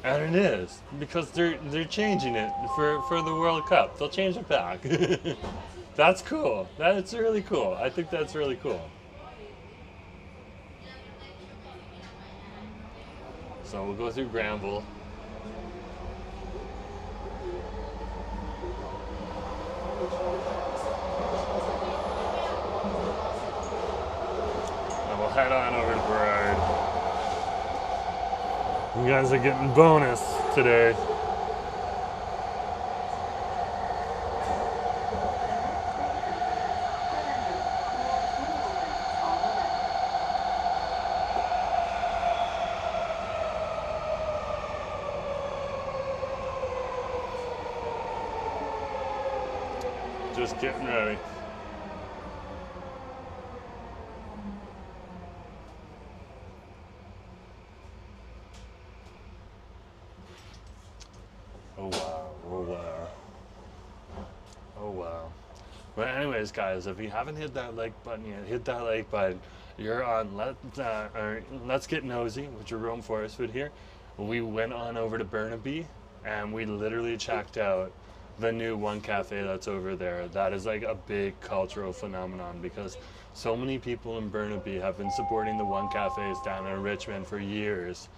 And it is, because they're changing it for the World Cup. They'll change it back. That's cool. That's really cool. I think that's really cool. So we'll go through Granville. And we'll head on over to Burrard. You guys are getting bonus today. just getting ready. Oh wow, oh wow. Oh wow. But anyways, guys, if you haven't hit that like button yet, hit that like button. You're on Let's Get Nosy with Jerome Forestwood here. We went on over to Burnaby and we literally checked out the new One Cafe that's over there. That is like a big cultural phenomenon because so many people in Burnaby have been supporting the One Cafes down in Richmond for years.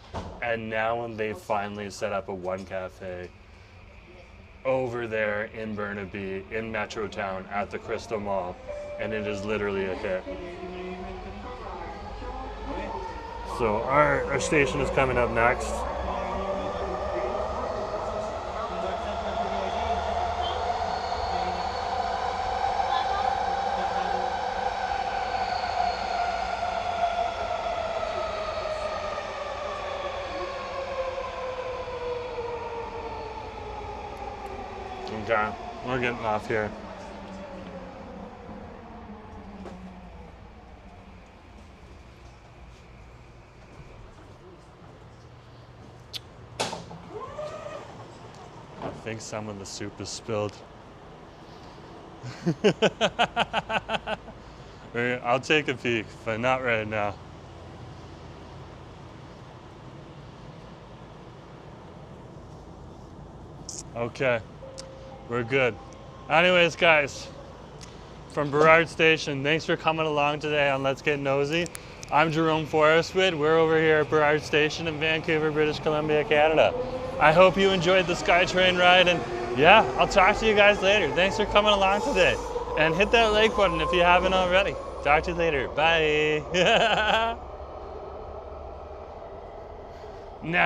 And now when they finally set up a One Cafe over there in Burnaby, in Metrotown at the Crystal Mall, and it is literally a hit. So our station is coming up next. Okay, we're getting off here. I think some of the soup is spilled. I'll take a peek, but not right now. Okay, we're good. Anyways, guys, from Burnaby Station, thanks for coming along today on Let's Get Nosy. I'm Jerome Forestwood. We're over here at Burnaby Station in Vancouver, British Columbia, Canada. I hope you enjoyed the SkyTrain ride, and yeah, I'll talk to you guys later. Thanks for coming along today. And hit that like button if you haven't already. Talk to you later. Bye.